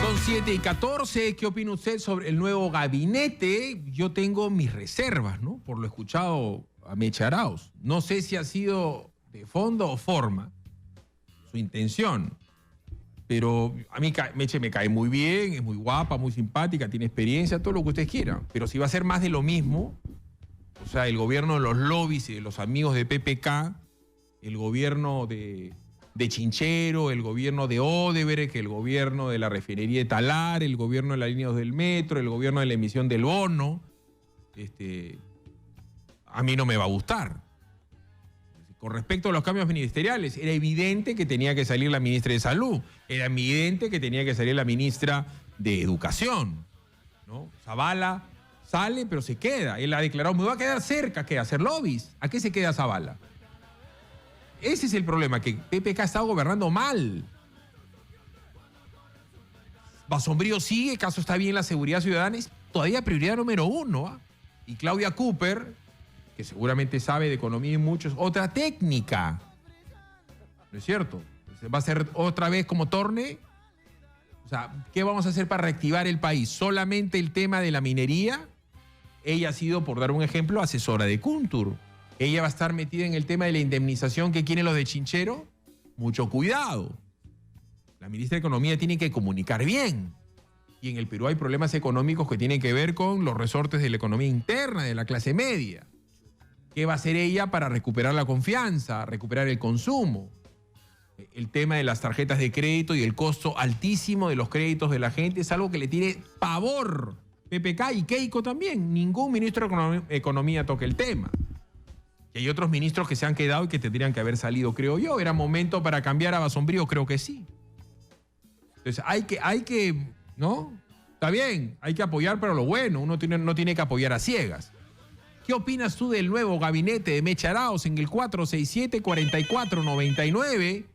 Son 7:14. ¿Qué opina usted sobre el nuevo gabinete? Yo tengo mis reservas, ¿no? Por lo escuchado a Mecha Arauz. No sé si ha sido de fondo o forma su intención. Pero a mí Meche me cae muy bien, es muy guapa, muy simpática, tiene experiencia, todo lo que ustedes quieran. Pero si va a ser más de lo mismo, o sea, el gobierno de los lobbies y de los amigos de PPK, el gobierno de Chinchero, el gobierno de Odebrecht, el gobierno de la refinería de Talar, el gobierno de las líneas del metro, el gobierno de la emisión del bono, a mí no me va a gustar. Con respecto a los cambios ministeriales, era evidente que tenía que salir la ministra de Salud, era evidente que tenía que salir la ministra de Educación, ¿no? Zavala sale, pero se queda. Él ha declarado, me va a quedar cerca, ¿qué? ¿Hacer lobbies? ¿A qué se queda Zavala? Ese es el problema, que PPK está gobernando mal. Basombrío sigue, caso está bien la seguridad ciudadana, es todavía prioridad número 1, ¿ah? Y Claudia Cooper, que seguramente sabe de economía y mucho, es otra técnica. ¿No es cierto? ¿Va a ser otra vez como Torne? O sea, ¿qué vamos a hacer para reactivar el país? ¿Solamente el tema de la minería? Ella ha sido, por dar un ejemplo, asesora de Kuntur. Ella va a estar metida en el tema de la indemnización que quieren los de Chinchero. Mucho cuidado. La ministra de Economía tiene que comunicar bien. Y en el Perú hay problemas económicos que tienen que ver con los resortes de la economía interna, de la clase media. ¿Qué va a hacer ella para recuperar la confianza, recuperar el consumo? El tema de las tarjetas de crédito y el costo altísimo de los créditos de la gente es algo que le tiene pavor. PPK y Keiko también. Ningún ministro de Economía toca el tema. Y hay otros ministros que se han quedado y que tendrían que haber salido, creo yo. ¿Era momento para cambiar a Basombrío? Creo que sí. Entonces hay que, ¿no? Está bien, hay que apoyar, pero lo bueno. Uno no tiene que apoyar a ciegas. ¿Qué opinas tú del nuevo gabinete de Mecha Arauz en el 467-4499?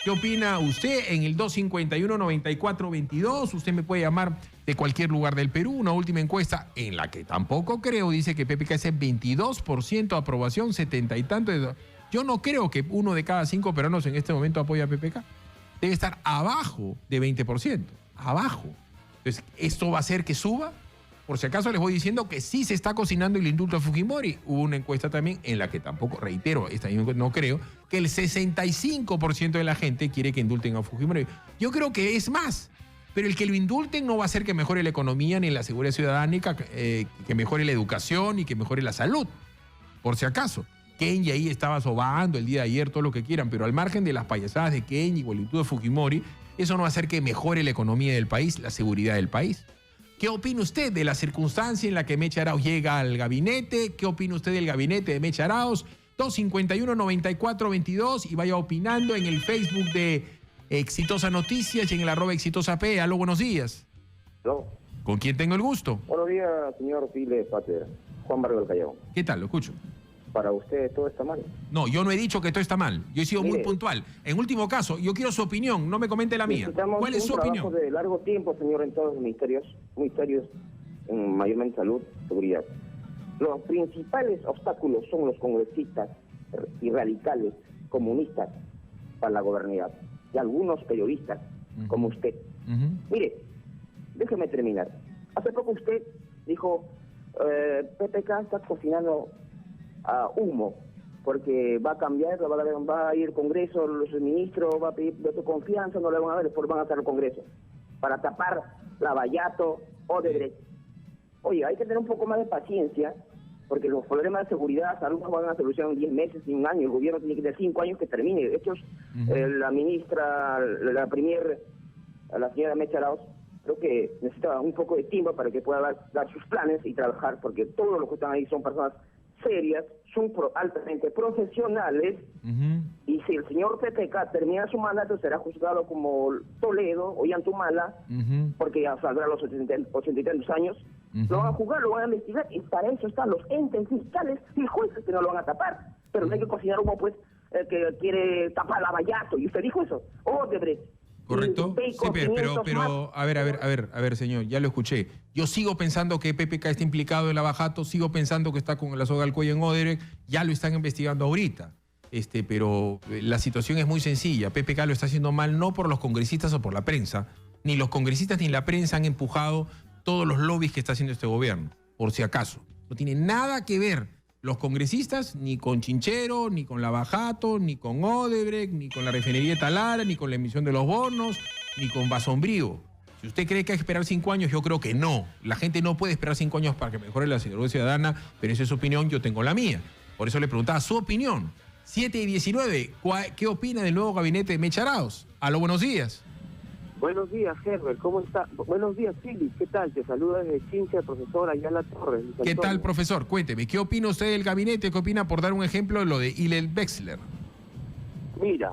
¿Qué opina usted en el 251-9422? Usted me puede llamar de cualquier lugar del Perú. Una última encuesta en la que tampoco creo, dice que PPK es 22% de aprobación, 70 y tanto. Yo no creo que 1 de cada 5 peruanos en este momento apoya a PPK. Debe estar abajo de 20%. Abajo. Entonces, ¿esto va a hacer que suba? Por si acaso les voy diciendo que sí se está cocinando el indulto a Fujimori. Hubo una encuesta también en la que tampoco, reitero, esta no creo, que el 65% de la gente quiere que indulten a Fujimori. Yo creo que es más, pero el que lo indulten no va a hacer que mejore la economía ni la seguridad ciudadana, que mejore la educación y que mejore la salud. Por si acaso. Kenji ahí estaba sobando el día de ayer, todo lo que quieran, pero al margen de las payasadas de Kenji o el indulto de Fujimori, eso no va a hacer que mejore la economía del país, la seguridad del país. ¿Qué opina usted de la circunstancia en la que Mecha Arauz llega al gabinete? ¿Qué opina usted del gabinete de Mecha Arauz? 251-9422 y vaya opinando en el Facebook de Exitosa Noticias y en el @exitosap. Aló, buenos días. ¿No? ¿Con quién tengo el gusto? Buenos días, señor File Pater, Juan Barrio del Callao. ¿Qué tal? Lo escucho. ¿Para usted todo está mal? No, yo no he dicho que todo está mal. Yo he sido muy puntual. En último caso, yo quiero su opinión, no me comente la mía. ¿Cuál es su opinión? De largo tiempo, señor, en todos los ministerios, en mayormente salud, seguridad. Los principales obstáculos son los congresistas y radicales comunistas para la gobernabilidad y algunos periodistas como usted. Mire, déjeme terminar. Hace poco usted dijo, PPK está cocinando humo, porque va a cambiar, va a ir al Congreso, los ministros va a pedir de su confianza, no le van a ver, después van a hacer el Congreso, para tapar Lavallato, Odebrecht. Oye, hay que tener un poco más de paciencia, porque los problemas de seguridad, salud no van a solucionar en 10 meses, en un año, el gobierno tiene que tener 5 años que termine. De hecho, la ministra, la señora Mecha Arauz, creo que necesita un poco de tiempo para que pueda dar sus planes y trabajar, porque todos los que están ahí son personas serias, son altamente profesionales, y si el señor PPK termina su mandato será juzgado como Toledo o Yantumala, porque ya saldrá a los 80 y tantos años, lo van a juzgar, lo van a investigar, y para eso están los entes fiscales y jueces que no lo van a tapar, pero no hay que cocinar uno pues que quiere tapar Lavallato, y usted dijo eso, Odebrecht. Correcto. Sí, pero a ver, señor, ya lo escuché. Yo sigo pensando que PPK está implicado en Lavallato, sigo pensando que está con la soga al cuello en Odebrecht, Ya lo están investigando ahorita. Pero la situación es muy sencilla. PPK lo está haciendo mal no por los congresistas o por la prensa. Ni los congresistas ni la prensa han empujado todos los lobbies que está haciendo este gobierno, por si acaso. No tiene nada que ver los congresistas ni con Chinchero, ni con Lavajato, ni con Odebrecht, ni con la refinería de Talara, ni con la emisión de los bonos, ni con Basombrío. Si usted cree que hay que esperar 5 años, yo creo que no. La gente no puede esperar 5 años para que mejore la seguridad ciudadana, pero esa es su opinión, yo tengo la mía. Por eso le preguntaba su opinión. 7:19, ¿qué opina del nuevo gabinete de Mecha Arauz? Aló, buenos días. Buenos días, Herbert, ¿cómo está? Buenos días, Philip, ¿qué tal? Te saluda desde Chincha el profesor Ayala Torres. ¿Qué tal, profesor? Cuénteme, ¿qué opina usted del gabinete? ¿Qué opina, por dar un ejemplo, de lo de Hillel Wexler? Mira,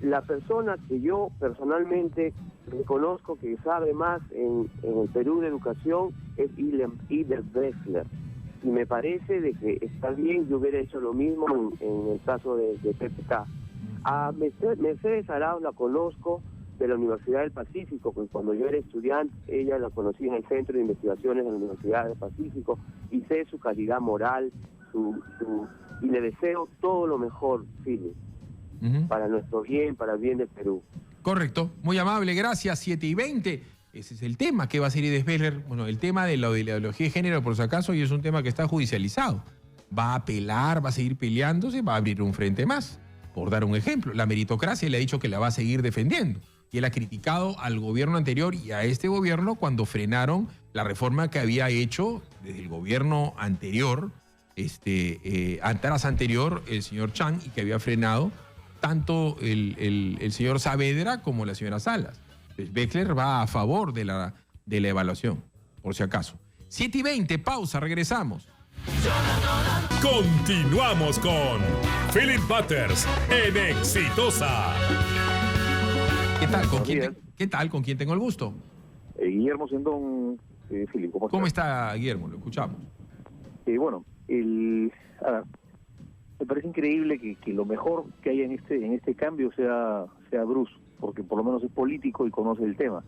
la persona que yo personalmente reconozco que sabe más en el Perú de educación es Hillel Wexler. Y me parece de que está bien, yo hubiera hecho lo mismo en el caso de PPK. A Mercedes Arauz la conozco de la Universidad del Pacífico, pues cuando yo era estudiante, ella la conocí en el Centro de Investigaciones de la Universidad del Pacífico, y sé su calidad moral, y le deseo todo lo mejor, Philip, para nuestro bien, para el bien del Perú. Correcto, muy amable, gracias. 7:20. Ese es el tema. ¿Qué va a hacer Hillel Wexler? Bueno, el tema de la ideología de género, por si acaso, y es un tema que está judicializado. Va a apelar, va a seguir peleándose, va a abrir un frente más. Por dar un ejemplo, la meritocracia le ha dicho que la va a seguir defendiendo. Y él ha criticado al gobierno anterior y a este gobierno cuando frenaron la reforma que había hecho desde el gobierno anterior, tras anterior, el señor Chang, y que había frenado tanto el señor Saavedra como la señora Salas. Entonces, Wexler va a favor de la evaluación, por si acaso. 7:20, pausa, regresamos. Continuamos con Philip Butters en Exitosa. ¿Qué tal? ¿Con quién tengo el gusto? Guillermo Sendón, Philip, ¿Cómo está Guillermo? Lo escuchamos. Bueno, me parece increíble que lo mejor que haya en este cambio sea Bruce, porque por lo menos es político y conoce el tema.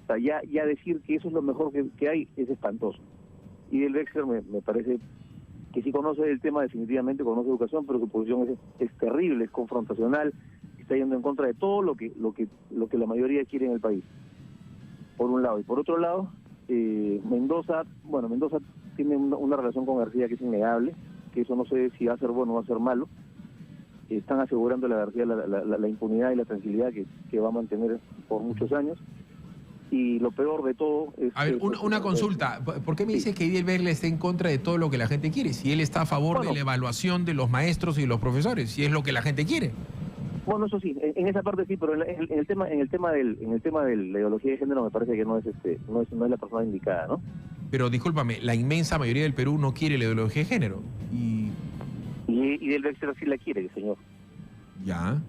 O sea, ya decir que eso es lo mejor que hay es espantoso. Y el Wexler me parece que sí conoce el tema, definitivamente conoce educación, pero su posición es terrible, es confrontacional, está yendo en contra de todo lo que la mayoría quiere en el país, por un lado. Y por otro lado, Mendoza tiene una relación con García que es innegable, que eso no sé si va a ser bueno o va a ser malo. Están asegurando a García la impunidad y la tranquilidad que va a mantener por muchos años. Y lo peor de todo es... A ver, una consulta. ¿Por qué me dice que Hillel Wexler está en contra de todo lo que la gente quiere? Si él está a favor de la evaluación de los maestros y los profesores, si es lo que la gente quiere. Bueno, eso sí, en esa parte sí, pero en el tema de la ideología de género me parece que no es la persona indicada, ¿no? Pero discúlpame, la inmensa mayoría del Perú no quiere la ideología de género. Y del Wexler sí la quiere, señor. Ya.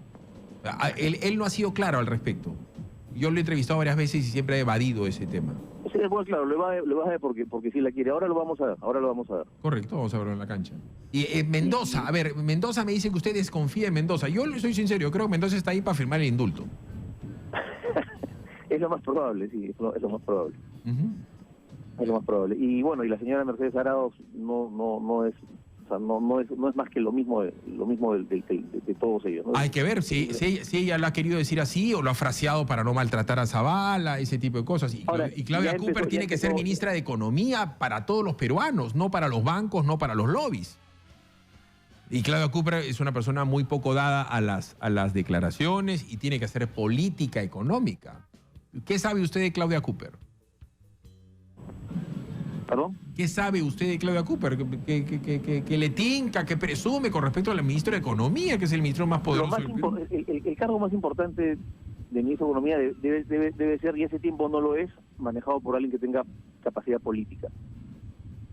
Él no ha sido claro al respecto. Yo lo he entrevistado varias veces y siempre ha evadido ese tema. Sí, bueno, claro, le va a ver porque sí la quiere. Ahora lo vamos a ver. Correcto, vamos a verlo en la cancha. Y Mendoza, a ver, Mendoza me dice que usted desconfía en Mendoza. Yo le soy sincero, yo creo que Mendoza está ahí para firmar el indulto. Es lo más probable, sí, es lo más probable. Es lo más probable. Y bueno, y la señora Mercedes Arauz no es... O sea, no es más que lo mismo de todos ellos, ¿no? Hay que ver si ella lo ha querido decir así o lo ha fraseado para no maltratar a Zavala, ese tipo de cosas. Y Claudia Cooper tiene que ser ministra de Economía para todos los peruanos, no para los bancos, no para los lobbies. Y Claudia Cooper es una persona muy poco dada a las declaraciones y tiene que hacer política económica. ¿Qué sabe usted de Claudia Cooper? ¿Perdón? ¿Qué sabe usted de Claudia Cooper? Que le tinca, que presume con respecto al ministro de Economía, que es el ministro más poderoso del Perú. El cargo más importante de ministro de Economía debe ser, y ese tiempo no lo es, manejado por alguien que tenga capacidad política.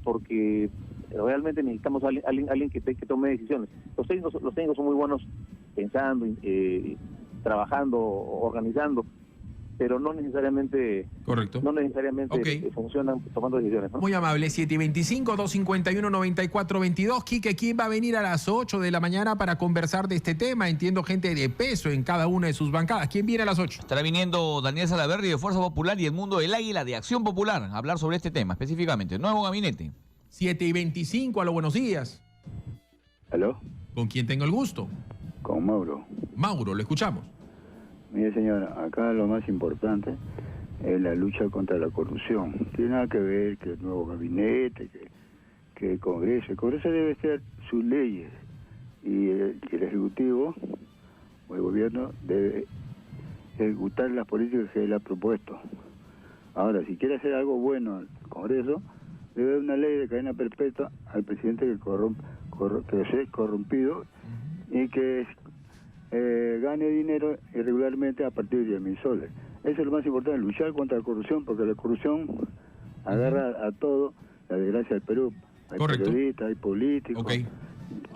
Porque realmente necesitamos alguien que tome decisiones. Los técnicos son muy buenos pensando, trabajando, organizando, pero no necesariamente funcionan tomando decisiones, ¿no? Muy amable, 725-251-9422. Quique, ¿quién va a venir a las 8 de la mañana para conversar de este tema? Entiendo gente de peso en cada una de sus bancadas. ¿Quién viene a las 8? Estará viniendo Daniel Salaverry de Fuerza Popular y Edmundo del Águila de Acción Popular a hablar sobre este tema específicamente. Nuevo gabinete. 7:25, a los buenos días. ¿Aló? ¿Con quién tengo el gusto? Con Mauro. Mauro, lo escuchamos. Mire, señora, acá lo más importante es la lucha contra la corrupción. No tiene nada que ver que el nuevo gabinete, que el Congreso. El Congreso debe hacer sus leyes y el Ejecutivo o el Gobierno debe ejecutar las políticas que él ha propuesto. Ahora, si quiere hacer algo bueno el Congreso, debe dar una ley de cadena perpetua al presidente que sea corrompido y que gane dinero irregularmente a partir de 10.000 soles. Eso es lo más importante, luchar contra la corrupción, porque la corrupción agarra a todo. La desgracia del Perú, hay Correcto. periodistas, hay políticos. Ok.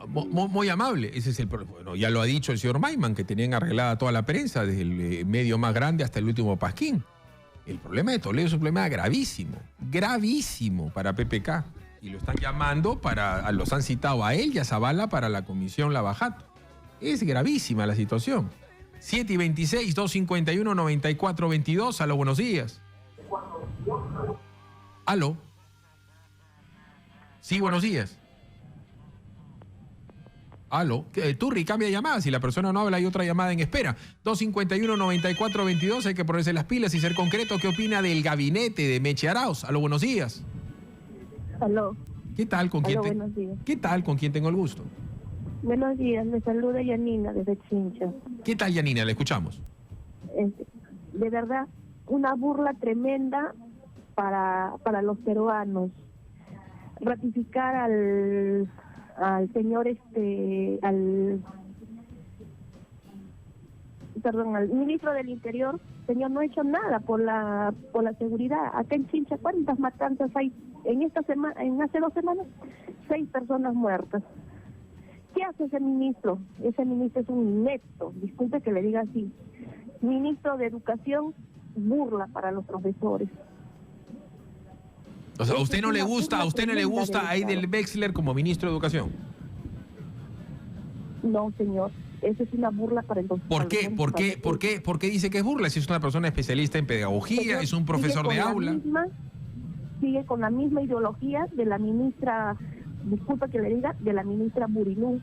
Muy amable, ese es el problema. Bueno, ya lo ha dicho el señor Maiman, que tenían arreglada toda la prensa, desde el medio más grande hasta el último pasquín. El problema de Toledo es un problema gravísimo para PPK. Y lo están llamando los han citado a él y a Zavala para la comisión Lavajato. Es gravísima la situación. 7:26, 251-9422. Aló, buenos días. Aló. Sí, buenos días. Aló. Turri, cambia de llamada. Si la persona no habla, hay otra llamada en espera. 251-9422. Hay que ponerse las pilas y ser concreto. ¿Qué opina del gabinete de Meche Arauz? Aló, buenos días. Aló. ¿Qué tal? ¿Con quién Buenos días. ¿Qué tal? ¿Con quién tengo el gusto? Buenos días, me saluda Yanina desde Chincha. ¿Qué tal, Yanina? Le escuchamos. De verdad, una burla tremenda para los ratificar al señor al ministro del Interior. Señor, no ha hecho nada por la seguridad. Acá en Chincha, ¿cuántas matanzas hay en esta semana? En hace 2 semanas, 6 personas muertas. ¿Qué hace ese ministro? Ese ministro es un inepto, disculpe que le diga así. Ministro de Educación, burla para los profesores. O sea, ¿a usted no le gusta a Aidel Wexler como ministro de Educación? No, señor. Eso es una burla para el doctor. ¿Por qué? ¿Por qué dice que es burla? Si es una persona especialista en pedagogía, Señor, es un profesor de aula. Sigue con la misma ideología de la ministra, disculpa que le diga, de la ministra Burilú.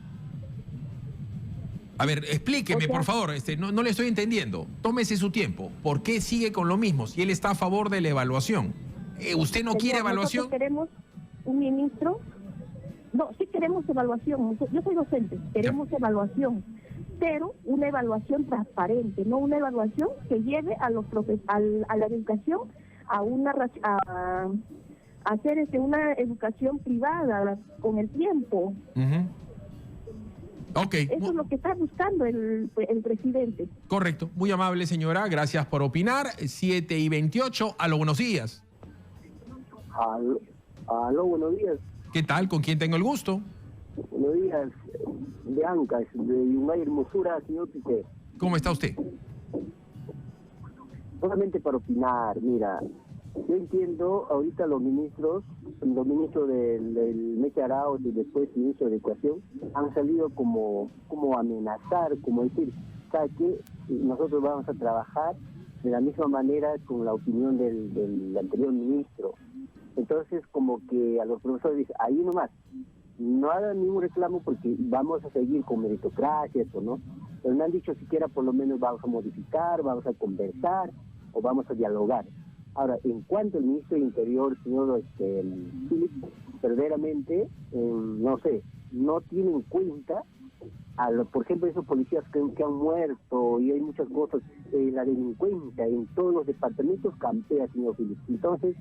A ver, explíqueme, por favor, no le estoy entendiendo. Tómese su tiempo. ¿Por qué sigue con lo mismo si él está a favor de la evaluación? ¿Usted no Señor, quiere evaluación? Nosotros queremos un ministro. No, sí queremos evaluación. Yo soy docente, queremos evaluación, pero una evaluación transparente, no una evaluación que lleve a los a la educación a hacer una educación privada con el tiempo. Okay. Eso es lo que está buscando el presidente. Correcto. Muy amable, señora. Gracias por opinar. 7:28. Aló, buenos días. Aló, buenos días. ¿Qué tal? ¿Con quién tengo el gusto? Buenos días, de Ancas, de Yungay Hermosura, señor Piqué. ¿Cómo está usted? Solamente para opinar, mira, yo entiendo ahorita los ministros del Meche Arauz y después ministro de Educación han salido como amenazar, como decir, ¿sabe qué? Nosotros vamos a trabajar de la misma manera con la opinión del anterior ministro. Entonces, como que a los profesores dicen, ahí nomás, no hagan ningún reclamo porque vamos a seguir con meritocracia, eso, ¿no? Pero me han dicho siquiera por lo menos vamos a modificar, vamos a conversar o vamos a dialogar. Ahora, en cuanto al ministro del Interior, señor Philip, verdaderamente, no sé, no tiene en cuenta, por ejemplo, esos policías que han muerto y hay muchas cosas, la delincuencia en todos los departamentos campea, señor Philip. Entonces,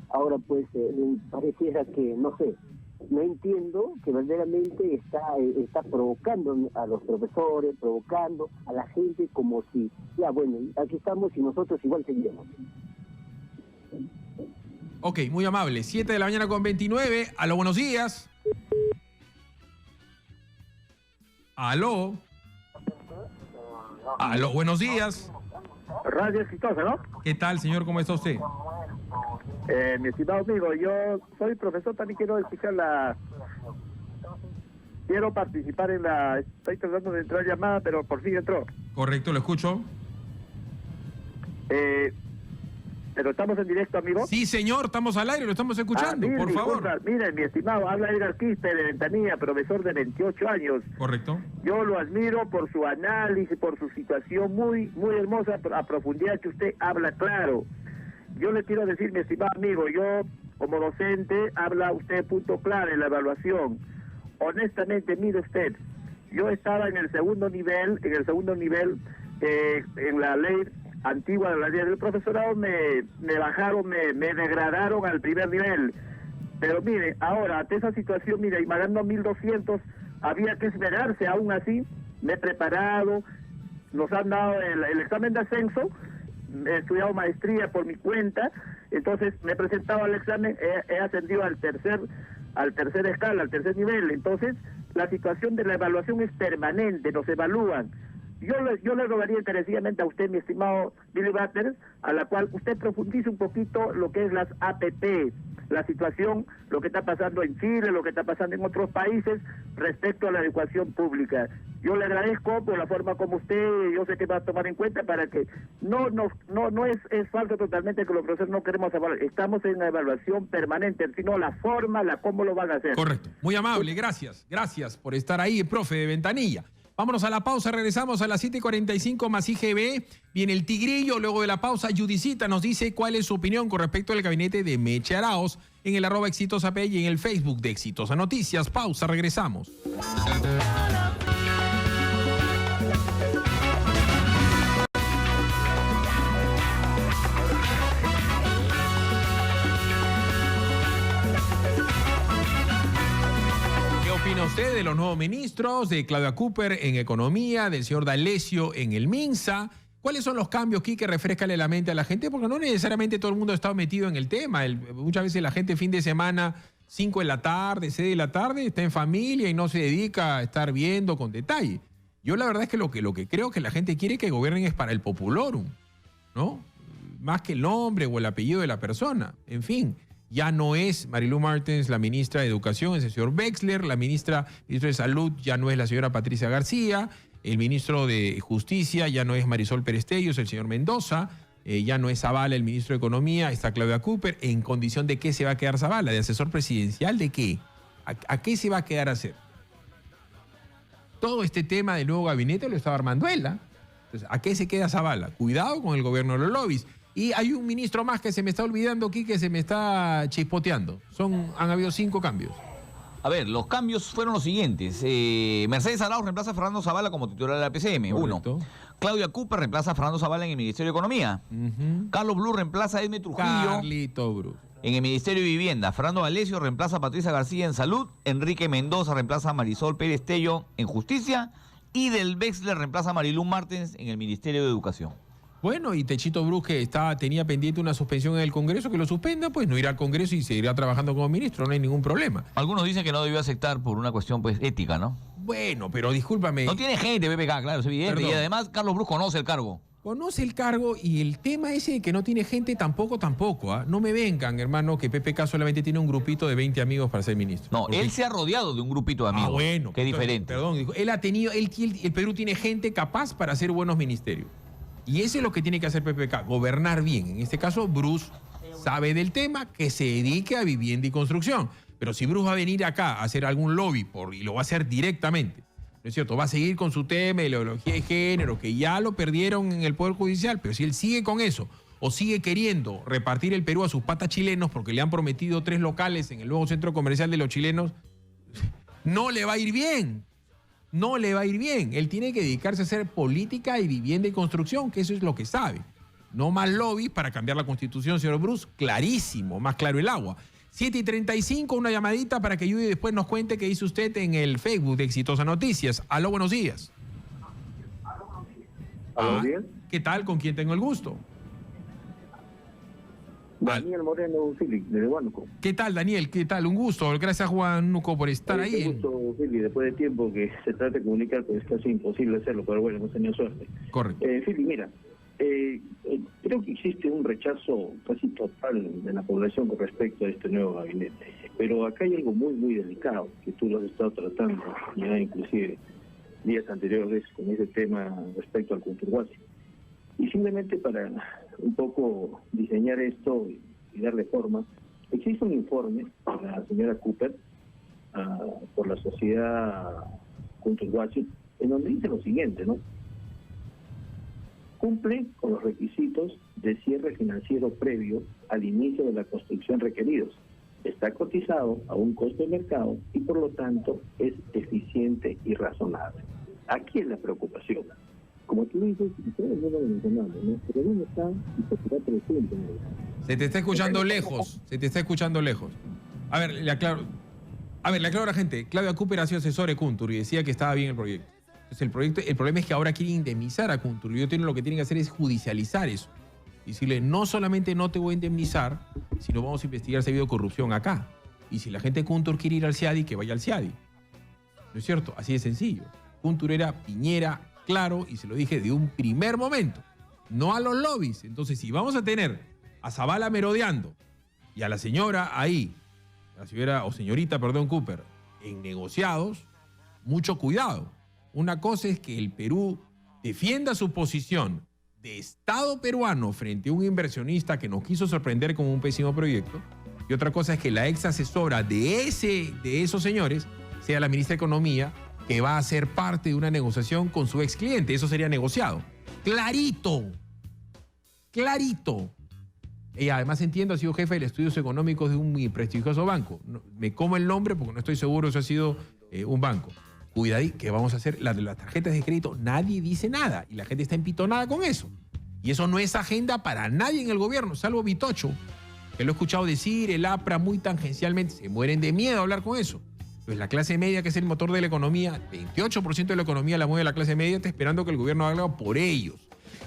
ahora pues pareciera que, no sé, no entiendo que verdaderamente está provocando a los profesores, provocando a la gente como si, ya bueno, aquí estamos y nosotros igual seguiremos. Ok, muy amable. 7:29. Aló, buenos días. Aló. Aló, buenos días. Radio Exitosa, ¿no? ¿Qué tal, señor? ¿Cómo está usted? Mi estimado amigo, yo soy profesor, también quiero escuchar quiero participar estoy tratando de entrar llamada, pero por fin entró. Correcto, lo escucho. Pero estamos en directo, amigo. Sí, señor, estamos al aire, lo estamos escuchando, por favor. Mira, mi estimado, habla Edgar Quispe de Ventanilla, profesor de 28 años. Correcto. Yo lo admiro por su análisis, por su situación muy hermosa, a profundidad que usted habla claro. Yo le quiero decir, mi estimado amigo, yo como docente, habla usted punto clave en la evaluación. Honestamente, mire usted, yo estaba en el segundo nivel, en la ley antigua de la ley del profesorado, me bajaron, me degradaron al primer nivel. Pero mire, ahora, ante esa situación, mire, y pagando 1.200, había que esmerarse, aún así, me he preparado, nos han dado el examen de ascenso, he estudiado maestría por mi cuenta, entonces me he presentado al examen, he ascendido al tercer escala, al tercer nivel. Entonces la situación de la evaluación es permanente, nos evalúan. Yo le rogaría encarecidamente a usted, mi estimado Billy Butters, a la cual usted profundice un poquito lo que es las APP, la situación, lo que está pasando en Chile, lo que está pasando en otros países respecto a la educación pública. Yo le agradezco por la forma como usted, yo sé que va a tomar en cuenta para que no es falso totalmente que los profesores no queremos evaluar, estamos en una evaluación permanente, sino la forma, cómo lo van a hacer. Correcto, muy amable, gracias por estar ahí, profe de Ventanilla. Vámonos a la pausa, regresamos a las 7:45 más IGB. Viene el Tigrillo, luego de la pausa, Judicita nos dice cuál es su opinión con respecto al gabinete de Meche Arauz en el @ExitosaP y en el Facebook de Exitosa Noticias. Pausa, regresamos. ¿Qué opina usted de los nuevos ministros, de Claudia Cooper en Economía, del señor D'Alessio en el MINSA? ¿Cuáles son los cambios, Quique? Refréscale la mente a la gente, porque no necesariamente todo el mundo ha estado metido en el tema. Muchas veces la gente fin de semana, 5 de la tarde, 6 de la tarde, está en familia y no se dedica a estar viendo con detalle. Yo la verdad es que lo que creo que la gente quiere que gobiernen es para el populorum, ¿no? Más que el nombre o el apellido de la persona. En fin. Ya no es Marilu Martens la ministra de Educación, es el señor Wexler. La ministra de Salud ya no es la señora Patricia García. El ministro de Justicia ya no es Marisol Perestello, es el señor Mendoza. Ya no es Zavala el ministro de Economía, está Claudia Cooper. ¿En condición de qué se va a quedar Zavala? ¿De asesor presidencial? ¿De qué? ¿A qué se va a quedar a hacer? Todo este tema del nuevo gabinete lo estaba armando él. Entonces, ¿a qué se queda Zavala? Cuidado con el gobierno de los lobbies. Y hay un ministro más que se me está olvidando aquí, que se me está chispoteando. Han habido 5 cambios. A ver, los cambios fueron los siguientes. Mercedes Arauz reemplaza a Fernando Zavala como titular de la PCM, Correcto. 1. Claudia Cooper reemplaza a Fernando Zavala en el Ministerio de Economía. Carlos Blue reemplaza a Edme Trujillo Carlito Blue en el Ministerio de Vivienda. Fernando D'Alessio reemplaza a Patricia García en Salud. Enrique Mendoza reemplaza a Marisol Perestello en Justicia. Y del Wexler reemplaza a Marilu Martens en el Ministerio de Educación. Bueno, y Techito Bruce, que tenía pendiente una suspensión en el Congreso, que lo suspenda, pues no irá al Congreso y seguirá trabajando como ministro, no hay ningún problema. Algunos dicen que no debió aceptar por una cuestión pues ética, ¿no? Bueno, pero discúlpame. No tiene gente, PPK, claro, es evidente. Perdón. Y además Carlos Bruce conoce el cargo. Conoce el cargo y el tema ese de que no tiene gente tampoco. No me vengan, hermano, que PPK solamente tiene un grupito de 20 amigos para ser ministro. No, él se ha rodeado de un grupito de amigos. Bueno. Que es diferente. Perdón, el Perú tiene gente capaz para hacer buenos ministerios. Y eso es lo que tiene que hacer PPK, gobernar bien. En este caso, Bruce sabe del tema, que se dedique a vivienda y construcción. Pero si Bruce va a venir acá a hacer algún lobby, y lo va a hacer directamente, ¿no es cierto? Va a seguir con su tema de la ideología de género, que ya lo perdieron en el Poder Judicial, pero si él sigue con eso, o sigue queriendo repartir el Perú a sus patas chilenos, porque le han prometido 3 locales en el nuevo centro comercial de los chilenos, no le va a ir bien. No le va a ir bien. Él tiene que dedicarse a hacer política y vivienda y construcción, que eso es lo que sabe. No más lobby para cambiar la Constitución, señor Bruce. Clarísimo, más claro el agua. 7:35, una llamadita para que Judy después nos cuente qué dice usted en el Facebook de Exitosa Noticias. Aló, buenos días. Buenos días. ¿Qué tal? ¿Con quién tengo el gusto? Daniel Moreno, Philip, desde Huánuco. ¿Qué tal, Daniel? ¿Qué tal? Un gusto. Gracias, Huánuco, por estar ahí. Un gusto, Philip, después de tiempo que se trata de comunicar, pues es casi imposible hacerlo, pero bueno, hemos tenido suerte. Correcto. Philip, mira, creo que existe un rechazo casi total de la población con respecto a este nuevo gabinete. Pero acá hay algo muy, muy delicado, que tú lo has estado tratando, ya inclusive días anteriores con ese tema respecto al Culturhuasi. Y simplemente para un poco diseñar esto y darle forma. Existe un informe de la señora Cooper por la sociedad Hunter Watching, en donde dice lo siguiente, ¿no? Cumple con los requisitos de cierre financiero previo al inicio de la construcción requeridos. Está cotizado a un costo de mercado y por lo tanto es eficiente y razonable. Aquí es la preocupación. Como tú dices, ustedes no lo mencionamos, ¿no? Pero ¿dónde está y se está presente? Se te está escuchando lejos, se te está escuchando lejos. A ver, le aclaro a la gente. Claudia Cooper ha sido asesora de Kuntur y decía que estaba bien el proyecto. Entonces el problema es que ahora quieren indemnizar a Kuntur y lo que tienen que hacer es judicializar eso. Y decirle, no solamente no te voy a indemnizar, sino vamos a investigar si ha habido corrupción acá. Y si la gente de Kuntur quiere ir al CIADI, que vaya al CIADI. ¿No es cierto? Así de sencillo. Kuntur era Piñera, claro, y se lo dije de un primer momento. No a los lobbies. Entonces, si vamos a tener a Zavala merodeando y a la señora ahí, la señora o señorita, perdón, Cooper, en negociados, mucho cuidado. Una cosa es que el Perú defienda su posición de Estado peruano frente a un inversionista que nos quiso sorprender con un pésimo proyecto, y otra cosa es que la ex asesora de esos señores sea la ministra de Economía, que va a ser parte de una negociación con su ex cliente. Eso sería negociado. Clarito. Clarito. Ella además entiendo, ha sido jefe de estudios económicos de un muy prestigioso banco. No, me como el nombre porque no estoy seguro si ha sido un banco. Cuidadí, ¿qué vamos a hacer? Las tarjetas de crédito, nadie dice nada y la gente está empitonada con eso. Y eso no es agenda para nadie en el gobierno, salvo Vitocho, que lo he escuchado decir, el APRA muy tangencialmente, se mueren de miedo a hablar con eso. Pues la clase media, que es el motor de la economía, 28% de la economía la mueve la clase media, está esperando que el gobierno haga algo por ellos.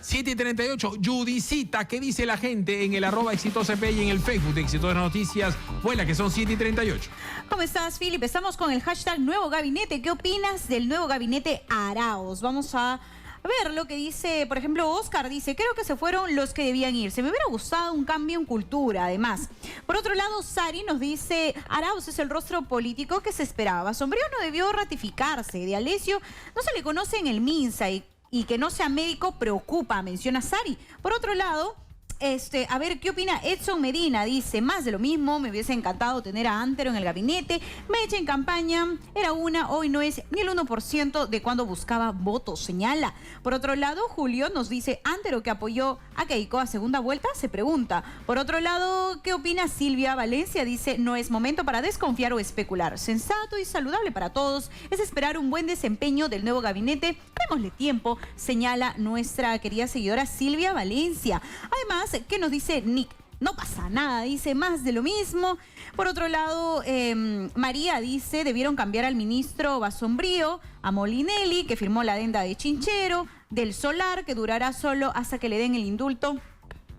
7:38, Judicita, ¿qué dice la gente en el @exitosap y en el Facebook de Exitosas Noticias? Vuela, que son 7:38. ¿Cómo estás, Philip? Estamos con el hashtag Nuevo Gabinete. ¿Qué opinas del nuevo gabinete Arauz? Vamos a ver lo que dice, por ejemplo, Oscar dice, creo que se fueron los que debían irse. Me hubiera gustado un cambio en cultura, además. Por otro lado, Sari nos dice, Arauz es el rostro político que se esperaba. Sombrío no debió ratificarse. De Alessio no se le conoce en el MINSA y que no sea médico preocupa, menciona Sari. Por otro lado, a ver, ¿qué opina Edson Medina? Dice, más de lo mismo, me hubiese encantado tener a Antero en el gabinete. Mecha en campaña era una, hoy no es ni el 1% de cuando buscaba votos, señala. Por otro lado, Julio nos dice, Antero que apoyó a Keiko a segunda vuelta, se pregunta. Por otro lado, ¿qué opina Silvia Valencia? Dice, no es momento para desconfiar o especular. Sensato y saludable para todos es esperar un buen desempeño del nuevo gabinete. Démosle tiempo, señala nuestra querida seguidora Silvia Valencia. Además, ¿qué nos dice Nick? No pasa nada, dice, más de lo mismo. Por otro lado, María dice, debieron cambiar al ministro Basombrío, a Molinelli, que firmó la adenda de Chinchero, del Solar, que durará solo hasta que le den el indulto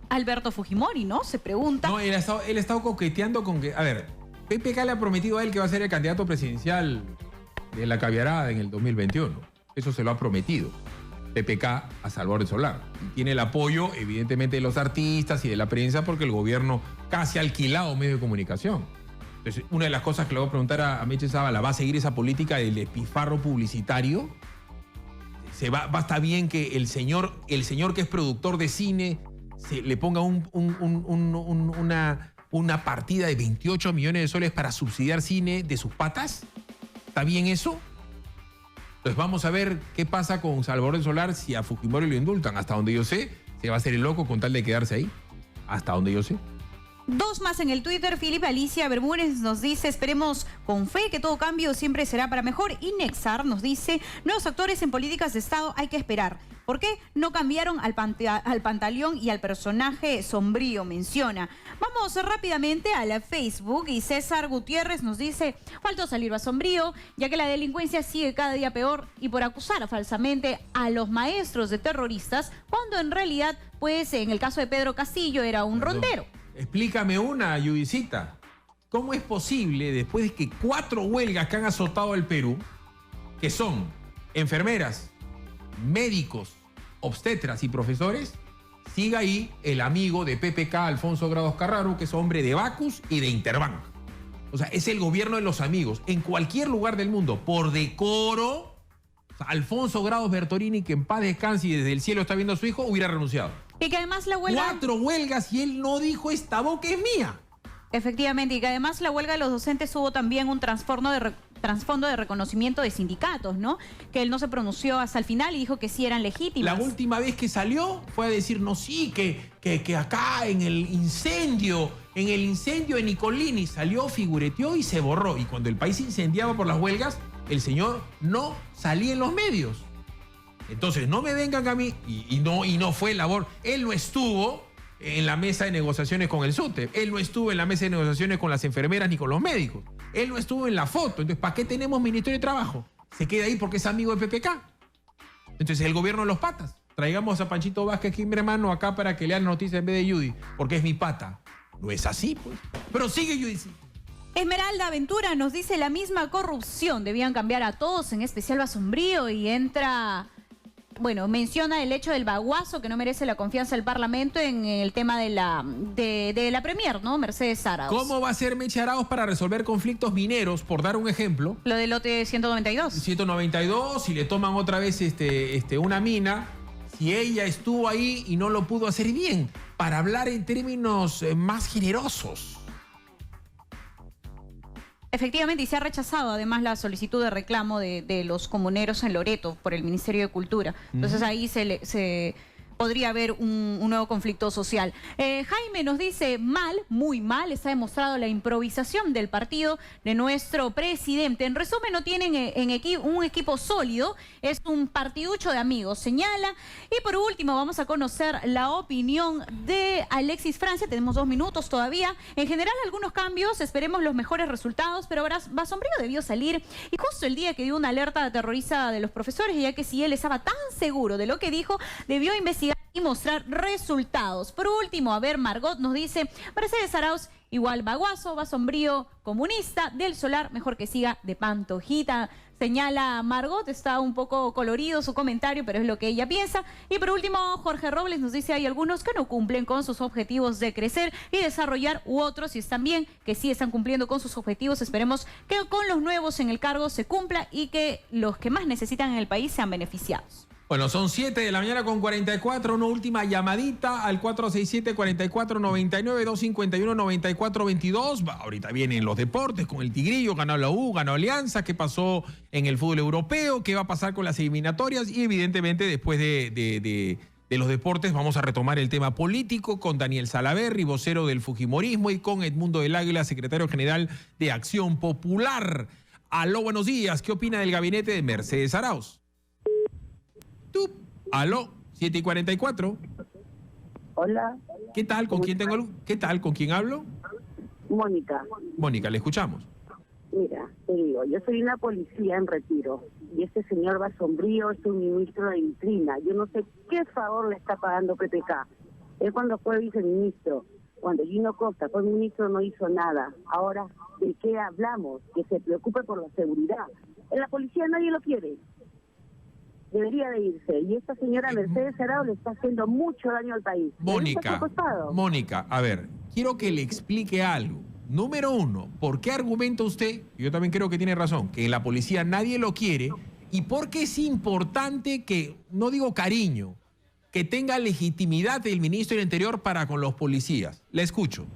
a Alberto Fujimori, ¿no? Se pregunta. No, él ha estado coqueteando con que, a ver, PPK le ha prometido a él que va a ser el candidato presidencial de la Caviarada en el 2021. Eso se lo ha prometido PPK a Salvador Solar. Y tiene el apoyo, evidentemente, de los artistas y de la prensa porque el gobierno casi ha alquilado medios de comunicación. Entonces, una de las cosas que le voy a preguntar a Meche Zavala, ¿va a seguir esa política del despifarro publicitario? ¿Basta bien que el señor que es productor de cine le ponga una partida de 28 millones de soles para subsidiar cine de sus patas? ¿Está bien eso? Entonces vamos a ver qué pasa con Salvador Solar si a Fujimori lo indultan. Hasta donde yo sé, se va a hacer el loco con tal de quedarse ahí. Hasta donde yo sé. Dos más en el Twitter. Felipe Alicia Bermúdez nos dice, esperemos con fe que todo cambio siempre será para mejor. Y Nexar nos dice, nuevos actores en políticas de Estado hay que esperar. ¿Por qué no cambiaron al Pantaleón y al personaje Sombrío? Menciona. Vamos rápidamente a la Facebook y César Gutiérrez nos dice, faltó salir a Sombrío, ya que la delincuencia sigue cada día peor y por acusar falsamente a los maestros de terroristas, cuando en realidad, pues en el caso de Pedro Castillo era un rondero. Explícame una, Judicita. ¿Cómo es posible, después de que 4 huelgas que han azotado al Perú, que son enfermeras, médicos, obstetras y profesores, siga ahí el amigo de PPK, Alfonso Grados Carraro, que es hombre de Bacus y de Interbank? O sea, es el gobierno de los amigos. En cualquier lugar del mundo, por decoro, o sea, Alfonso Grados Bertolini, que en paz descanse y desde el cielo está viendo a su hijo, hubiera renunciado. Y que además la huelga... 4 huelgas y él no dijo esta boca es mía. Efectivamente, y que además la huelga de los docentes hubo también un trasfondo de reconocimiento de sindicatos, ¿no? Que él no se pronunció hasta el final y dijo que sí eran legítimas. La última vez que salió fue a decir, no, sí, que acá en el incendio de Nicolini salió, figureteó y se borró. Y cuando el país se incendiaba por las huelgas, el señor no salía en los medios. Entonces no me vengan a mí, y no fue labor. Él no estuvo en la mesa de negociaciones con el SUTEP. Él no estuvo en la mesa de negociaciones con las enfermeras ni con los médicos. Él no estuvo en la foto. Entonces, ¿para qué tenemos Ministerio de Trabajo? Se queda ahí porque es amigo de PPK. Entonces, el gobierno de los patas. Traigamos a Panchito Vázquez aquí, mi hermano, acá para que lea la noticia en vez de Judy, porque es mi pata. No es así, pues. Pero sigue, Judy. Esmeralda Aventura nos dice la misma corrupción. Debían cambiar a todos, en especial Basombrío, y entra... Bueno, menciona el hecho del baguazo que no merece la confianza del Parlamento en el tema de la Premier, ¿no? Mercedes Arauz. ¿Cómo va a ser Meche Arauz para resolver conflictos mineros, por dar un ejemplo? Lo del lote 192. 192, si le toman otra vez una mina, si ella estuvo ahí y no lo pudo hacer bien, para hablar en términos más generosos. Efectivamente, y se ha rechazado además la solicitud de reclamo de los comuneros en Loreto por el Ministerio de Cultura. Entonces ahí se podría haber un nuevo conflicto social. Jaime nos dice, mal, muy mal, está demostrado la improvisación del partido de nuestro presidente. En resumen, no tienen un equipo sólido, es un partiducho de amigos, señala. Y por último, vamos a conocer la opinión de Alexis Francia. Tenemos 2 minutos todavía. En general, algunos cambios, esperemos los mejores resultados, pero Basombrío debió salir y justo el día que dio una alerta terrorista de los profesores, ya que si él estaba tan seguro de lo que dijo, debió investigar y mostrar resultados. Por último, a ver, Margot nos dice, Mercedes Arauz igual baguazo, Basombrío comunista, del Solar mejor que siga de Pantojita. Señala Margot, está un poco colorido su comentario, pero es lo que ella piensa. Y por último, Jorge Robles nos dice, hay algunos que no cumplen con sus objetivos de crecer y desarrollar, u otros, y están bien, que sí están cumpliendo con sus objetivos. Esperemos que con los nuevos en el cargo se cumpla y que los que más necesitan en el país sean beneficiados. Bueno, son 7 de la mañana con 44, una última llamadita al 467-4499, 251-9422. Ahorita vienen los deportes con el Tigrillo, ganó la U, ganó Alianza, qué pasó en el fútbol europeo, qué va a pasar con las eliminatorias y evidentemente después de los deportes vamos a retomar el tema político con Daniel Salaverry, vocero del Fujimorismo, y con Edmundo del Águila, secretario general de Acción Popular. Aló, buenos días, ¿qué opina del gabinete de Mercedes Arauz? Aló, 7:44. Hola. ¿Qué tal? ¿Con quién tengo? ¿Qué tal? ¿Con quién hablo? Mónica. Mónica, le escuchamos. Mira, te digo, yo soy una policía en retiro y este señor Basombrío es un ministro de vitrina. Yo no sé qué favor le está pagando PPK. Él cuando fue viceministro, cuando Gino Costa fue ministro, no hizo nada. Ahora, ¿de qué hablamos? Que se preocupe por la seguridad. En la policía nadie lo quiere. Debería de irse. Y esta señora Mercedes Arauz le está haciendo mucho daño al país. Mónica, a ver, quiero que le explique algo. Número 1, ¿por qué argumenta usted, yo también creo que tiene razón, que en la policía nadie lo quiere? ¿Y por qué es importante que, no digo cariño, que tenga legitimidad el ministro del Interior para con los policías? Le escucho.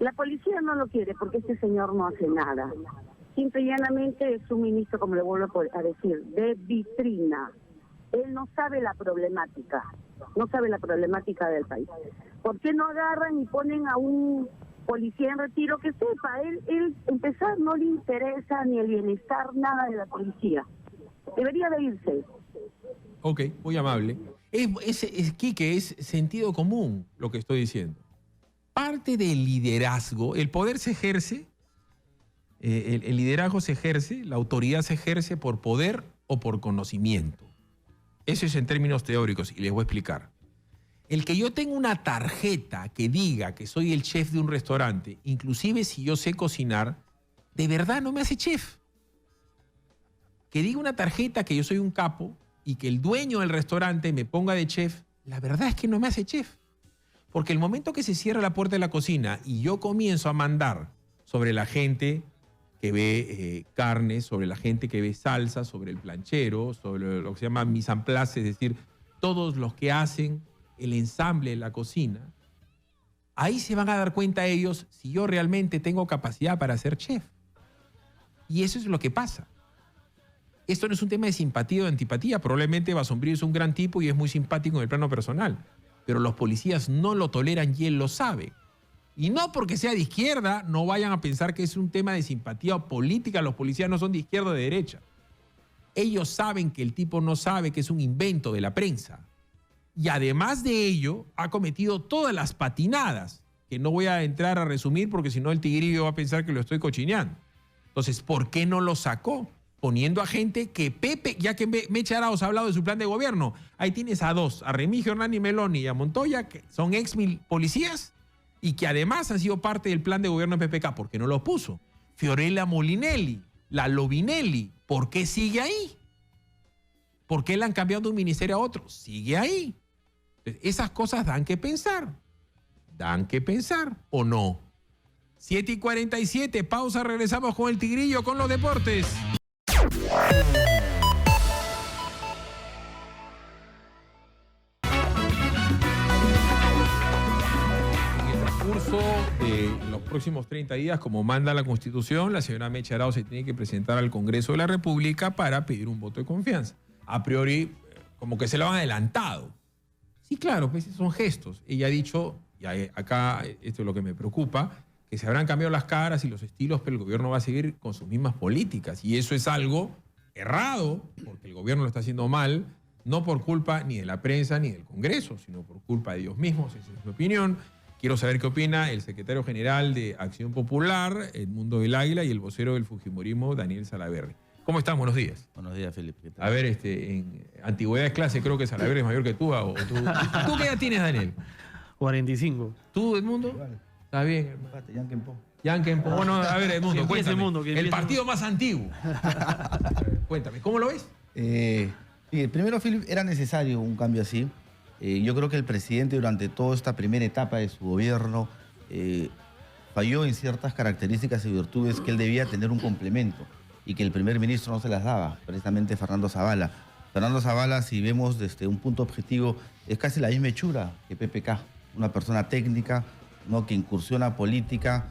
La policía no lo quiere porque este señor no hace nada. Simple y llanamente es un ministro, como le vuelvo a decir, de vitrina. Él no sabe la problemática, del país. ¿Por qué no agarran y ponen a un policía en retiro que sepa? Él empezar no le interesa ni el bienestar, nada de la policía. Debería de irse. Ok, muy amable. Quique, es sentido común lo que estoy diciendo. Parte del liderazgo, el poder se ejerce. El liderazgo se ejerce, la autoridad se ejerce por poder o por conocimiento. Eso es en términos teóricos y les voy a explicar. El que yo tenga una tarjeta que diga que soy el chef de un restaurante, inclusive si yo sé cocinar, de verdad no me hace chef. Que diga una tarjeta que yo soy un capo y que el dueño del restaurante me ponga de chef, la verdad es que no me hace chef. Porque el momento que se cierra la puerta de la cocina y yo comienzo a mandar sobre la gente que ve carne, sobre la gente que ve salsa, sobre el planchero, sobre lo que se llama mise en place, es decir, todos los que hacen el ensamble de la cocina, ahí se van a dar cuenta ellos si yo realmente tengo capacidad para ser chef. Y eso es lo que pasa. Esto no es un tema de simpatía o de antipatía. Probablemente Basombrío es un gran tipo y es muy simpático en el plano personal. Pero los policías no lo toleran y él lo sabe. Y no porque sea de izquierda, no vayan a pensar que es un tema de simpatía o política. Los policías no son de izquierda o de derecha. Ellos saben que el tipo no sabe, que es un invento de la prensa. Y además de ello, ha cometido todas las patinadas, que no voy a entrar a resumir porque si no el tigrillo va a pensar que lo estoy cochineando. Entonces, ¿por qué no lo sacó? Poniendo a gente que Pepe, ya que Mecha Arauz ha hablado de su plan de gobierno, ahí tienes a dos, a Remigio Hernani Meloni y a Montoya, que son ex policías y que además han sido parte del plan de gobierno de PPK. ¿Por qué no los puso? Fiorella Molinelli, la Lobinelli, ¿por qué sigue ahí? ¿Por qué la han cambiado de un ministerio a otro? Sigue ahí. Entonces, esas cosas dan que pensar. Dan que pensar, ¿o no? 7:47, pausa, regresamos con el tigrillo, con los deportes. En el transcurso de los próximos 30 días, como manda la Constitución, la señora Mecha Arauz se tiene que presentar al Congreso de la República para pedir un voto de confianza. A priori, como que se lo han adelantado. Sí, claro, pues son gestos. Ella ha dicho, y acá esto es lo que me preocupa, que se habrán cambiado las caras y los estilos, pero el gobierno va a seguir con sus mismas políticas. Y eso es algo errado, porque el gobierno lo está haciendo mal, no por culpa ni de la prensa ni del Congreso, sino por culpa de ellos mismos. Esa es mi opinión. Quiero saber qué opina el secretario general de Acción Popular, Edmundo del Águila, y el vocero del Fujimorismo, Daniel Salaverry. ¿Cómo están? Buenos días. Buenos días, Felipe. ¿Qué tal? A ver, en antigüedades clase creo que Salaverry es mayor que tú. ¿O tú? ¿Tú qué edad tienes, Daniel? 45. ¿Tú, Edmundo? Igual. Está bien. Yankenpo. Bueno, a ver, Edmundo, cuéntame. El partido más antiguo. Cuéntame, ¿cómo lo ves? Primero, Philip, era necesario un cambio así. Yo creo que el presidente durante toda esta primera etapa de su gobierno falló en ciertas características y virtudes que él debía tener un complemento y que el primer ministro no se las daba, precisamente Fernando Zavala. Fernando Zavala, si vemos desde un punto objetivo, es casi la misma hechura que PPK, una persona técnica, ¿no?, que incursiona política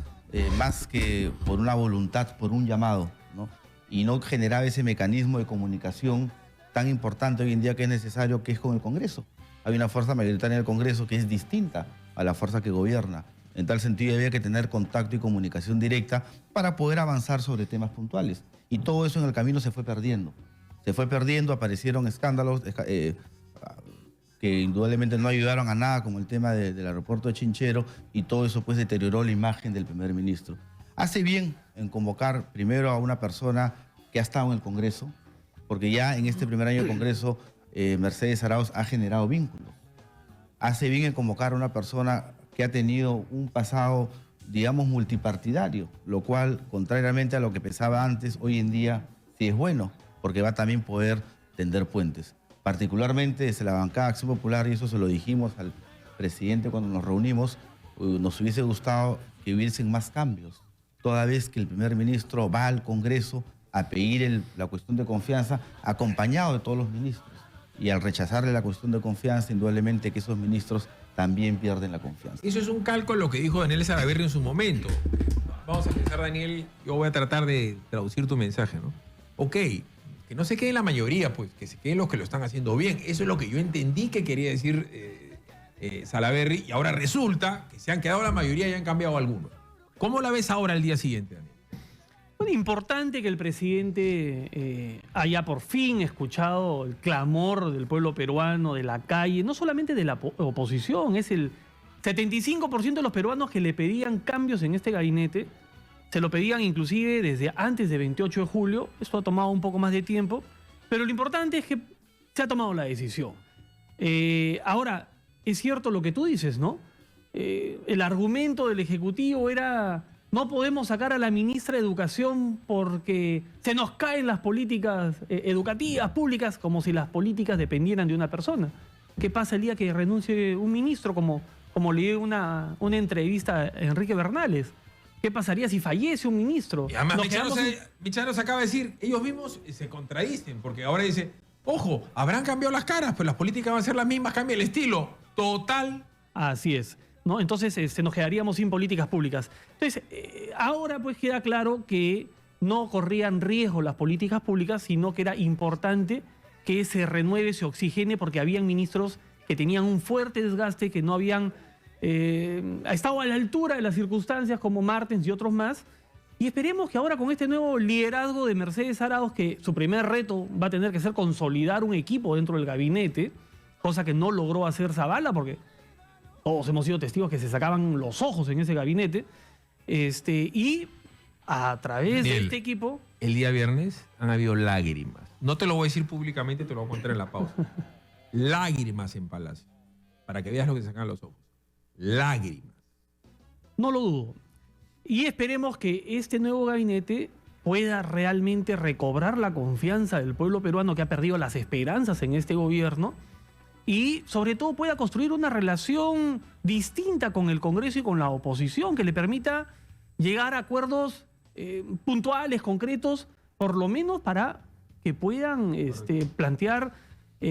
más que por una voluntad, por un llamado, ¿no? Y no generaba ese mecanismo de comunicación tan importante hoy en día que es necesario, que es con el Congreso. Hay una fuerza mayoritaria en el Congreso que es distinta a la fuerza que gobierna. En tal sentido, había que tener contacto y comunicación directa para poder avanzar sobre temas puntuales. Y todo eso en el camino se fue perdiendo. Se fue perdiendo, aparecieron escándalos que indudablemente no ayudaron a nada, como el tema del aeropuerto de Chinchero, y todo eso pues deterioró la imagen del primer ministro. Hace bien en convocar primero a una persona que ha estado en el Congreso, porque ya en este primer año del Congreso Mercedes Arauz ha generado vínculos. Hace bien en convocar a una persona que ha tenido un pasado, digamos, multipartidario, lo cual, contrariamente a lo que pensaba antes, hoy en día sí es bueno, porque va a también poder tender puentes. Particularmente desde la bancada de Acción Popular, y eso se lo dijimos al presidente cuando nos reunimos, nos hubiese gustado que hubiesen más cambios, toda vez que el primer ministro va al Congreso a pedir la cuestión de confianza acompañado de todos los ministros. Y al rechazarle la cuestión de confianza, indudablemente que esos ministros también pierden la confianza. Eso es un cálculo lo que dijo Daniel Salaverry en su momento. Vamos a empezar, Daniel. Yo voy a tratar de traducir tu mensaje, ¿no? Ok, que no se quede la mayoría, pues, que se queden los que lo están haciendo bien. Eso es lo que yo entendí que quería decir Salaverry, y ahora resulta que se han quedado la mayoría y han cambiado algunos. ¿Cómo la ves ahora al día siguiente, Daniel? Bueno, importante que el presidente haya por fin escuchado el clamor del pueblo peruano, de la calle, no solamente de la oposición, es el 75% de los peruanos que le pedían cambios en este gabinete, se lo pedían inclusive desde antes de 28 de julio, esto ha tomado un poco más de tiempo, pero lo importante es que se ha tomado la decisión. Ahora, es cierto lo que tú dices, ¿no? El argumento del Ejecutivo era: no podemos sacar a la ministra de Educación porque se nos caen las políticas educativas, públicas, como si las políticas dependieran de una persona. ¿Qué pasa el día que renuncie un ministro? Como leí una entrevista a Enrique Bernales. ¿Qué pasaría si fallece un ministro? Y además, Michano se acaba de decir, ellos mismos se contradicen, porque ahora dice, ojo, habrán cambiado las caras, pero las políticas van a ser las mismas, cambia el estilo. Total. Así es, ¿no? Entonces nos quedaríamos sin políticas públicas. Entonces, ahora pues queda claro que no corrían riesgo las políticas públicas, sino que era importante que se renueve, se oxigene, porque habían ministros que tenían un fuerte desgaste, que no habían estado a la altura de las circunstancias, como Martens y otros más. Y esperemos que ahora con este nuevo liderazgo de Mercedes Arauz, que su primer reto va a tener que ser consolidar un equipo dentro del gabinete, cosa que no logró hacer Zavala, porque todos hemos sido testigos que se sacaban los ojos en ese gabinete, y a través de este equipo... El día viernes han habido lágrimas. No te lo voy a decir públicamente, te lo voy a contar en la pausa. Lágrimas en Palacio. Para que veas lo que se sacan los ojos. Lágrimas. No lo dudo. Y esperemos que este nuevo gabinete pueda realmente recobrar la confianza del pueblo peruano, que ha perdido las esperanzas en este gobierno, y sobre todo pueda construir una relación distinta con el Congreso y con la oposición, que le permita llegar a acuerdos puntuales, concretos, por lo menos para que puedan plantear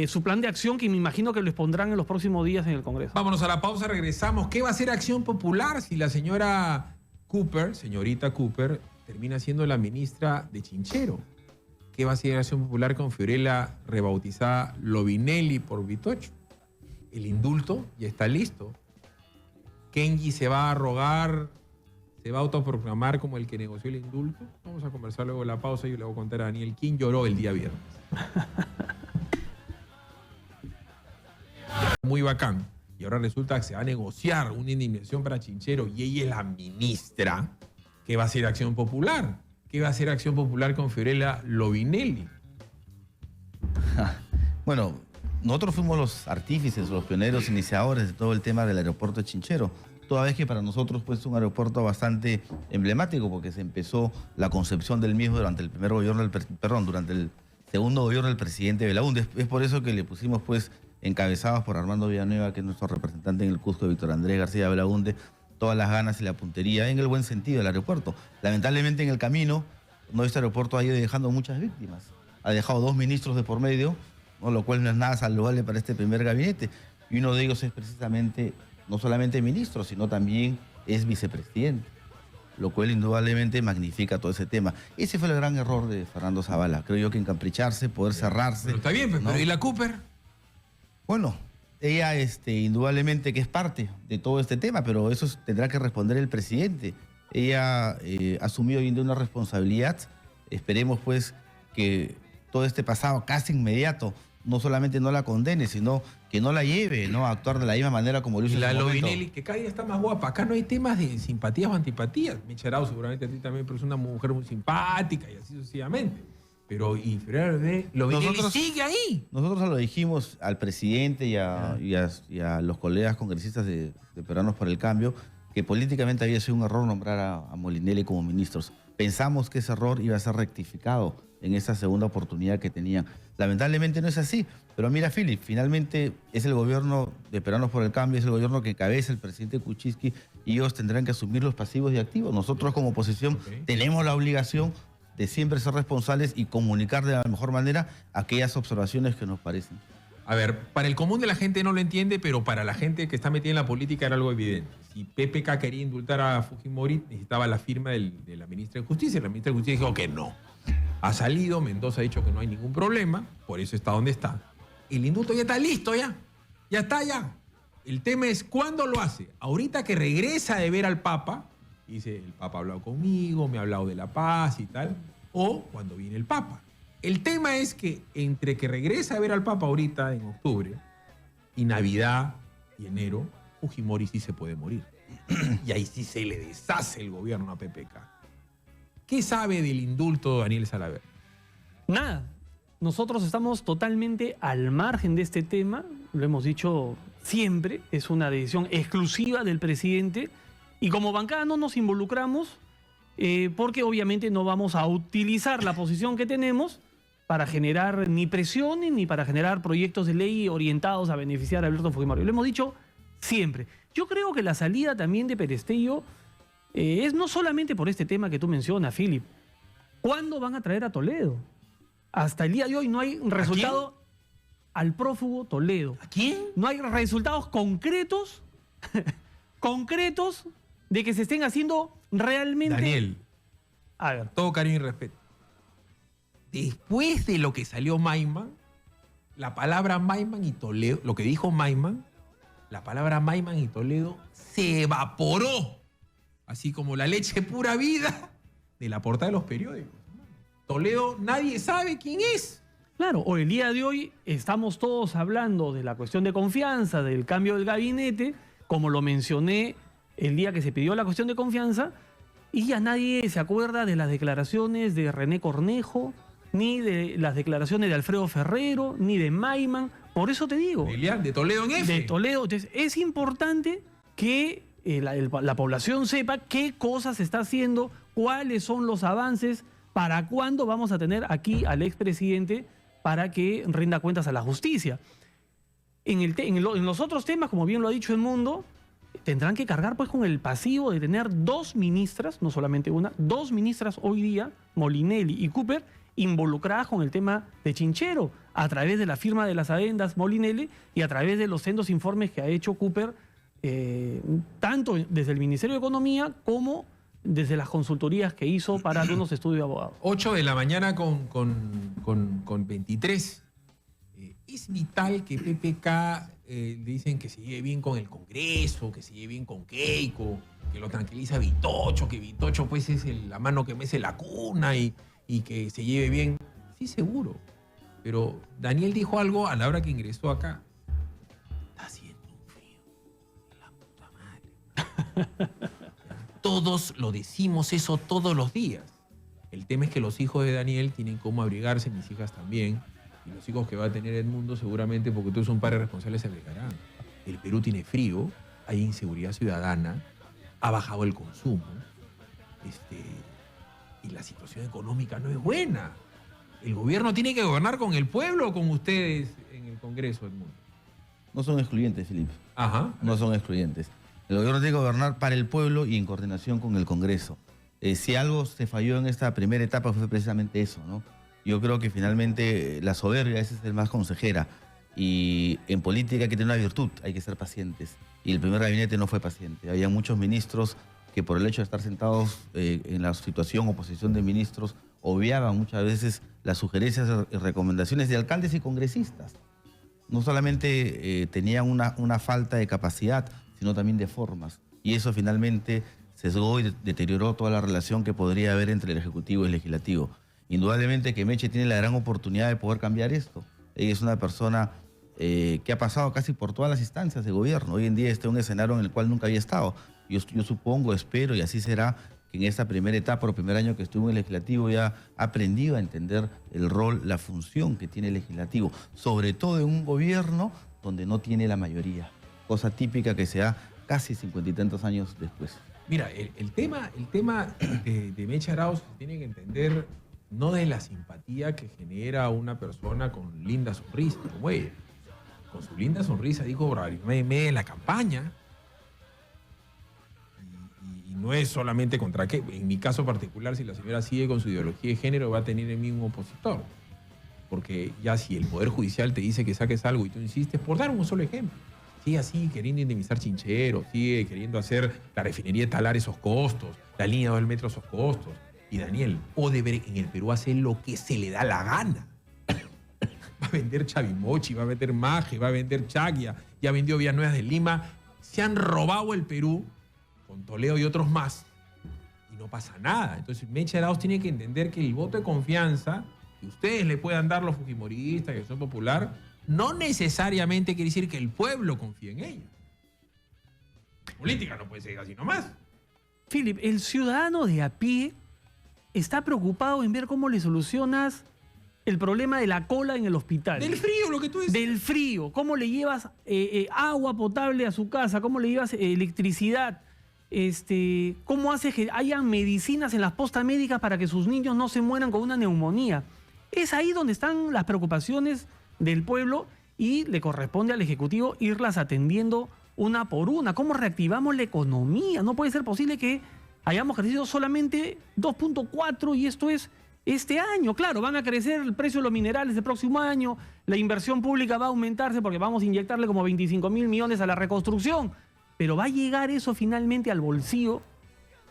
su plan de acción, que me imagino que lo expondrán en los próximos días en el Congreso. Vámonos a la pausa, regresamos. ¿Qué va a hacer Acción Popular si la señora Cooper, señorita Cooper, termina siendo la ministra de Chinchero? ¿Qué va a hacer Acción Popular con Fiorella rebautizada Lovinelli por Vitocho? El indulto ya está listo. Kenji se va a arrogar, se va a autoproclamar como el que negoció el indulto. Vamos a conversar luego de la pausa y yo le voy a contar a Daniel quién lloró el día viernes. Muy bacán. Y ahora resulta que se va a negociar una indemnización para Chinchero y ella es la ministra. ¿Qué va a hacer Acción Popular? ¿Qué va a hacer Acción Popular con Fiorella Lovinelli? Bueno, nosotros fuimos los artífices, los pioneros, iniciadores de todo el tema del aeropuerto de Chinchero. Toda vez que para nosotros pues, es un aeropuerto bastante emblemático, porque se empezó la concepción del mismo durante el primer gobierno, durante el segundo gobierno del presidente Belaúnde. Es por eso que le pusimos, pues, encabezados por Armando Villanueva, que es nuestro representante en el Cusco, Víctor Andrés García Belaúnde, todas las ganas y la puntería en el buen sentido del aeropuerto. Lamentablemente en el camino, este aeropuerto ha ido dejando muchas víctimas. Ha dejado 2 ministros de por medio, ¿no? Lo cual no es nada saludable para este primer gabinete. Y uno de ellos es precisamente, no solamente ministro, sino también es vicepresidente, lo cual indudablemente magnifica todo ese tema. Ese fue el gran error de Fernando Zavala. Creo yo que encapricarse, poder cerrarse. Pero está bien, ¿no? ¿Y la Cooper? Bueno, ella indudablemente que es parte de todo este tema, pero eso tendrá que responder el presidente. Ella ha asumido hoy en día una responsabilidad. Esperemos pues que todo este pasado casi inmediato no solamente no la condene, sino que no la lleve, ¿no?, a actuar de la misma manera como lo hizo en su la momento. Lovinelli, que cada día está más guapa. Acá no hay temas de simpatías o antipatías. Mecha Arauz seguramente a ti también, pero es una mujer muy simpática y así sucesivamente. Pero y Lovinelli sigue ahí. Nosotros lo dijimos al presidente y a los colegas congresistas de Peruanos por el Cambio, que políticamente había sido un error nombrar a Molinelli como ministros. Pensamos que ese error iba a ser rectificado en esa segunda oportunidad que tenían. Lamentablemente no es así, pero mira, Philip, finalmente es el gobierno de Peruanos por el Cambio, es el gobierno que encabeza el presidente Kuczynski, y ellos tendrán que asumir los pasivos y activos. Nosotros como oposición tenemos la obligación de siempre ser responsables y comunicar de la mejor manera aquellas observaciones que nos parecen. A ver, para el común de la gente no lo entiende, pero para la gente que está metida en la política era algo evidente. Si PPK quería indultar a Fujimori, necesitaba la firma de la ministra de Justicia, y la ministra de Justicia dijo que no. Ha salido, Mendoza ha dicho que no hay ningún problema, por eso está donde está. El indulto ya está listo, ya está ya. El tema es cuándo lo hace. Ahorita que regresa de ver al Papa, dice, el Papa ha hablado conmigo, me ha hablado de la paz y tal, o cuando viene el Papa. El tema es que entre que regresa a ver al Papa ahorita en octubre y Navidad y enero, Fujimori sí se puede morir. Y ahí sí se le deshace el gobierno a PPK. ¿Qué sabe del indulto Daniel Salaverry? Nada. Nosotros estamos totalmente al margen de este tema. Lo hemos dicho siempre. Es una decisión exclusiva del presidente. Y como bancada no nos involucramos porque obviamente no vamos a utilizar la posición que tenemos para generar ni presiones ni para generar proyectos de ley orientados a beneficiar a Alberto Fujimori. Lo hemos dicho siempre. Yo creo que la salida también de Perestello es no solamente por este tema que tú mencionas, Philip. ¿Cuándo van a traer a Toledo? Hasta el día de hoy no hay un resultado. al prófugo Toledo. ¿A quién? No hay resultados concretos, concretos de que se estén haciendo realmente... Daniel, a ver. todo cariño y respeto. Después de lo que salió Maiman, la palabra Maiman y Toledo, lo que dijo Maiman, la palabra Maiman y Toledo se evaporó, así como la leche pura vida de la portada de los periódicos. Toledo, nadie sabe quién es. Claro, hoy, el día de hoy, estamos todos hablando de la cuestión de confianza, del cambio del gabinete, como lo mencioné el día que se pidió la cuestión de confianza, y ya nadie se acuerda de las declaraciones de René Cornejo, ni de las declaraciones de Alfredo Ferrero, ni de Maiman. Por eso te digo. De Toledo en F. De Toledo. Entonces, es importante que la población sepa qué cosas se está haciendo, cuáles son los avances, para cuándo vamos a tener aquí al expresidente para que rinda cuentas a la justicia. En los otros temas, como bien lo ha dicho el Mundo, tendrán que cargar pues con el pasivo de tener 2 ministras, no solamente una, 2 ministras hoy día, Molinelli y Cooper, involucradas con el tema de Chinchero, a través de la firma de las adendas Molinelli y a través de los sendos informes que ha hecho Cooper, tanto desde el Ministerio de Economía como desde las consultorías que hizo para algunos estudios de abogados. 8 de la mañana con 23. Es vital que PPK dicen que se lleve bien con el Congreso, que se lleve bien con Keiko, que lo tranquiliza Vitocho, que Vitocho pues es la mano que mece la cuna y que se lleve bien. Sí, seguro. Pero Daniel dijo algo a la hora que ingresó acá. Está haciendo un frío de la puta madre. Todos lo decimos eso todos los días. El tema es que los hijos de Daniel tienen cómo abrigarse, mis hijas también, y los hijos que va a tener Edmundo seguramente, porque tú eres un padre responsable, se abrigarán. El Perú tiene frío, hay inseguridad ciudadana, ha bajado el consumo, y la situación económica no es buena. ¿El gobierno tiene que gobernar con el pueblo o con ustedes en el Congreso, Edmundo? No son excluyentes, Felipe. Ajá. No son excluyentes. El gobierno tiene que gobernar para el pueblo y en coordinación con el Congreso. Si algo se falló en esta primera etapa fue precisamente eso, ¿no? Yo creo que finalmente la soberbia esa es el más consejera. Y en política hay que tener una virtud, hay que ser pacientes. Y el primer gabinete no fue paciente. Había muchos ministros que por el hecho de estar sentados en la situación o posición de ministros, obviaban muchas veces las sugerencias y recomendaciones de alcaldes y congresistas. No solamente tenían una falta de capacidad, sino también de formas. Y eso finalmente sesgó y deterioró toda la relación que podría haber entre el Ejecutivo y el Legislativo. Indudablemente que Meche tiene la gran oportunidad de poder cambiar esto. Ella es una persona que ha pasado casi por todas las instancias de gobierno. Hoy en día está en un escenario en el cual nunca había estado. Yo supongo, espero, y así será, que en esta primera etapa o primer año que estuvo en el Legislativo ya ha aprendido a entender el rol, la función que tiene el Legislativo, sobre todo en un gobierno donde no tiene la mayoría. Cosa típica que se da casi 50 y tantos años después. Mira, el tema de Meche Arauz se tiene que entender no de la simpatía que genera una persona con linda sonrisa, como ella. Con su linda sonrisa dijo Barrimé en la campaña. Y no es solamente contra qué. En mi caso particular, si la señora sigue con su ideología de género, va a tener el mismo opositor. Porque ya si el Poder Judicial te dice que saques algo y tú insistes, por dar un solo ejemplo, sigue así queriendo indemnizar Chinchero, sigue queriendo hacer la refinería de Talar esos costos, la línea del metro esos costos. Y Daniel, Odebrecht en el Perú hace lo que se le da la gana. Va a vender Chavimochi, va a vender Maje, va a vender Chaglia, ya vendió Villanueva de Lima. Se han robado el Perú con Toledo y otros más y no pasa nada. Entonces Meche Arauz tiene que entender que el voto de confianza que ustedes le puedan dar los fujimoristas, que son popular, no necesariamente quiere decir que el pueblo confíe en ellos. Política no puede ser así nomás. Philip, el ciudadano de a pie está preocupado en ver cómo le solucionas el problema de la cola en el hospital. Del frío, lo que tú dices. Del frío. ¿Cómo le llevas agua potable a su casa? ¿Cómo le llevas electricidad? ¿Cómo haces que hayan medicinas en las postas médicas para que sus niños no se mueran con una neumonía? Es ahí donde están las preocupaciones del pueblo y le corresponde al Ejecutivo irlas atendiendo una por una. ¿Cómo reactivamos la economía? No puede ser posible que hayamos crecido solamente 2.4 y esto es este año. Claro, van a crecer el precio de los minerales el próximo año, la inversión pública va a aumentarse porque vamos a inyectarle como 25.000 millones a la reconstrucción, pero va a llegar eso finalmente al bolsillo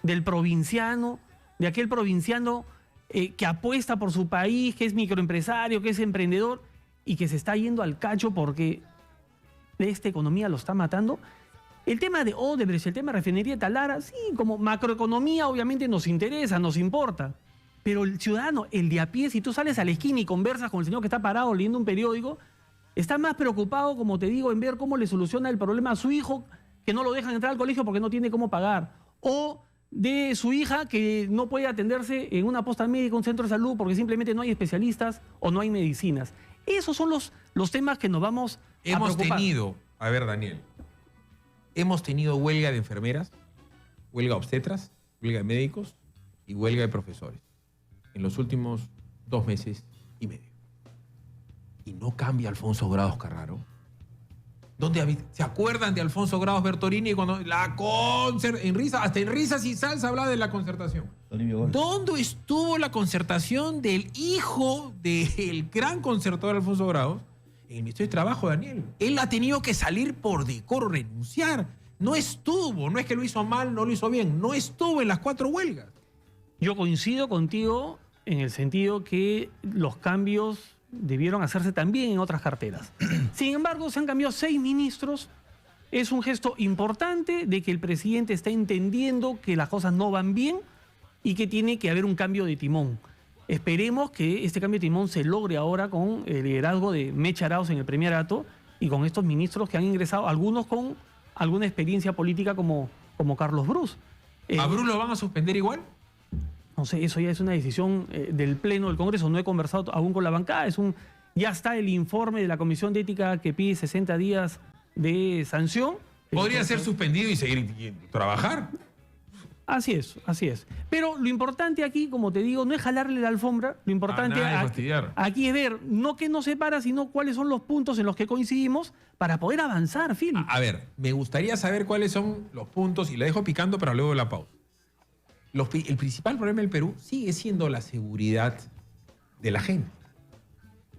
del provinciano, de aquel provinciano que apuesta por su país, que es microempresario, que es emprendedor y que se está yendo al cacho porque esta economía lo está matando. El tema de Odebrecht, el tema de refinería de Talara, sí, como macroeconomía obviamente nos interesa, nos importa. Pero el ciudadano, el de a pie, si tú sales a la esquina y conversas con el señor que está parado leyendo un periódico, está más preocupado, como te digo, en ver cómo le soluciona el problema a su hijo, que no lo dejan entrar al colegio porque no tiene cómo pagar. O de su hija que no puede atenderse en una posta médica, un centro de salud, porque simplemente no hay especialistas o no hay medicinas. Esos son los temas que nos vamos a preocupar. A ver, Daniel, hemos tenido huelga de enfermeras, huelga de obstetras, huelga de médicos y huelga de profesores en los últimos 2 meses y medio. Y no cambia Alfonso Grados Carraro. ¿Se acuerdan de Alfonso Grados Bertolini cuando hasta en risas y salsa hablaba de la concertación? ¿Dónde estuvo la concertación del hijo del gran concertador Alfonso Grados? En el Ministerio de Trabajo, Daniel. Él ha tenido que salir por decoro, renunciar. No estuvo, no es que lo hizo mal, no lo hizo bien, no estuvo en las 4 huelgas. Yo coincido contigo en el sentido que los cambios debieron hacerse también en otras carteras. Sin embargo, se han cambiado 6 ministros. Es un gesto importante de que el presidente está entendiendo que las cosas no van bien y que tiene que haber un cambio de timón. Esperemos que este cambio de timón se logre ahora con el liderazgo de Mecha Arauz en el Primerato y con estos ministros que han ingresado, algunos con alguna experiencia política como Carlos Brus. ¿A Brus lo van a suspender igual? No sé, eso ya es una decisión del Pleno del Congreso. No he conversado aún con la bancada. Ya está el informe de la Comisión de Ética que pide 60 días de sanción. ¿Podría ser suspendido y seguir trabajar? Así es, así es. Pero lo importante aquí, como te digo, no es jalarle la alfombra. Lo importante aquí es ver, no qué nos separa, sino cuáles son los puntos en los que coincidimos para poder avanzar, Philip. A ver, me gustaría saber cuáles son los puntos, y la dejo picando para luego de la pausa. El principal problema del Perú sigue siendo la seguridad de la gente.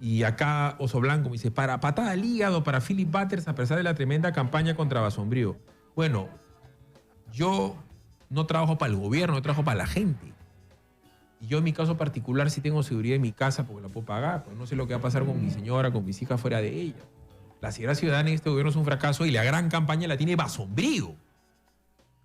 Y acá Oso Blanco me dice, patada al hígado para Philip Butters a pesar de la tremenda campaña contra Basombrío. Bueno, yo no trabajo para el gobierno, yo trabajo para la gente. Y yo en mi caso particular sí tengo seguridad en mi casa porque la puedo pagar, porque no sé lo que va a pasar con mi señora, con mis hijas fuera de ella. La seguridad ciudadana en este gobierno es un fracaso y la gran campaña la tiene Basombrío.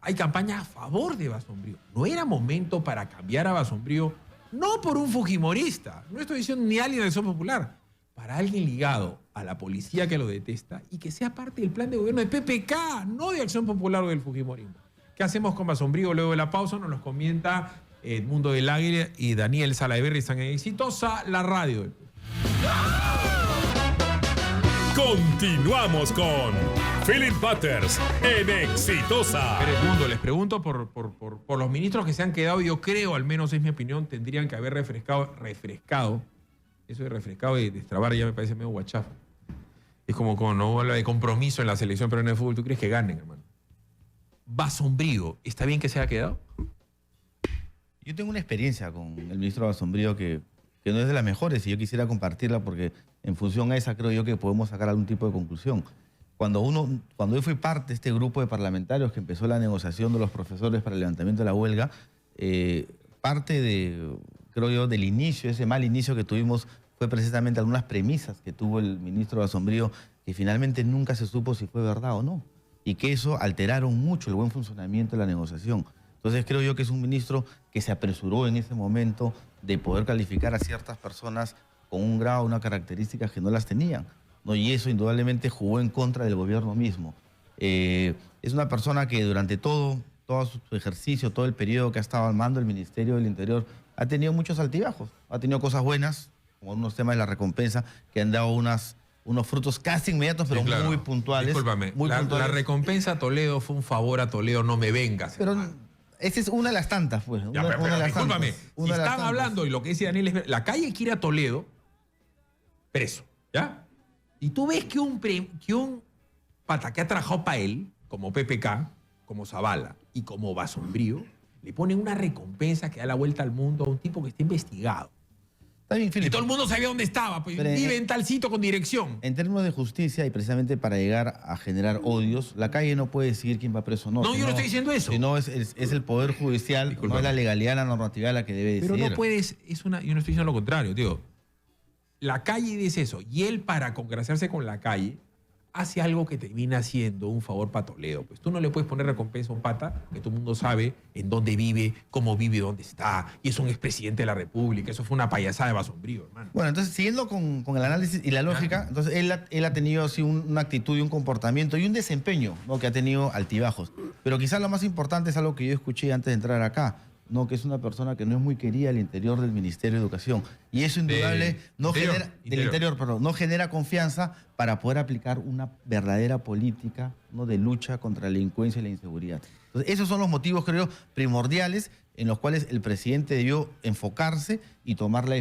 Hay campaña a favor de Basombrío. No era momento para cambiar a Basombrío, no por un fujimorista, no estoy diciendo ni alguien de Acción Popular, para alguien ligado a la policía que lo detesta y que sea parte del plan de gobierno de PPK, no de Acción Popular o del fujimorismo. ¿Qué hacemos con Basombrío luego de la pausa? Nos los comenta Edmundo del Águila y Daniel Salaverry. Están en Exitosa, la radio del Perú. Continuamos con Philip Butters en Exitosa. Edmundo, les pregunto por los ministros que se han quedado. Yo creo, al menos es mi opinión, tendrían que haber refrescado. Eso de refrescado y destrabar ya me parece medio guachafa. Es como cuando no habla de compromiso en la selección peruana de fútbol. ¿Tú crees que ganen, hermano? Basombrío, ¿está bien que se haya quedado? Yo tengo una experiencia con el ministro Basombrío que no es de las mejores y yo quisiera compartirla porque en función a esa creo yo que podemos sacar algún tipo de conclusión. Cuando yo fui parte de este grupo de parlamentarios que empezó la negociación de los profesores para el levantamiento de la huelga, parte de, creo yo, del inicio, ese mal inicio que tuvimos fue precisamente algunas premisas que tuvo el ministro Basombrío que finalmente nunca se supo si fue verdad o no y que eso alteraron mucho el buen funcionamiento de la negociación. Entonces creo yo que es un ministro que se apresuró en ese momento de poder calificar a ciertas personas con un grado, unas características que no las tenían, ¿no? Y eso indudablemente jugó en contra del gobierno mismo. Es una persona que durante todo su ejercicio, todo el periodo que ha estado al mando del Ministerio del Interior, ha tenido muchos altibajos. Ha tenido cosas buenas, como unos temas de la recompensa, que han dado unos frutos casi inmediatos, pero sí, claro, muy puntuales. Discúlpame, la recompensa a Toledo fue un favor a Toledo, no me vengas. Pero esa es una de las tantas, pues. Discúlpame, si están hablando, y lo que dice Daniel es la calle quiere a Toledo preso, ¿ya? Y tú ves que un pata que ha trabajado para él, como PPK, como Zavala y como Basombrío, le ponen una recompensa que da la vuelta al mundo a un tipo que está investigado. Está bien, Felipe. Y todo el mundo sabía dónde estaba, pues Pero vive en tal sitio con dirección. En términos de justicia y precisamente para llegar a generar odios, la calle no puede decidir quién va preso o no. No, yo no estoy diciendo eso. Sino es el Poder Judicial, no es la legalidad, la normatividad la que debe decidir. Pero no puedes, yo no estoy diciendo lo contrario, tío. La calle dice eso, y él para congraciarse con la calle hace algo que termina haciendo un favor para Toledo. Pues tú no le puedes poner recompensa a un pata que todo el mundo sabe en dónde vive, cómo vive, dónde está, y es un expresidente de la República. Eso fue una payasada de Basombrío, hermano. Bueno, entonces, siguiendo con el análisis y la lógica, entonces él ha tenido así una actitud y un comportamiento y un desempeño, ¿no?, que ha tenido altibajos. Pero quizás lo más importante es algo que yo escuché antes de entrar acá, ¿no?, que es una persona que no es muy querida al interior del Ministerio de Educación. Y eso indudable no genera confianza para poder aplicar una verdadera política, ¿no?, de lucha contra la delincuencia y la inseguridad. Entonces, esos son los motivos, creo, primordiales en los cuales el presidente debió enfocarse y tomar la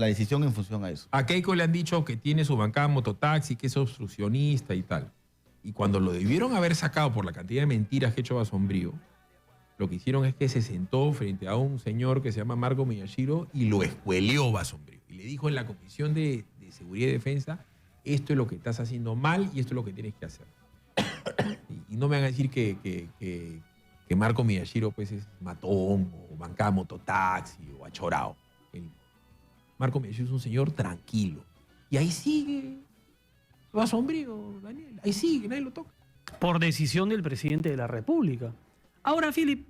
decisión en función a eso. A Keiko le han dicho que tiene su bancada mototaxi, que es obstruccionista y tal. Y cuando lo debieron haber sacado por la cantidad de mentiras que ha hecho Basombrío, lo que hicieron es que se sentó frente a un señor que se llama Marco Miyashiro y lo escueleó Basombrío. Y le dijo en la Comisión de Seguridad y Defensa, esto es lo que estás haciendo mal y esto es lo que tienes que hacer. Y no me van a decir que Marco Miyashiro pues es matón o bancada mototaxi o achorao. Marco Miyashiro es un señor tranquilo. Y ahí sigue Basombrío, Daniel. Ahí sigue, nadie lo toca. Por decisión del presidente de la República. Ahora, Philip,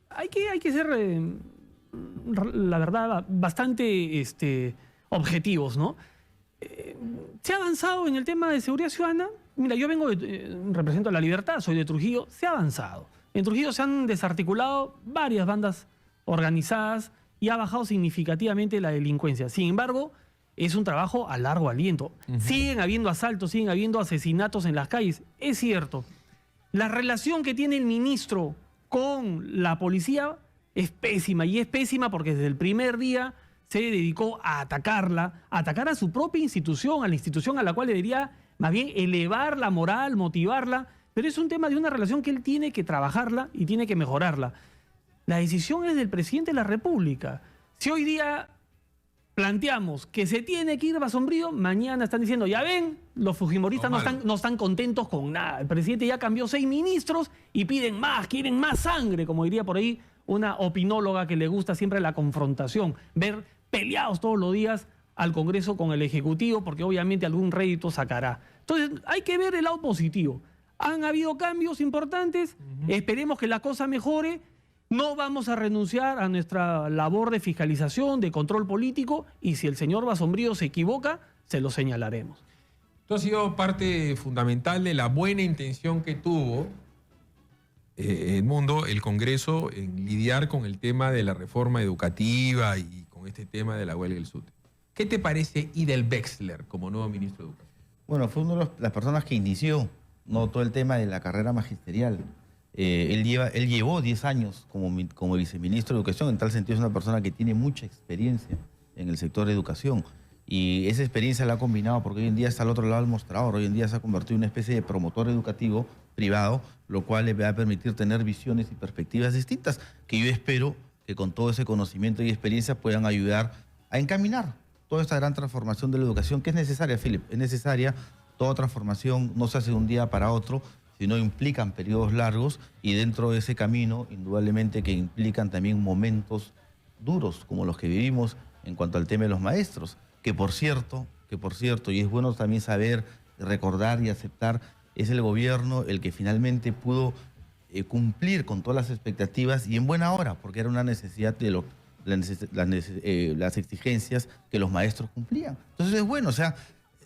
hay que ser, la verdad, bastante objetivos, ¿no? Se ha avanzado en el tema de seguridad ciudadana. Mira, yo represento a La Libertad, soy de Trujillo. Se ha avanzado. En Trujillo se han desarticulado varias bandas organizadas y ha bajado significativamente la delincuencia. Sin embargo, es un trabajo a largo aliento. Siguen habiendo asaltos, siguen habiendo asesinatos en las calles. Es cierto. La relación que tiene el ministro con la policía es pésima, y es pésima porque desde el primer día se dedicó a atacarla, a atacar a su propia institución, a la institución a la cual debería más bien elevar la moral, motivarla, pero es un tema de una relación que él tiene que trabajarla y tiene que mejorarla. La decisión es del presidente de la República. Si hoy día planteamos que se tiene que ir Basombrío, mañana están diciendo, ya ven, los fujimoristas no están contentos con nada. El presidente ya cambió 6 ministros y piden más, quieren más sangre, como diría por ahí una opinóloga que le gusta siempre la confrontación, ver peleados todos los días al Congreso con el Ejecutivo, porque obviamente algún rédito sacará. Entonces hay que ver el lado positivo. Han habido cambios importantes, esperemos que la cosa mejore. No vamos a renunciar a nuestra labor de fiscalización, de control político, y si el señor Basombrío se equivoca, se lo señalaremos. Esto ha sido parte fundamental de la buena intención que tuvo Edmundo, el Congreso, en lidiar con el tema de la reforma educativa y con este tema de la huelga del SUTE. ¿Qué te parece Idel Wexler como nuevo ministro de Educación? Bueno, fue una de las personas que inició, ¿no?, todo el tema de la carrera magisterial. Él llevó 10 años como viceministro de Educación. En tal sentido es una persona que tiene mucha experiencia en el sector de educación. Y esa experiencia la ha combinado porque hoy en día está al otro lado del mostrador. Hoy en día se ha convertido en una especie de promotor educativo privado, lo cual le va a permitir tener visiones y perspectivas distintas, que yo espero que con todo ese conocimiento y experiencia puedan ayudar a encaminar toda esta gran transformación de la educación, que es necesaria, Philip. Es necesaria. Toda transformación no se hace de un día para otro, sino implican periodos largos, y dentro de ese camino, indudablemente que implican también momentos duros, como los que vivimos en cuanto al tema de los maestros, que por cierto, y es bueno también saber, recordar y aceptar, es el gobierno el que finalmente pudo cumplir con todas las expectativas y en buena hora, porque era una necesidad de las exigencias que los maestros cumplían. Entonces es bueno, o sea,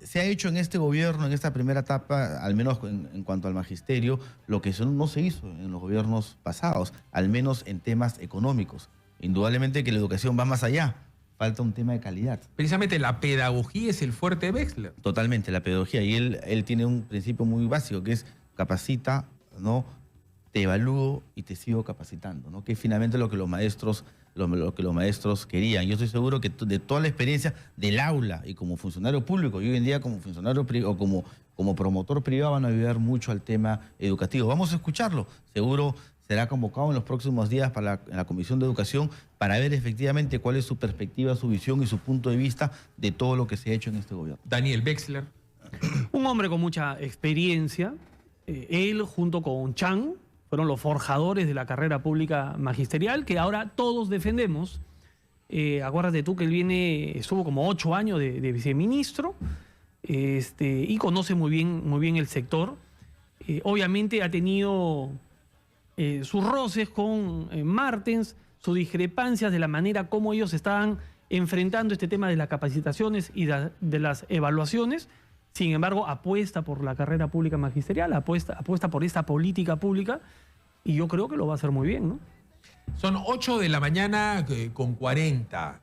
se ha hecho en este gobierno, en esta primera etapa, al menos en cuanto al magisterio, lo que no se hizo en los gobiernos pasados, al menos en temas económicos. Indudablemente que la educación va más allá, falta un tema de calidad. Precisamente la pedagogía es el fuerte de Wexler. Totalmente, la pedagogía. Y él tiene un principio muy básico, que es capacita, ¿no?, te evalúo y te sigo capacitando, ¿no?, que es finalmente lo que los maestros querían. Yo estoy seguro que de toda la experiencia del aula y como funcionario público, y hoy en día como funcionario o como promotor privado, van a ayudar mucho al tema educativo. Vamos a escucharlo. Seguro será convocado en los próximos días en la Comisión de Educación para ver efectivamente cuál es su perspectiva, su visión y su punto de vista de todo lo que se ha hecho en este gobierno. Daniel Wexler. Un hombre con mucha experiencia. Él junto con Chang fueron los forjadores de la carrera pública magisterial que ahora todos defendemos. Acuérdate tú que él estuvo como 8 años de viceministro y conoce muy bien el sector. Obviamente ha tenido sus roces con Martens, sus discrepancias de la manera como ellos estaban enfrentando este tema de las capacitaciones y de las evaluaciones. Sin embargo, apuesta por la carrera pública magisterial, apuesta por esta política pública y yo creo que lo va a hacer muy bien, ¿no? Son 8 de la mañana con 40.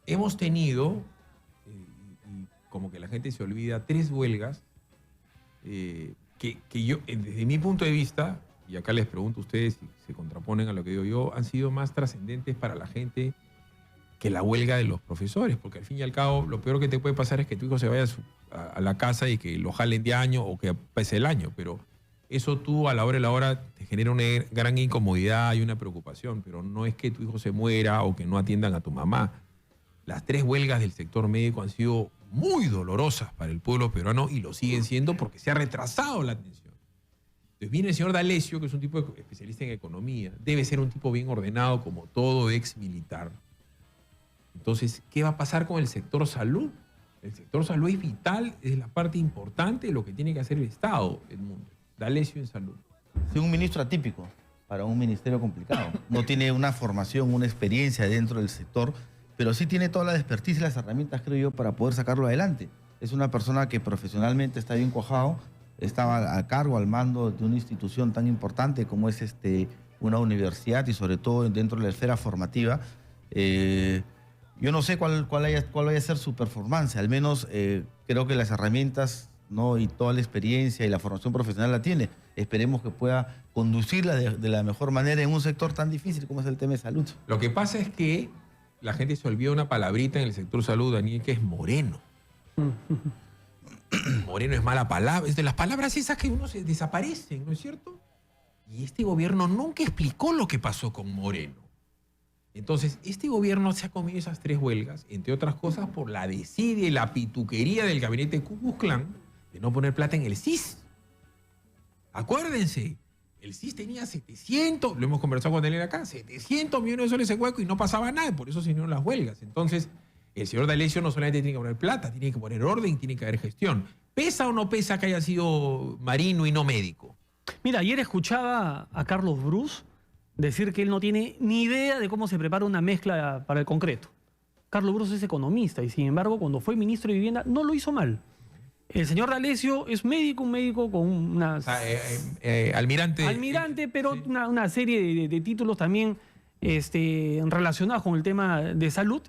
Hemos tenido, y como que la gente se olvida, 3 huelgas que yo, desde mi punto de vista, y acá les pregunto a ustedes si se contraponen a lo que digo yo, han sido más trascendentes para la gente que la huelga de los profesores, porque al fin y al cabo lo peor que te puede pasar es que tu hijo se vaya a la casa y que lo jalen de año o que pase el año, pero eso tú a la hora de la hora te genera una gran incomodidad y una preocupación, pero no es que tu hijo se muera o que no atiendan a tu mamá. Las 3 huelgas del sector médico han sido muy dolorosas para el pueblo peruano y lo siguen siendo porque se ha retrasado la atención. Entonces viene el señor D'Alessio, que es un tipo especialista en economía, debe ser un tipo bien ordenado como todo ex militar. Entonces, ¿qué va a pasar con el sector salud? El sector salud es vital, es la parte importante de lo que tiene que hacer el Estado, Edmundo. D'Alessio en salud. Es un ministro atípico para un ministerio complicado. No tiene una formación, una experiencia dentro del sector, pero sí tiene toda la expertise y las herramientas, creo yo, para poder sacarlo adelante. Es una persona que profesionalmente está bien cuajado, estaba a cargo, al mando de una institución tan importante como es una universidad y sobre todo dentro de la esfera formativa. Yo no sé cuál vaya a ser su performance, al menos creo que las herramientas, ¿no?, y toda la experiencia y la formación profesional la tiene. Esperemos que pueda conducirla de la mejor manera en un sector tan difícil como es el tema de salud. Lo que pasa es que la gente se olvida una palabrita en el sector salud, Daniel, que es moreno. Moreno es mala palabra, es de las palabras esas que uno se desaparecen, ¿no es cierto? Y este gobierno nunca explicó lo que pasó con Moreno. Entonces, este gobierno se ha comido esas 3 huelgas, entre otras cosas, por la desidia y la pituquería del gabinete Ku Klux Klan de no poner plata en el CIS. Acuérdense, el CIS tenía 700, lo hemos conversado con él acá, 700 millones de soles en hueco y no pasaba nada, por eso se unieron las huelgas. Entonces, el señor D'Alessio no solamente tiene que poner plata, tiene que poner orden, tiene que haber gestión. ¿Pesa o no pesa que haya sido marino y no médico? Mira, ayer escuchaba a Carlos Bruce decir que él no tiene ni idea de cómo se prepara una mezcla para el concreto. Carlos Bruce es economista y sin embargo cuando fue ministro de Vivienda no lo hizo mal. El señor D'Alessio es médico, un médico con una... Almirante. Almirante, pero sí, una serie de títulos también relacionados con el tema de salud.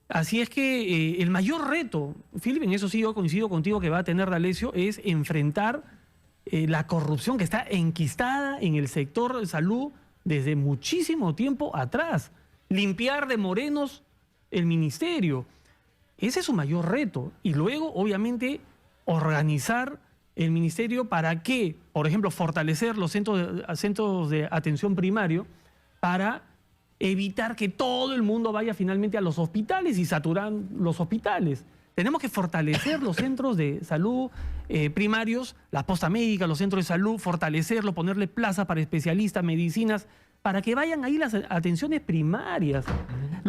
Así es que el mayor reto, Philip, en eso sí yo coincido contigo que va a tener D'Alessio, es enfrentar la corrupción que está enquistada en el sector de salud desde muchísimo tiempo atrás. Limpiar de morenos el ministerio. Ese es su mayor reto. Y luego, obviamente, organizar el ministerio para que, por ejemplo, fortalecer los centros de atención primario para evitar que todo el mundo vaya finalmente a los hospitales y saturan los hospitales. Tenemos que fortalecer los centros de salud primarios, la posta médica, los centros de salud, fortalecerlos, ponerle plazas para especialistas, medicinas, para que vayan ahí las atenciones primarias.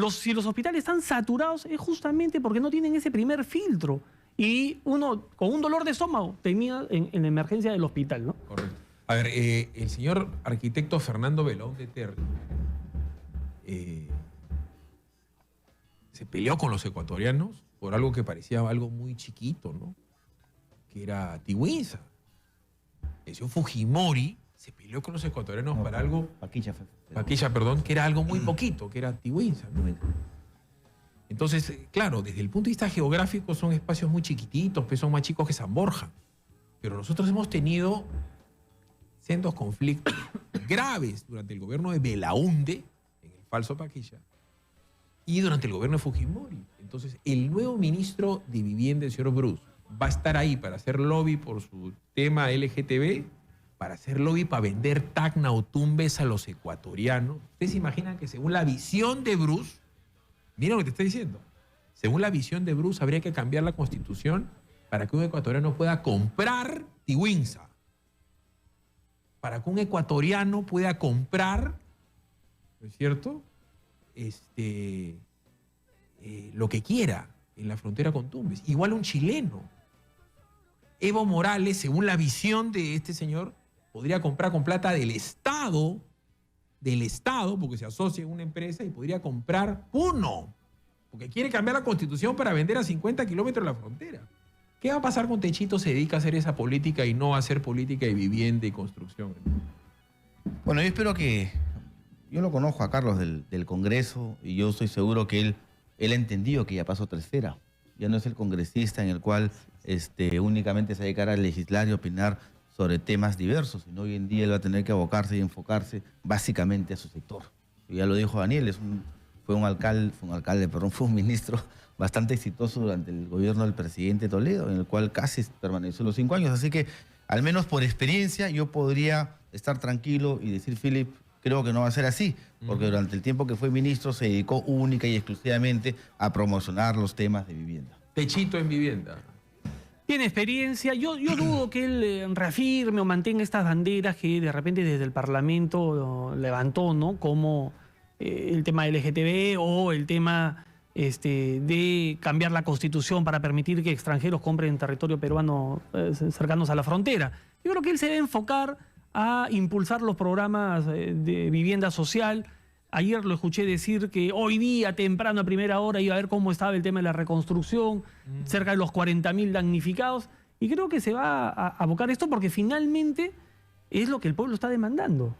Si los hospitales están saturados es justamente porque no tienen ese primer filtro. Y uno, con un dolor de estómago, termina en la emergencia del hospital, ¿no? Correcto. A ver, el señor arquitecto Fernando Belón de Terry se peleó con los ecuatorianos por algo que parecía algo muy chiquito, ¿no? Que era Tiwinsa. El señor Fujimori se peleó con los ecuatorianos para algo... Paquilla, perdón, que era algo muy poquito, que era Tiwinsa, ¿no? Entonces, claro, desde el punto de vista geográfico son espacios muy chiquititos, pues son más chicos que San Borja. Pero nosotros hemos tenido sendos conflictos graves durante el gobierno de Belaúnde, en el falso Paquilla, y durante el gobierno de Fujimori. Entonces, el nuevo ministro de Vivienda, el señor Bruce, va a estar ahí para hacer lobby por su tema LGTB, para hacer lobby para vender Tacna o Tumbes a los ecuatorianos. ¿Ustedes se imaginan que según la visión de Bruce, mira lo que te estoy diciendo, según la visión de Bruce habría que cambiar la constitución para que un ecuatoriano pueda comprar Tiwinsa? Para que un ecuatoriano pueda comprar, ¿no es cierto?, lo que quiera en la frontera con Tumbes. Igual un chileno. Evo Morales, según la visión de este señor, podría comprar con plata del Estado, porque se asocia a una empresa, y podría comprar Puno, porque quiere cambiar la constitución para vender a 50 kilómetros de la frontera. ¿Qué va a pasar con Techito? Se dedica a hacer esa política y no a hacer política de vivienda y construcción. Bueno, yo espero que... Yo lo conozco a Carlos del Congreso y yo estoy seguro que él ha entendido que ya pasó tercera. Ya no es el congresista en el cual únicamente se dedicará a legislar y opinar sobre temas diversos, sino hoy en día él va a tener que abocarse y enfocarse básicamente a su sector. Y ya lo dijo Daniel, fue un ministro bastante exitoso durante el gobierno del presidente Toledo, en el cual casi permaneció los 5 años. Así que, al menos por experiencia, yo podría estar tranquilo y decir, Philip, creo que no va a ser así, porque durante el tiempo que fue ministro se dedicó única y exclusivamente a promocionar los temas de vivienda. Techito en vivienda. Tiene experiencia. Yo dudo que él reafirme o mantenga estas banderas que de repente desde el Parlamento levantó, ¿no? Como el tema LGTB o el tema de cambiar la Constitución para permitir que extranjeros compren territorio peruano cercanos a la frontera. Yo creo que él se debe enfocar a impulsar los programas de vivienda social. Ayer lo escuché decir que hoy día, temprano, a primera hora, iba a ver cómo estaba el tema de la reconstrucción, cerca de los 40.000 damnificados. Y creo que se va a abocar esto porque finalmente es lo que el pueblo está demandando.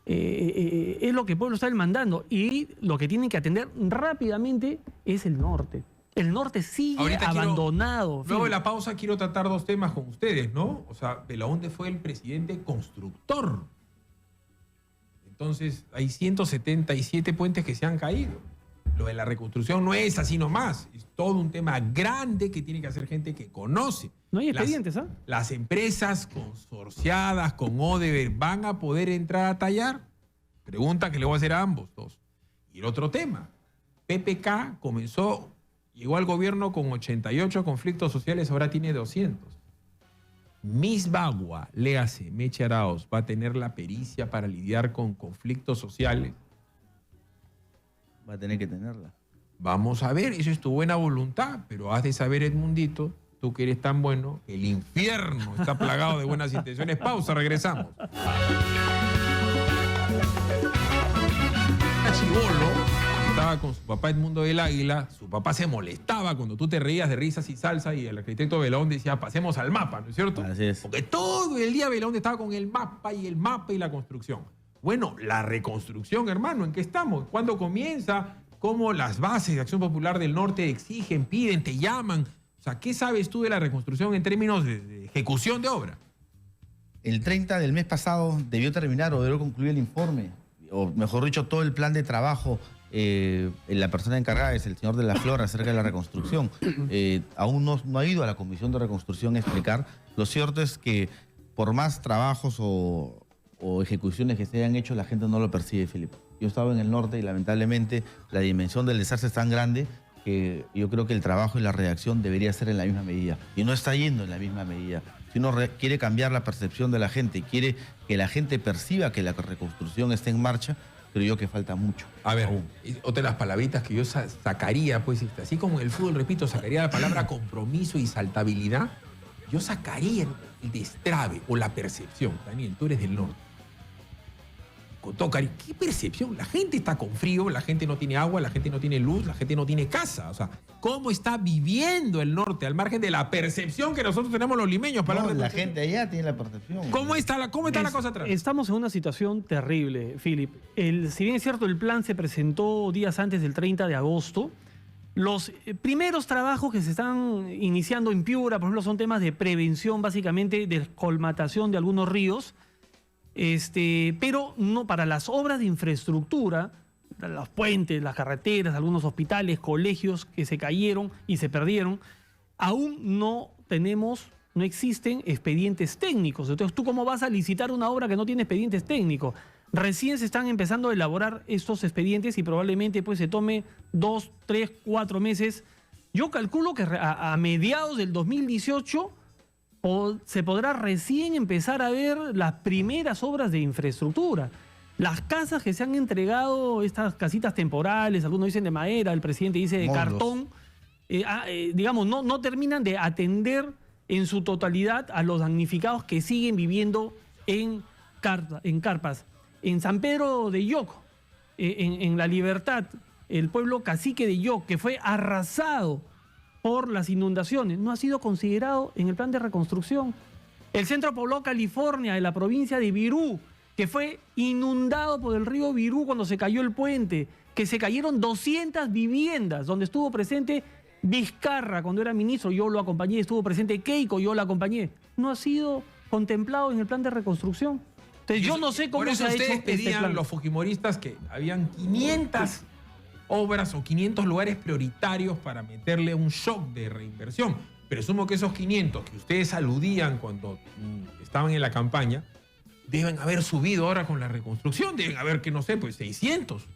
Es lo que el pueblo está demandando. Y lo que tienen que atender rápidamente es el norte. El norte sigue abandonado. Luego de la pausa quiero tratar 2 temas con ustedes, ¿no? O sea, Belaúnde fue el presidente constructor. Entonces, hay 177 puentes que se han caído. Lo de la reconstrucción no es así nomás. Es todo un tema grande que tiene que hacer gente que conoce. No hay expedientes, ¿ah? Las empresas consorciadas con Odebrecht van a poder entrar a tallar. Pregunta que le voy a hacer a ambos 2. Y el otro tema. PPK llegó al gobierno con 88 conflictos sociales, ahora tiene 200. Miss Bagua, léase, Meche Arauz, va a tener la pericia para lidiar con conflictos sociales. Va a tener que tenerla. Vamos a ver, eso es tu buena voluntad, pero has de saber, Edmundito, tú que eres tan bueno, el infierno está plagado de buenas intenciones. Pausa, regresamos. Chibolo estaba con su papá Edmundo del Águila, su papá se molestaba cuando tú te reías de risas y salsa y el arquitecto Belaúnde decía, pasemos al mapa, ¿no es cierto? Así es. Porque todo el día Belaúnde estaba con el mapa y la construcción. Bueno, la reconstrucción, hermano, ¿en qué estamos? ¿Cuándo comienza? ¿Cómo las bases de Acción Popular del Norte exigen, piden, te llaman? O sea, ¿qué sabes tú de la reconstrucción en términos de ejecución de obra? El 30 del mes pasado debió terminar o debió concluir el informe, o mejor dicho, todo el plan de trabajo. La persona encargada es el señor de la Flor acerca de la reconstrucción. Aún no ha ido a la Comisión de Reconstrucción a explicar. Lo cierto es que por más trabajos o ejecuciones que se hayan hecho, la gente no lo percibe, Felipe. Yo estaba en el norte y lamentablemente la dimensión del desastre es tan grande que yo creo que el trabajo y la reacción debería ser en la misma medida. Y no está yendo en la misma medida. Si uno quiere cambiar la percepción de la gente, quiere que la gente perciba que la reconstrucción está en marcha, creo yo que falta mucho. A ver, otra de las palabritas que yo sacaría, pues, así como en el fútbol, repito, sacaría la palabra compromiso y saltabilidad, yo sacaría el destrave o la percepción. Daniel, tú eres del norte. Cotócari, ¿qué percepción? La gente está con frío, la gente no tiene agua, la gente no tiene luz, la gente no tiene casa. O sea, ¿cómo está viviendo el norte al margen de la percepción que nosotros tenemos los limeños? La gente allá tiene la percepción. ¿Cómo está la cosa atrás? Estamos en una situación terrible, Philip. Si bien es cierto, el plan se presentó días antes del 30 de agosto, los primeros trabajos que se están iniciando en Piura, por ejemplo, son temas de prevención, básicamente, de colmatación de algunos ríos, pero no para las obras de infraestructura, los puentes, las carreteras, algunos hospitales, colegios que se cayeron y se perdieron. Aún no tenemos no existen expedientes técnicos. Entonces, ¿tú cómo vas a licitar una obra que no tiene expedientes técnicos? Recién se están empezando a elaborar estos expedientes y probablemente pues se tome 2, 3, 4 meses. Yo calculo que a mediados del 2018 se podrá recién empezar a ver las primeras obras de infraestructura. Las casas que se han entregado, estas casitas temporales, algunos dicen de madera, el presidente dice de cartón, digamos, no terminan de atender en su totalidad a los damnificados que siguen viviendo en carpas. En San Pedro de Yoc, en La Libertad, el pueblo cacique de Yoc, que fue arrasado por las inundaciones, no ha sido considerado en el plan de reconstrucción. El centro poblado California de la provincia de Virú, que fue inundado por el río Virú cuando se cayó el puente, que se cayeron 200 viviendas, donde estuvo presente Vizcarra cuando era ministro, yo lo acompañé, estuvo presente Keiko, yo lo acompañé. No ha sido contemplado en el plan de reconstrucción. Entonces, yo no sé cómo se ha hecho ustedes pedían este plan. los fujimoristas que habían 500 obras o 500 lugares prioritarios para meterle un shock de reinversión. Presumo que esos 500 que ustedes aludían cuando estaban en la campaña deben haber subido ahora con la reconstrucción, deben haber, que no sé, pues 600.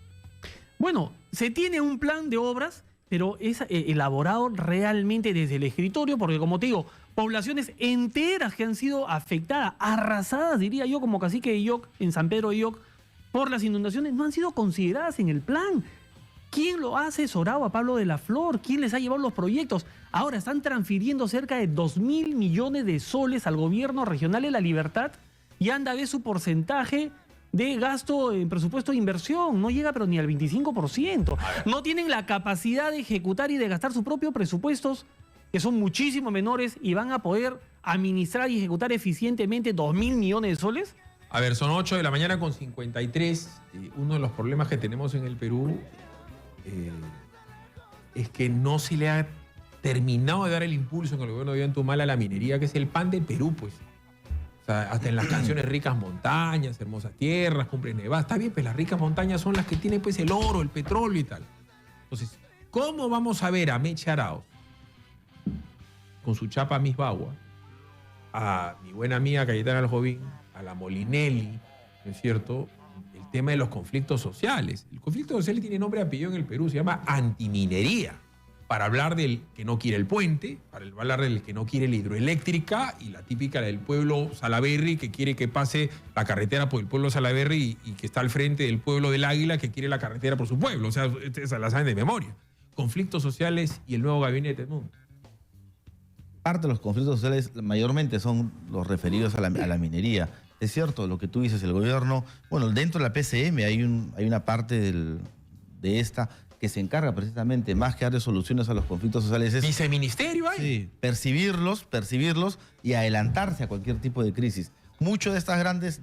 Bueno, se tiene un plan de obras, pero es elaborado realmente desde el escritorio, porque como te digo, poblaciones enteras que han sido afectadas, arrasadas, diría yo, como cacique de Yoc, en San Pedro de Yoc, por las inundaciones, no han sido consideradas en el plan. ¿Quién lo ha asesorado a Pablo de la Flor? ¿Quién les ha llevado los proyectos? Ahora están transfiriendo cerca de 2.000 millones de soles al gobierno regional de La Libertad y anda a ver su porcentaje de gasto en presupuesto de inversión. No llega pero ni al 25%. No tienen la capacidad de ejecutar y de gastar sus propios presupuestos, que son muchísimo menores, y van a poder administrar y ejecutar eficientemente 2.000 millones de soles. A ver, son 8 de la mañana con 53. Uno de los problemas que tenemos en el Perú es que no se le ha terminado de dar el impulso en el gobierno de Ollantumala a la minería, que es el pan del Perú, pues. O sea, hasta en las canciones ricas montañas, hermosas tierras, cumbres nevadas. Está bien, pues las ricas montañas son las que tienen pues el oro, el petróleo y tal. Entonces, ¿cómo vamos a ver a Meche Arauz con su chapa Misbagua, a mi buena amiga Cayetana Aljovín, a la Molinelli, ¿no es cierto?, el tema de los conflictos sociales? El conflicto social tiene nombre y apellido en el Perú, se llama antiminería. Para hablar del que no quiere el puente, para hablar del que no quiere la hidroeléctrica, y la típica del pueblo Salaberry, que quiere que pase la carretera por el pueblo Salaberry y que está al frente del pueblo del Águila, que quiere la carretera por su pueblo. O sea, esa la saben de memoria. Conflictos sociales y el nuevo gabinete, ¿no? Parte de los conflictos sociales mayormente son los referidos a la minería. Es cierto lo que tú dices, el gobierno, bueno, dentro de la PCM hay una parte de esta que se encarga precisamente, más que darle soluciones a los conflictos sociales, es viceministerio hay. Sí, percibirlos y adelantarse a cualquier tipo de crisis. Muchos de estos grandes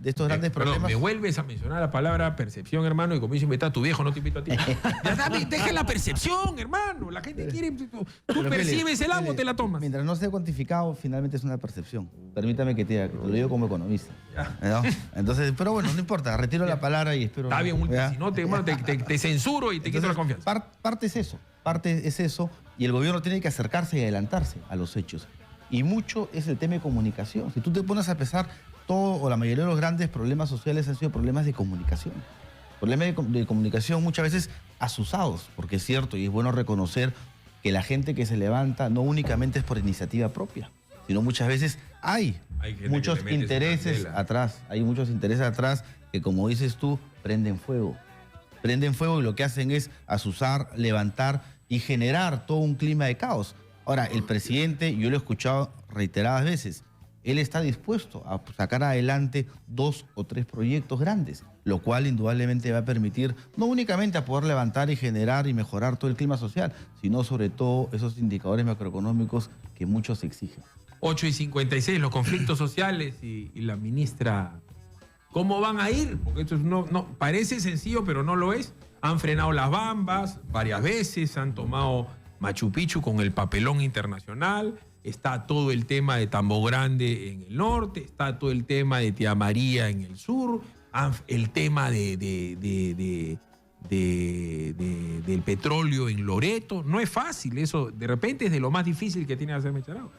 problemas... Me vuelves a mencionar la palabra percepción, hermano, y comienzo a invitar a tu viejo, no te invito a ti. Deja la percepción, hermano. La gente quiere... Tú percibes el agua, te la tomas. Mientras no sea cuantificado, finalmente es una percepción. Permítame que te lo digo como economista. ¿No? Entonces, pero bueno, no importa. Retiro la palabra y espero... Está bien, si no, te censuro y te quito la confianza. Parte es eso. Y el gobierno tiene que acercarse y adelantarse a los hechos. Y mucho es el tema de comunicación. Si tú te pones a pensar, todo o la mayoría de los grandes problemas sociales han sido problemas de comunicación. Problemas de comunicación muchas veces asusados, porque es cierto y es bueno reconocer que la gente que se levanta no únicamente es por iniciativa propia, sino muchas veces hay muchos intereses atrás. Hay muchos intereses atrás que, como dices tú, prenden fuego. Prenden fuego y lo que hacen es asusar, levantar y generar todo un clima de caos. Ahora, el presidente, yo lo he escuchado reiteradas veces, él está dispuesto a sacar adelante 2 o 3 proyectos grandes, lo cual indudablemente va a permitir no únicamente a poder levantar y generar y mejorar todo el clima social, sino sobre todo esos indicadores macroeconómicos que muchos exigen. 8:56, los conflictos sociales y la ministra, ¿cómo van a ir? Porque esto no parece sencillo, pero no lo es. Han frenado las bambas varias veces, han tomado Machu Picchu con el papelón internacional, está todo el tema de Tambo Grande en el norte, está todo el tema de Tía María en el sur, el tema del petróleo en Loreto. No es fácil eso, de repente es de lo más difícil que tiene que hacer Meche Arauz.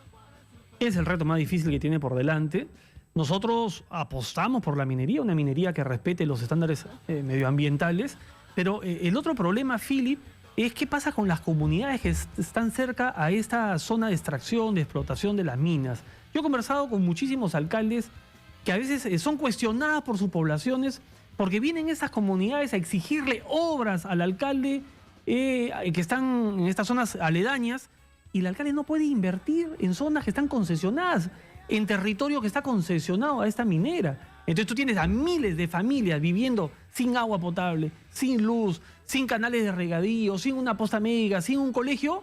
Es el reto más difícil que tiene por delante. Nosotros apostamos por la minería, una minería que respete los estándares medioambientales, pero el otro problema, Philip, es qué pasa con las comunidades que están cerca a esta zona de extracción, de explotación de las minas. Yo he conversado con muchísimos alcaldes que a veces son cuestionadas por sus poblaciones porque vienen esas comunidades a exigirle obras al alcalde que están en estas zonas aledañas, y el alcalde no puede invertir en zonas que están concesionadas, en territorio que está concesionado a esta minera. Entonces tú tienes a miles de familias viviendo sin agua potable, sin luz, sin canales de regadío, sin una posta médica, sin un colegio,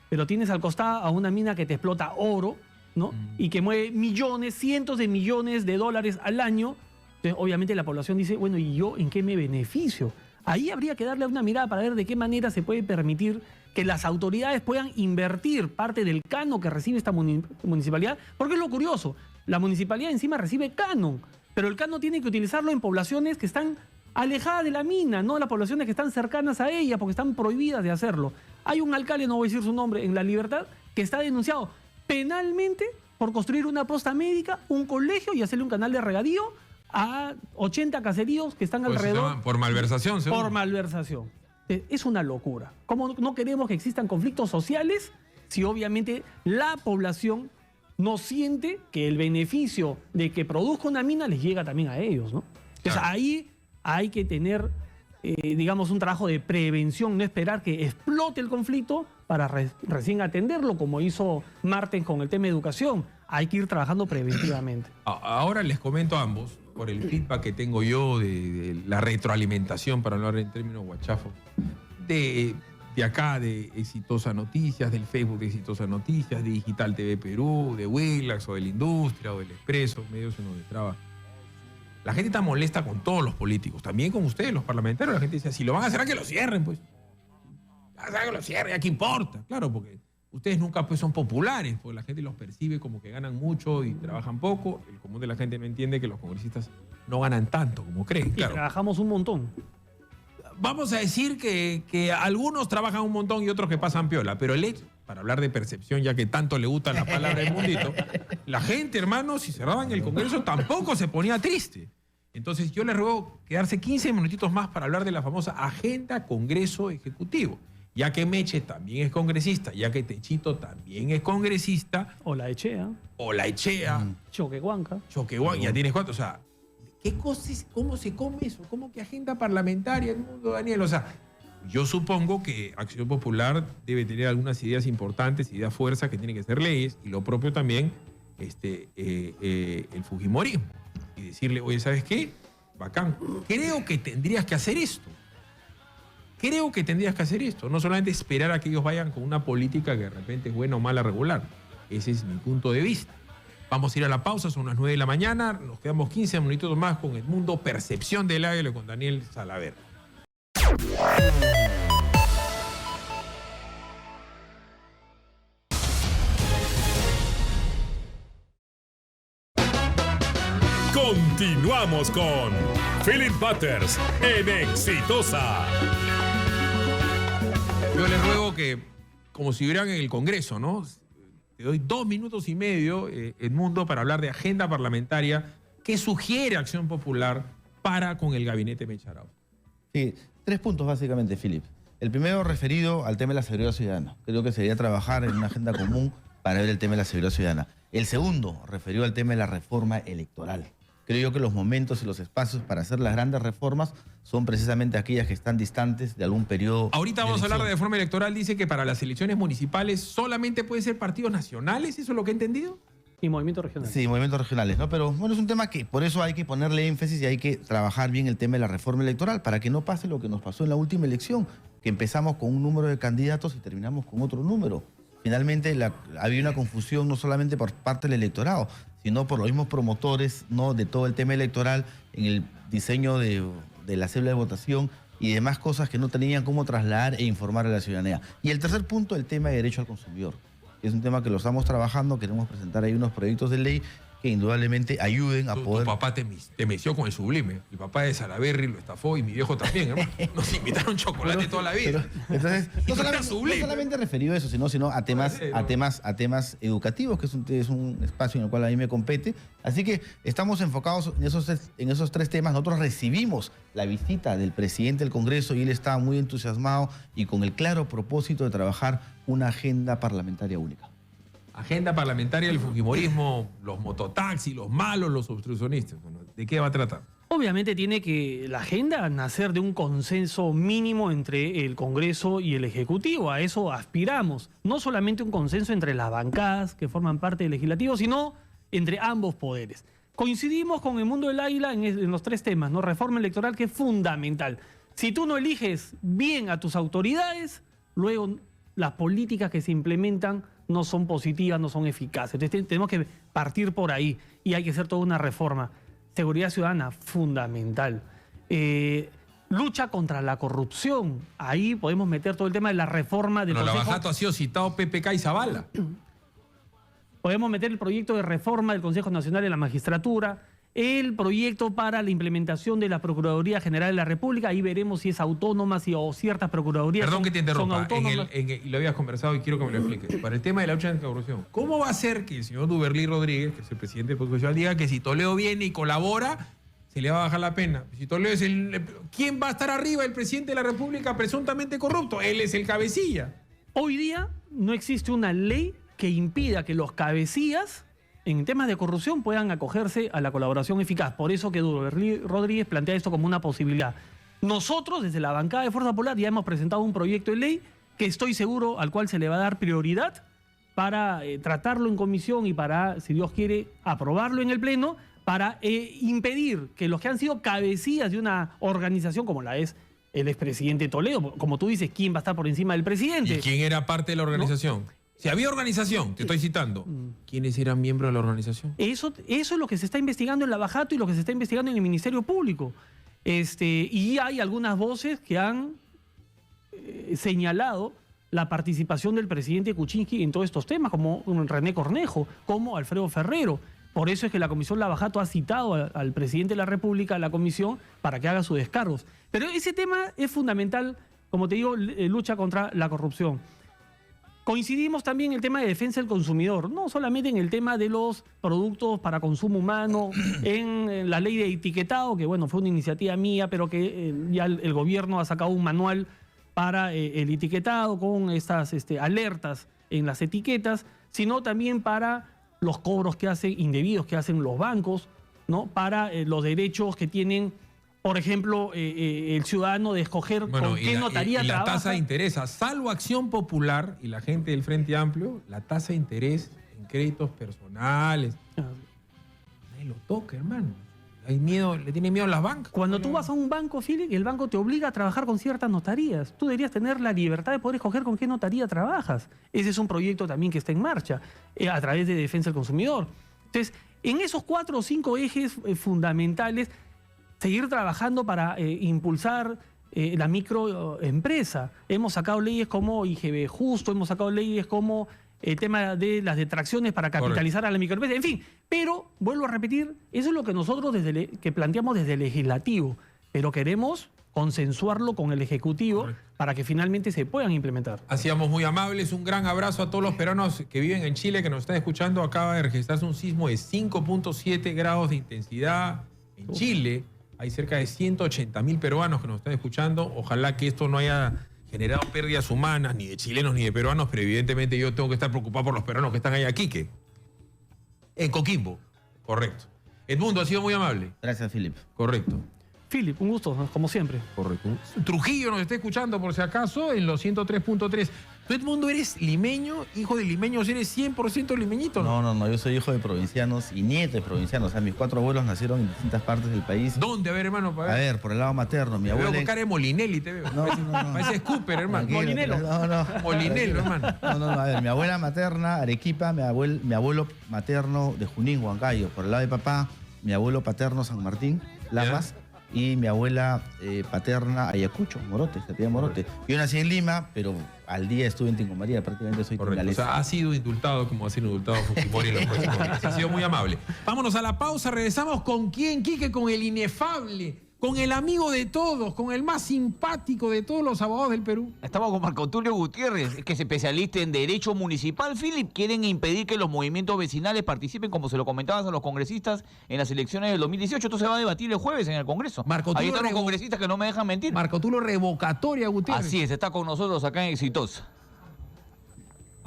pero tienes al costado a una mina que te explota oro, ¿no? Y que mueve millones, cientos de millones de dólares al año. Entonces, obviamente la población dice, bueno, ¿y yo en qué me beneficio? Ahí habría que darle una mirada para ver de qué manera se puede permitir que las autoridades puedan invertir parte del canon que recibe esta municipalidad, porque es lo curioso, la municipalidad encima recibe canon, pero el canon tiene que utilizarlo en poblaciones que están alejadas de la mina, no las poblaciones que están cercanas a ella, porque están prohibidas de hacerlo. Hay un alcalde, no voy a decir su nombre, en La Libertad, que está denunciado penalmente por construir una posta médica, un colegio y hacerle un canal de regadío a 80 caseríos que están alrededor. Por malversación, seguro. Por malversación. Es una locura. ¿Cómo no queremos que existan conflictos sociales si obviamente la población no siente que el beneficio de que produzca una mina les llega también a ellos, ¿no? Entonces ahí hay que tener, digamos, un trabajo de prevención, no esperar que explote el conflicto para recién atenderlo, como hizo Martens con el tema de educación. Hay que ir trabajando preventivamente. Ahora les comento a ambos, por el feedback que tengo yo de la retroalimentación, para hablar en términos guachafos, de acá, de Exitosa Noticias, del Facebook de Exitosa Noticias, de Digital TV Perú, de Willax, o de La Industria, o del Expreso, medios en donde traba. La gente está molesta con todos los políticos, también con ustedes, los parlamentarios. La gente dice, si lo van a hacer, a que lo cierren, pues. A que lo cierren, ¿a qué importa? Claro, porque ustedes nunca pues son populares, porque la gente los percibe como que ganan mucho y trabajan poco. El común de la gente no entiende que los congresistas no ganan tanto como creen. Y trabajamos un montón. Vamos a decir que algunos trabajan un montón y otros que pasan piola, pero el hecho, para hablar de percepción, ya que tanto le gusta la palabra del mundito, la gente, hermano, si cerraban el Congreso tampoco se ponía triste. Entonces yo les ruego quedarse 15 minutitos más para hablar de la famosa Agenda Congreso Ejecutivo. Ya que Meche también es congresista, ya que Techito también es congresista. O la Echea. Choquehuanca. Ya tienes cuánto. O sea, ¿qué cosas, cómo se come eso? ¿Cómo que agenda parlamentaria en el mundo, Daniel? O sea, yo supongo que Acción Popular debe tener algunas ideas importantes, ideas fuerza que tienen que ser leyes, y lo propio también el fujimorismo. Y decirle, oye, ¿sabes qué? Bacán. Creo que tendrías que hacer esto. No solamente esperar a que ellos vayan con una política que de repente es buena o mala, regular. Ese es mi punto de vista. Vamos a ir a la pausa, son las 9 de la mañana. Nos quedamos 15 minutos más con Edmundo Percepción del Águila con Daniel Salaver. Continuamos con Philip Butters en Exitosa. Yo les ruego que, como si hubieran en el Congreso, ¿no? Te doy 2 minutos y medio, Edmundo, para hablar de agenda parlamentaria que sugiere Acción Popular para con el gabinete Meche Arauz. Sí, 3 puntos básicamente, Philip. El primero referido al tema de la seguridad ciudadana. Creo que sería trabajar en una agenda común para ver el tema de la seguridad ciudadana. El segundo, referido al tema de la reforma electoral. Creo yo que los momentos y los espacios para hacer las grandes reformas son precisamente aquellas que están distantes de algún periodo. Ahorita vamos a hablar de reforma electoral. Dice que para las elecciones municipales solamente pueden ser partidos nacionales. ¿Eso es lo que he entendido? Y movimientos regionales. Sí, movimientos regionales, ¿no? Pero bueno, es un tema que por eso hay que ponerle énfasis y hay que trabajar bien el tema de la reforma electoral para que no pase lo que nos pasó en la última elección, que empezamos con un número de candidatos y terminamos con otro número. Finalmente había una confusión no solamente por parte del electorado, sino por los mismos promotores, ¿no?, de todo el tema electoral en el diseño de la célula de votación y demás cosas que no tenían cómo trasladar e informar a la ciudadanía. Y el tercer punto, el tema de derecho al consumidor. Es un tema que lo estamos trabajando, queremos presentar ahí unos proyectos de ley que indudablemente ayuden a poder... Tu papá te meció con el sublime. El papá de Salaberry lo estafó y mi viejo también, hermano. Nos invitaron chocolate toda la vida. Entonces, no solamente referido a eso, sino a temas educativos, que es un espacio en el cual a mí me compete. Así que estamos enfocados en esos tres temas. Nosotros recibimos la visita del presidente del Congreso y él estaba muy entusiasmado y con el claro propósito de trabajar una agenda parlamentaria única. Agenda parlamentaria del fujimorismo, los mototaxis, los malos, los obstruccionistas. Bueno, ¿de qué va a tratar? Obviamente tiene que la agenda nacer de un consenso mínimo entre el Congreso y el Ejecutivo. A eso aspiramos. No solamente un consenso entre las bancadas que forman parte del Legislativo, sino entre ambos poderes. Coincidimos con el mundo del águila en los tres temas, ¿no? Reforma electoral, que es fundamental. Si tú no eliges bien a tus autoridades, luego las políticas que se implementan no son positivas, no son eficaces. Entonces tenemos que partir por ahí y hay que hacer toda una reforma. Seguridad ciudadana, fundamental. Lucha contra la corrupción. Ahí podemos meter todo el tema de la reforma del Consejo. Consejo. Ha sido citado PPK y Zavala. Podemos meter el proyecto de reforma del Consejo Nacional de la Magistratura, el proyecto para la implementación de la Procuraduría General de la República. Ahí veremos si es autónoma o ciertas procuradurías. Perdón que te interrumpa, son autónomas. y lo habías conversado y quiero que me lo expliques. Para el tema de la lucha contra la corrupción, ¿cómo va a ser que el señor Duberlí Rodríguez, que es el presidente del Poder Judicial, diga que si Toledo viene y colabora, se le va a bajar la pena? Si Toledo es ¿quién va a estar arriba? El presidente de la República presuntamente corrupto. Él es el cabecilla. Hoy día no existe una ley que impida que los cabecillas en temas de corrupción puedan acogerse a la colaboración eficaz. Por eso que Duberlí Rodríguez plantea esto como una posibilidad. Nosotros, desde la bancada de Fuerza Popular, ya hemos presentado un proyecto de ley que estoy seguro al cual se le va a dar prioridad para tratarlo en comisión y para, si Dios quiere, aprobarlo en el Pleno, para impedir que los que han sido cabecillas de una organización como la es el expresidente Toledo, como tú dices, ¿quién va a estar por encima del presidente? ¿Y quién era parte de la organización? ¿No? Si había organización, te estoy citando, ¿quiénes eran miembros de la organización? Eso es lo que se está investigando en la Bajato y lo que se está investigando en el Ministerio Público. Y hay algunas voces que han señalado la participación del presidente Kuczynski en todos estos temas, como René Cornejo, como Alfredo Ferrero. Por eso es que la Comisión Lavajato ha citado al presidente de la República a la comisión para que haga sus descargos. Pero ese tema es fundamental, como te digo, lucha contra la corrupción. Coincidimos también en el tema de defensa del consumidor, no solamente en el tema de los productos para consumo humano, en la ley de etiquetado, que bueno, fue una iniciativa mía, pero que ya el gobierno ha sacado un manual para el etiquetado con estas alertas en las etiquetas, sino también para los cobros que hacen indebidos que hacen los bancos, ¿no? Para los derechos que tienen, por ejemplo, el ciudadano de escoger con qué notaría trabaja. La tasa de interés, salvo Acción Popular y la gente del Frente Amplio, la tasa de interés en créditos personales, nadie lo toca, hermano. Hay miedo, le tiene miedo a las bancas. Cuando tú vas a un banco, Philip, el banco te obliga a trabajar con ciertas notarías. Tú deberías tener la libertad de poder escoger con qué notaría trabajas. Ese es un proyecto también que está en marcha a través de Defensa del Consumidor. Entonces, en esos 4 o 5 ejes fundamentales, seguir trabajando para impulsar la microempresa. Hemos sacado leyes como IGB Justo, hemos sacado leyes como el tema de las detracciones para capitalizar a la microempresa, en fin. Pero, vuelvo a repetir, eso es lo que nosotros que planteamos desde el legislativo, pero queremos consensuarlo con el Ejecutivo para que finalmente se puedan implementar. Hacíamos muy amables, un gran abrazo a todos los peruanos que viven en Chile, que nos están escuchando. Acaba de registrarse un sismo de 5.7 grados de intensidad en Chile. Hay cerca de 180.000 peruanos que nos están escuchando. Ojalá que esto no haya generado pérdidas humanas, ni de chilenos ni de peruanos, pero evidentemente yo tengo que estar preocupado por los peruanos que están ahí aquí, que en Coquimbo. Correcto. Edmundo, ha sido muy amable. Gracias, Philip. Correcto. Philip, un gusto, como siempre. Correcto. Trujillo nos está escuchando, por si acaso, en los 103.3. ¿Tú, Edmundo, eres limeño? ¿Hijo de limeños? ¿Eres 100% limeñito? No, yo soy hijo de provincianos y nieto de provincianos. O sea, mis 4 abuelos nacieron en distintas partes del país. ¿Dónde? A ver, hermano. A ver, por el lado materno. Mi abuela... Te veo con cara de Molinelli, te veo. No. Parece Cooper, hermano. Molinelo. No. Molinelo, hermano. No. A ver, mi abuela materna, Arequipa, mi abuelo materno de Junín, Huancayo. Por el lado de papá, mi abuelo paterno, San Martín, Lamas. y mi abuela paterna Ayacucho, Morote, se apellida Morote. Yo nací en Lima, pero al día estuve en Tingo María, prácticamente soy Correcto. O sea, ha sido indultado como ha sido indultado Fujimori en los próximos días. Ha sido muy amable. Vámonos a la pausa, regresamos con quién, Quique, con el inefable, con el amigo de todos, con el más simpático de todos los abogados del Perú. Estamos con Marco Tulio Gutiérrez, que es especialista en Derecho Municipal. Philip, quieren impedir que los movimientos vecinales participen, como se lo comentabas a los congresistas, en las elecciones del 2018. Esto se va a debatir el jueves en el Congreso. Ahí están los congresistas que no me dejan mentir. Marco Tulio revocatoria, Gutiérrez. Así es, está con nosotros acá en Exitosa.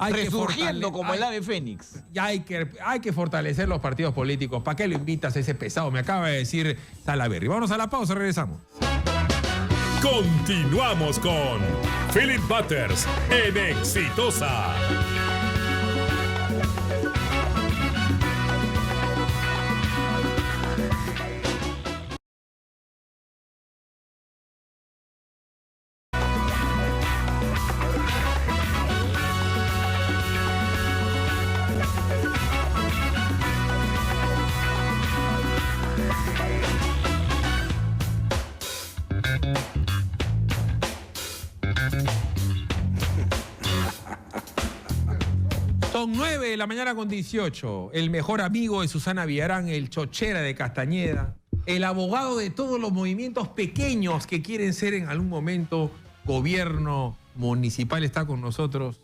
Resurgiendo como el ave fénix. Ya hay que fortalecer los partidos políticos. ¿Para qué lo invitas a ese pesado? Me acaba de decir Salaverry. Vamos a la pausa, regresamos. Continuamos con Philip Butters en Exitosa. Son 9 de la mañana con 18. El mejor amigo de Susana Villarán, el chochera de Castañeda, el abogado de todos los movimientos pequeños que quieren ser en algún momento gobierno municipal, está con nosotros.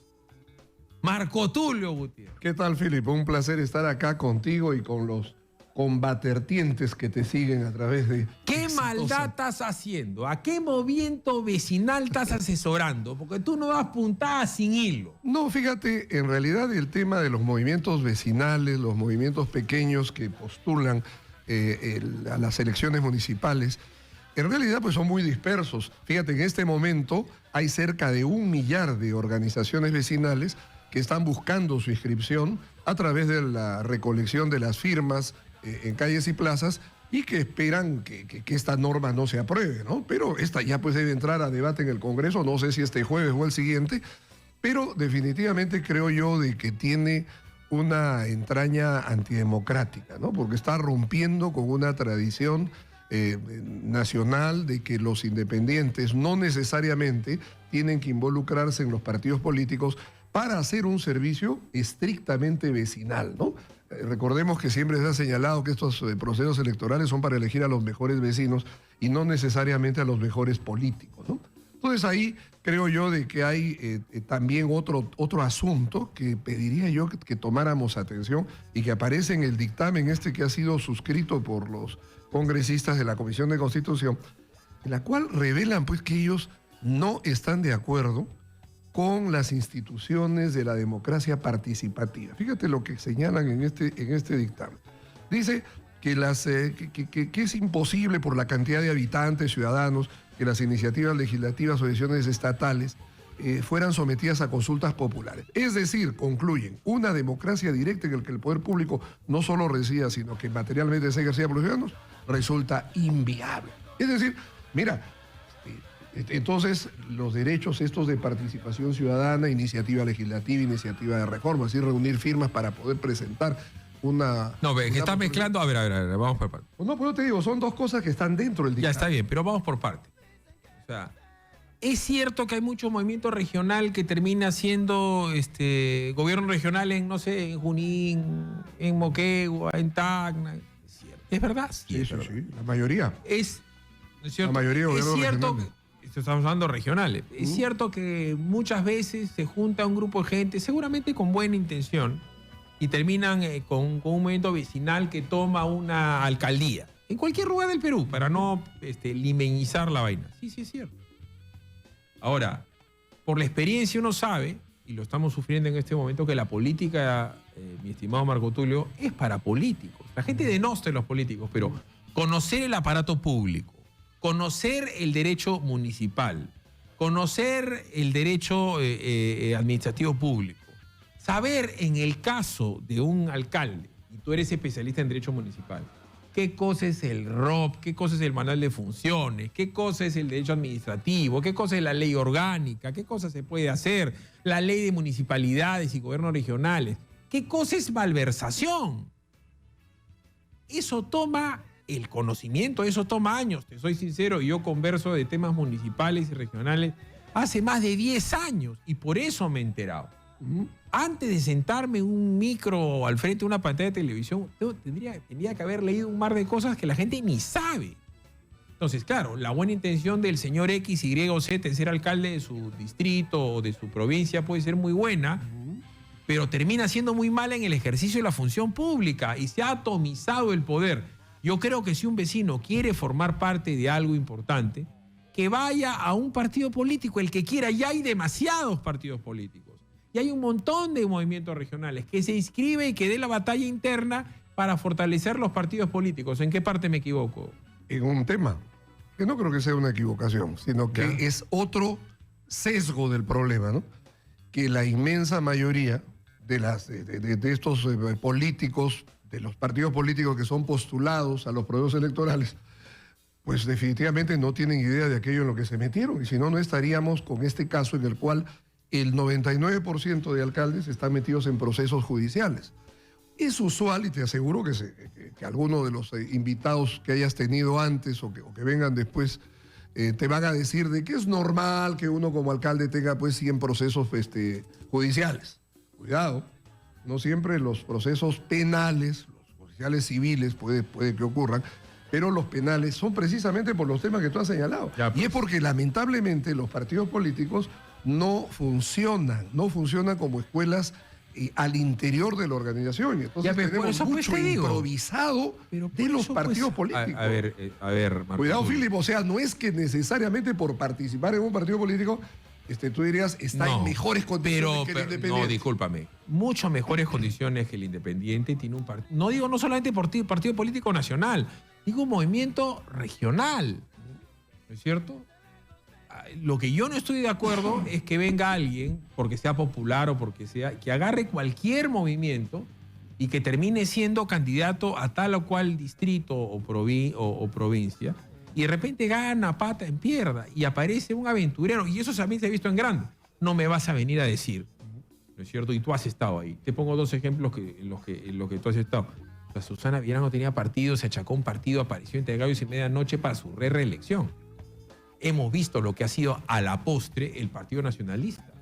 Marco Tulio Gutiérrez. ¿Qué tal, Filipe? Un placer estar acá contigo y con los combatertientes que te siguen a través de... ¿Qué maldad estás haciendo? ¿A qué movimiento vecinal estás asesorando? Porque tú no das puntadas sin hilo. No, fíjate, en realidad el tema de los movimientos vecinales, los movimientos pequeños que postulan a las elecciones municipales, en realidad pues son muy dispersos. Fíjate, en este momento hay cerca de 1 millar de organizaciones vecinales que están buscando su inscripción a través de la recolección de las firmas en calles y plazas y que esperan que esta norma no se apruebe, ¿no? Pero esta ya pues debe entrar a debate en el Congreso, no sé si este jueves o el siguiente, pero definitivamente creo yo de que tiene una entraña antidemocrática, ¿no? Porque está rompiendo con una tradición nacional de que los independientes no necesariamente tienen que involucrarse en los partidos políticos para hacer un servicio estrictamente vecinal, ¿no? Recordemos que siempre se ha señalado que estos procesos electorales son para elegir a los mejores vecinos y no necesariamente a los mejores políticos, ¿no? Entonces ahí creo yo de que hay también otro asunto que pediría yo que tomáramos atención y que aparece en el dictamen que ha sido suscrito por los congresistas de la Comisión de Constitución, en la cual revelan pues que ellos no están de acuerdo con las instituciones de la democracia participativa. Fíjate lo que señalan en este dictamen. Dice que, que es imposible por la cantidad de habitantes, ciudadanos, que las iniciativas legislativas o decisiones estatales fueran sometidas a consultas populares. Es decir, concluyen, una democracia directa en la que el poder público no solo resida, sino que materialmente se ejercida por los ciudadanos, resulta inviable. Es decir, mira, entonces los derechos estos de participación ciudadana, iniciativa legislativa, iniciativa de reforma, así reunir firmas para poder presentar una... No, que está mezclando, a ver, vamos por parte. No, pues yo te digo, son dos cosas que están dentro del dictamen. Ya está bien, pero vamos por parte. O sea, es cierto que hay mucho movimiento regional que termina siendo gobierno regional en, no sé, en Junín, en Moquegua, en Tacna. ¿Es verdad? Sí, sí, la mayoría. Es cierto, la mayoría es cierto regionales. Estamos hablando regionales. Es cierto que muchas veces se junta un grupo de gente, seguramente con buena intención, y terminan con un movimiento vecinal que toma una alcaldía. En cualquier lugar del Perú, para no limeñizar la vaina. Sí, sí, es cierto. Ahora, por la experiencia uno sabe, y lo estamos sufriendo en este momento, que la política, mi estimado Marco Tulio, es para políticos. La gente denosta a los políticos, pero conocer el aparato público, conocer el derecho municipal, conocer el derecho administrativo público, saber en el caso de un alcalde, y tú eres especialista en derecho municipal, qué cosa es el ROP, qué cosa es el manual de funciones, qué cosa es el derecho administrativo, qué cosa es la ley orgánica, qué cosa se puede hacer, la ley de municipalidades y gobiernos regionales, qué cosa es malversación. Eso toma el conocimiento, eso toma años, te soy sincero, yo converso de temas municipales y regionales hace más de 10 años y por eso me he enterado. Antes de sentarme en un micro al frente de una pantalla de televisión, tendría que haber leído un mar de cosas que la gente ni sabe. Entonces, claro, la buena intención del señor X, Y o Z de ser alcalde de su distrito o de su provincia puede ser muy buena, pero termina siendo muy mala en el ejercicio de la función pública y se ha atomizado el poder. Yo creo que si un vecino quiere formar parte de algo importante, que vaya a un partido político, el que quiera. Ya hay demasiados partidos políticos. Y hay un montón de movimientos regionales que se inscribe y que dé la batalla interna para fortalecer los partidos políticos. ¿En qué parte me equivoco? En un tema que no creo que sea una equivocación, sino que es otro sesgo del problema, ¿no? Que la inmensa mayoría de estos políticos, de los partidos políticos que son postulados a los procesos electorales, pues definitivamente no tienen idea de aquello en lo que se metieron. Y si no, no estaríamos con este caso en el cual el 99% de alcaldes están metidos en procesos judiciales. Es usual, y te aseguro que alguno de los invitados que hayas tenido antes o que vengan después te van a decir de que es normal que uno como alcalde tenga pues 100 procesos judiciales. Cuidado, no siempre los procesos penales, los judiciales civiles puede que ocurran, pero los penales son precisamente por los temas que tú has señalado. Y es porque lamentablemente los partidos políticos no funcionan como escuelas al interior de la organización. Y entonces tenemos mucho improvisado de los partidos políticos. A ver, Marco Cuidado, Tulio. Philip, o sea, no es que necesariamente por participar en un partido político, tú dirías, está en mejores condiciones que el Independiente. No, discúlpame. Mucho mejores condiciones que el Independiente tiene un partido. No digo no solamente partido político nacional, digo un movimiento regional. ¿No es cierto? Lo que yo no estoy de acuerdo es que venga alguien, porque sea popular o porque sea, que agarre cualquier movimiento y que termine siendo candidato a tal o cual distrito o provincia y de repente gana pata en pierda y aparece un aventurero, y eso también se ha visto en grande. No me vas a venir a decir, ¿no es cierto? Y tú has estado ahí. Te pongo dos ejemplos en los que tú has estado. La Susana Villarán no tenía partido, se achacó un partido, apareció entre gallos y medianoche para su reelección. Hemos visto lo que ha sido a la postre el Partido Nacionalista.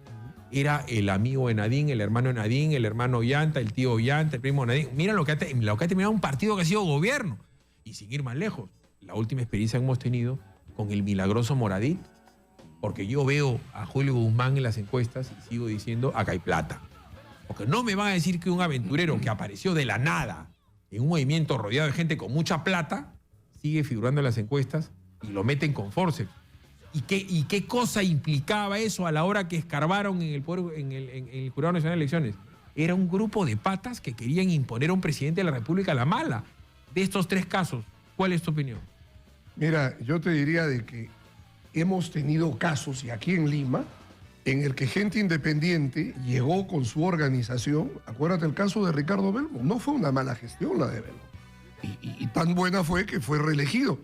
Era el amigo de Nadine, el hermano de Nadine, el hermano Ollanta, el tío Ollanta, el primo de Nadine. Mira lo que ha terminado un partido que ha sido gobierno. Y sin ir más lejos, la última experiencia que hemos tenido con el milagroso Moradit, porque yo veo a Julio Guzmán en las encuestas y sigo diciendo, acá hay plata. Porque no me van a decir que un aventurero que apareció de la nada en un movimiento rodeado de gente con mucha plata sigue figurando en las encuestas y lo meten con forceps. ¿Y qué cosa implicaba eso a la hora que escarbaron en el Jurado Nacional de Elecciones? Era un grupo de patas que querían imponer a un presidente de la República a la mala. De estos tres casos, ¿cuál es tu opinión? Mira, yo te diría de que hemos tenido casos, y aquí en Lima, en el que gente independiente llegó con su organización. Acuérdate el caso de Ricardo Belmo. No fue una mala gestión la de Belmo. Y tan buena fue que fue reelegido.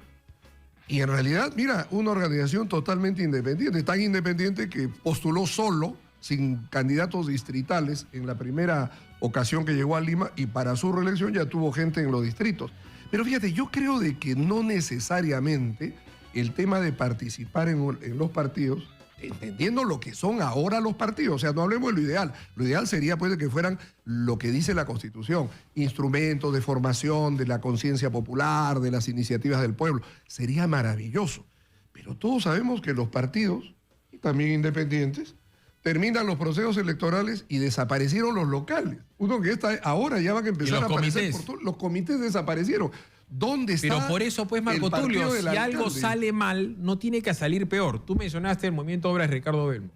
Y en realidad, mira, una organización totalmente independiente, tan independiente que postuló solo, sin candidatos distritales, en la primera ocasión que llegó a Lima, y para su reelección ya tuvo gente en los distritos. Pero fíjate, yo creo de que no necesariamente el tema de participar en los partidos, entendiendo lo que son ahora los partidos, o sea, no hablemos de lo ideal. Lo ideal sería pues de que fueran lo que dice la Constitución, instrumentos de formación de la conciencia popular, de las iniciativas del pueblo. Sería maravilloso. Pero todos sabemos que los partidos, y también independientes, terminan los procesos electorales y desaparecieron los locales. Uno que ahora ya van a empezar a aparecer por todos. Los comités desaparecieron. ¿Dónde está? Pero por eso, pues, Marco Tulio, si algo sale mal, no tiene que salir peor. Tú mencionaste el movimiento de obras de Ricardo Belmo.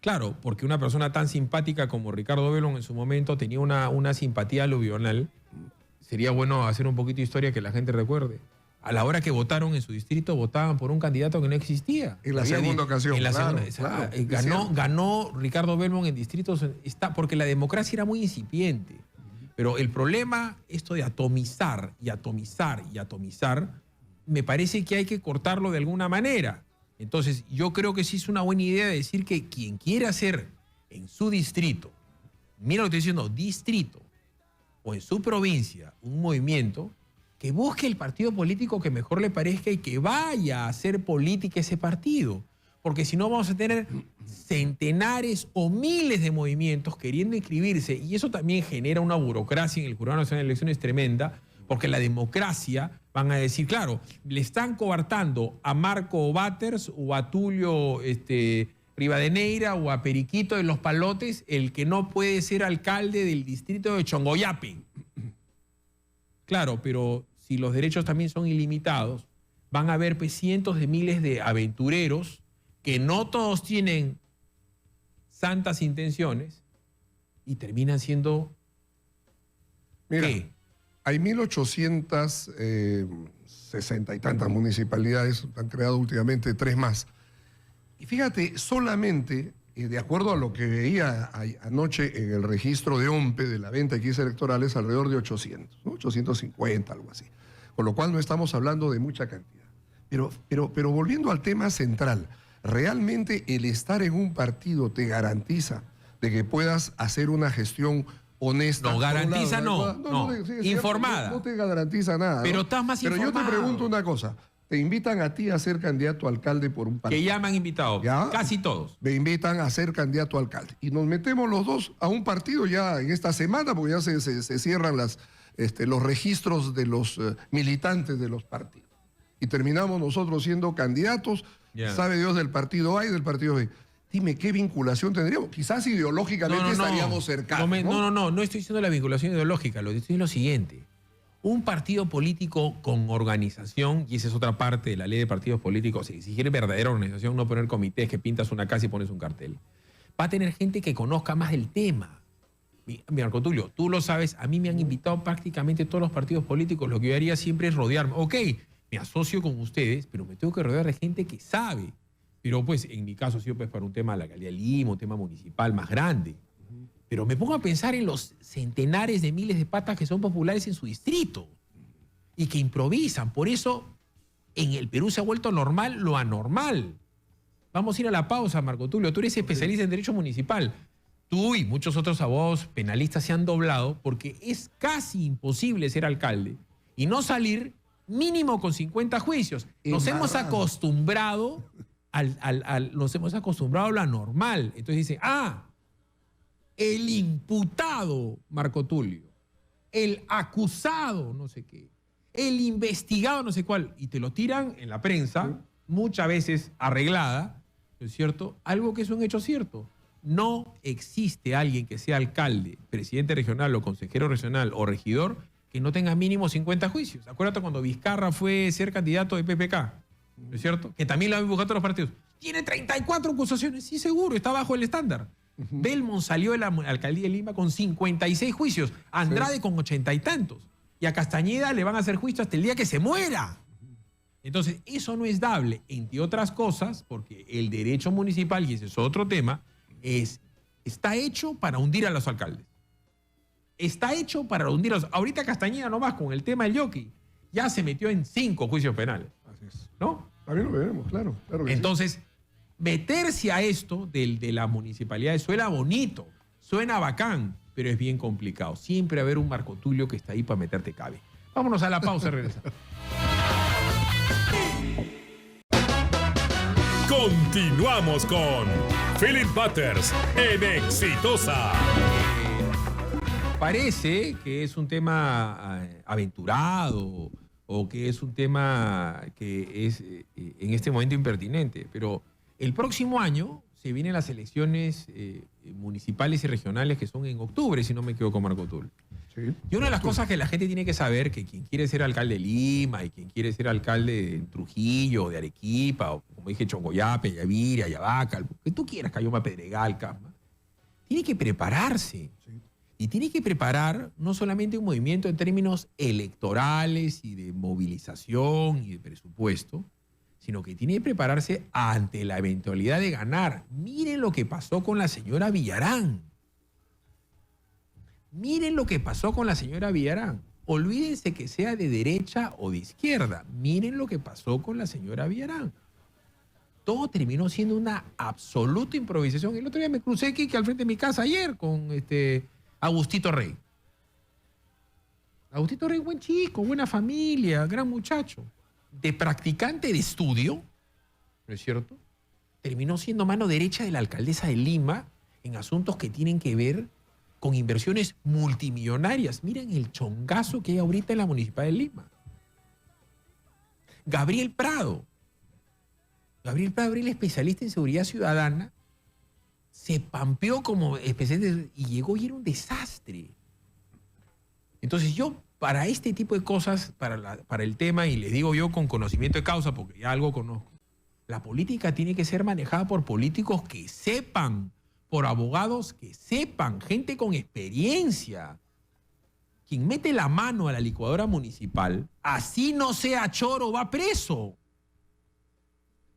Claro, porque una persona tan simpática como Ricardo Belmo en su momento tenía una simpatía aluvional. Sería bueno hacer un poquito de historia que la gente recuerde. A la hora que votaron en su distrito, votaban por un candidato que no existía. En la segunda ocasión. Ganó Ricardo Belmo en distritos, porque la democracia era muy incipiente. Pero el problema, esto de atomizar, me parece que hay que cortarlo de alguna manera. Entonces, yo creo que sí es una buena idea decir que quien quiera hacer en su distrito, mira lo que estoy diciendo, distrito, o en su provincia, un movimiento, que busque el partido político que mejor le parezca y que vaya a hacer política ese partido. Porque si no vamos a tener centenares o miles de movimientos queriendo inscribirse, y eso también genera una burocracia en el Jurado Nacional de Elecciones tremenda, porque la democracia, van a decir, claro, le están coartando a Marco Batters o a Tulio Rivadeneira o a Periquito de los Palotes el que no puede ser alcalde del distrito de Chongoyape. Claro, pero si los derechos también son ilimitados, van a haber pues, cientos de miles de aventureros que no todos tienen santas intenciones y terminan siendo... Mira, ¿qué? hay 1.860 y tantas municipalidades, han creado últimamente 3 más. Y fíjate, solamente, de acuerdo a lo que veía anoche en el registro de OMPE de la venta de quitas electorales, alrededor de 800, ¿no? 850, algo así. Con lo cual no estamos hablando de mucha cantidad. Pero volviendo al tema central, ¿realmente el estar en un partido te garantiza de que puedas hacer una gestión honesta? No, garantiza no. Informada. No te garantiza nada. Pero ¿no? estás más Pero informado. yo te pregunto una cosa. Te invitan a ti a ser candidato a alcalde por un partido. Que ya me han invitado, ¿ya? Casi todos. Me invitan a ser candidato a alcalde. Y nos metemos los dos a un partido ya en esta semana, porque ya se cierran los registros de los militantes de los partidos. Y terminamos nosotros siendo candidatos, sabe Dios del partido A y del partido B. Dime, ¿qué vinculación tendríamos? Quizás ideológicamente estaríamos cercanos. No estoy diciendo la vinculación ideológica, lo que estoy diciendo es lo siguiente. Un partido político con organización, y esa es otra parte de la ley de partidos políticos, si quieres verdadera organización, no poner comités que pintas una casa y pones un cartel, va a tener gente que conozca más del tema. Marco Tulio, tú lo sabes, a mí me han invitado prácticamente todos los partidos políticos, lo que yo haría siempre es rodearme. Ok, me asocio con ustedes, pero me tengo que rodear de gente que sabe. Pero pues en mi caso ha sido pues para un tema de la alcaldía de Lima, un tema municipal más grande. Pero me pongo a pensar en los centenares de miles de patas que son populares en su distrito y que improvisan. Por eso en el Perú se ha vuelto normal lo anormal. Vamos a ir a la pausa, Marco Tulio. Tú eres especialista en derecho municipal. Tú y muchos otros abogados penalistas se han doblado porque es casi imposible ser alcalde y no salir mínimo con 50 juicios. Nos hemos acostumbrado nos hemos acostumbrado a lo anormal. Entonces dicen, el imputado Marco Tulio, el acusado no sé qué, el investigado no sé cuál, y te lo tiran en la prensa, muchas veces arreglada, ¿no es cierto? Algo que es un hecho cierto. No existe alguien que sea alcalde, presidente regional o consejero regional o regidor que no tenga mínimo 50 juicios. Acuérdate cuando Vizcarra fue ser candidato de PPK, ¿no es cierto? Que también lo han buscado todos los partidos. Tiene 34 acusaciones, sí, seguro, está bajo el estándar. Belmont salió de la alcaldía de Lima con 56 juicios, Andrade con 80 y tantos. Y a Castañeda le van a hacer juicio hasta el día que se muera. Entonces, eso no es dable, entre otras cosas, porque el derecho municipal, y ese es otro tema, está hecho para hundir a los alcaldes. Está hecho para hundir a los... Ahorita Castañeda nomás con el tema del jockey ya se metió en 5 juicios penales. Así es. ¿No? También lo veremos, claro. Entonces, meterse a esto de la municipalidad suena bonito, suena bacán, pero es bien complicado. Siempre va a haber un Marco Tulio que está ahí para meterte cabe. Vámonos a la pausa y regresamos. Continuamos con Philip Butters en Exitosa. Parece que es un tema aventurado o que es un tema que es en este momento impertinente, pero el próximo año se vienen las elecciones municipales y regionales que son en octubre, si no me equivoco, Marco Tulio. Sí. Y una de las cosas que la gente tiene que saber, que quien quiere ser alcalde de Lima y quien quiere ser alcalde de Trujillo, de Arequipa, o como dije, Chongoyape, Yaviria, Ayabaca, lo que tú quieras, Cayoma, Pedregal, Casma, tiene que prepararse. Sí. Y tiene que preparar no solamente un movimiento en términos electorales y de movilización y de presupuesto, sino que tiene que prepararse ante la eventualidad de ganar. Miren lo que pasó con la señora Villarán. Miren lo que pasó con la señora Villarán. Olvídense que sea de derecha o de izquierda. Miren lo que pasó con la señora Villarán. Todo terminó siendo una absoluta improvisación. El otro día me crucé aquí al frente de mi casa ayer con Agustito Rey. Agustito Rey, buen chico, buena familia, gran muchacho. De practicante de estudio, ¿no es cierto? Terminó siendo mano derecha de la alcaldesa de Lima en asuntos que tienen que ver con inversiones multimillonarias. Miren el chongazo que hay ahorita en la Municipalidad de Lima. Gabriel Prado, el especialista en seguridad ciudadana, se pampeó como especialista y llegó y era un desastre. Entonces yo, para este tipo de cosas, para el tema, y les digo yo con conocimiento de causa, porque ya algo conozco, la política tiene que ser manejada por políticos que sepan, por abogados que sepan, gente con experiencia. Quien mete la mano a la licuadora municipal, así no sea choro, va preso.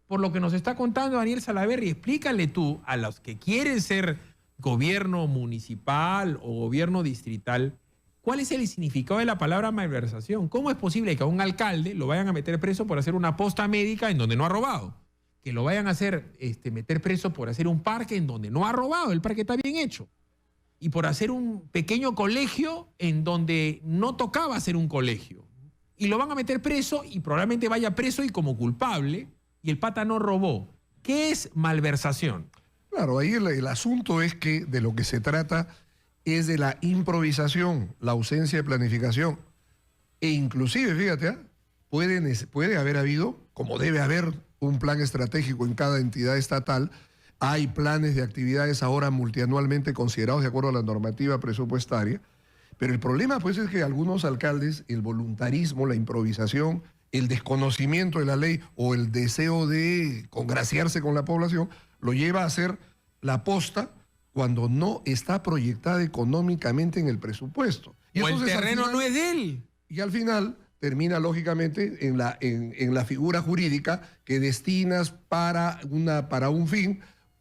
Por lo que nos está contando Daniel Salaverry, explícale tú a los que quieren ser gobierno municipal o gobierno distrital, ¿cuál es el significado de la palabra malversación? ¿Cómo es posible que a un alcalde lo vayan a meter preso por hacer una posta médica en donde no ha robado? Que lo vayan a hacer meter preso por hacer un parque en donde no ha robado, el parque está bien hecho. Y por hacer un pequeño colegio en donde no tocaba hacer un colegio. Y lo van a meter preso y probablemente vaya preso y como culpable, y el pata no robó. ¿Qué es malversación? Claro, ahí el asunto es que de lo que se trata es de la improvisación, la ausencia de planificación. E inclusive, fíjate, puede haber habido, como debe haber un plan estratégico en cada entidad estatal. Hay planes de actividades ahora multianualmente considerados de acuerdo a la normativa presupuestaria, pero el problema pues es que algunos alcaldes, el voluntarismo, la improvisación, el desconocimiento de la ley o el deseo de congraciarse con la población, lo lleva a hacer la posta cuando no está proyectada económicamente en el presupuesto. Y o entonces, el terreno al final, no es de él. Y al final termina lógicamente en la figura jurídica que destinas para un fin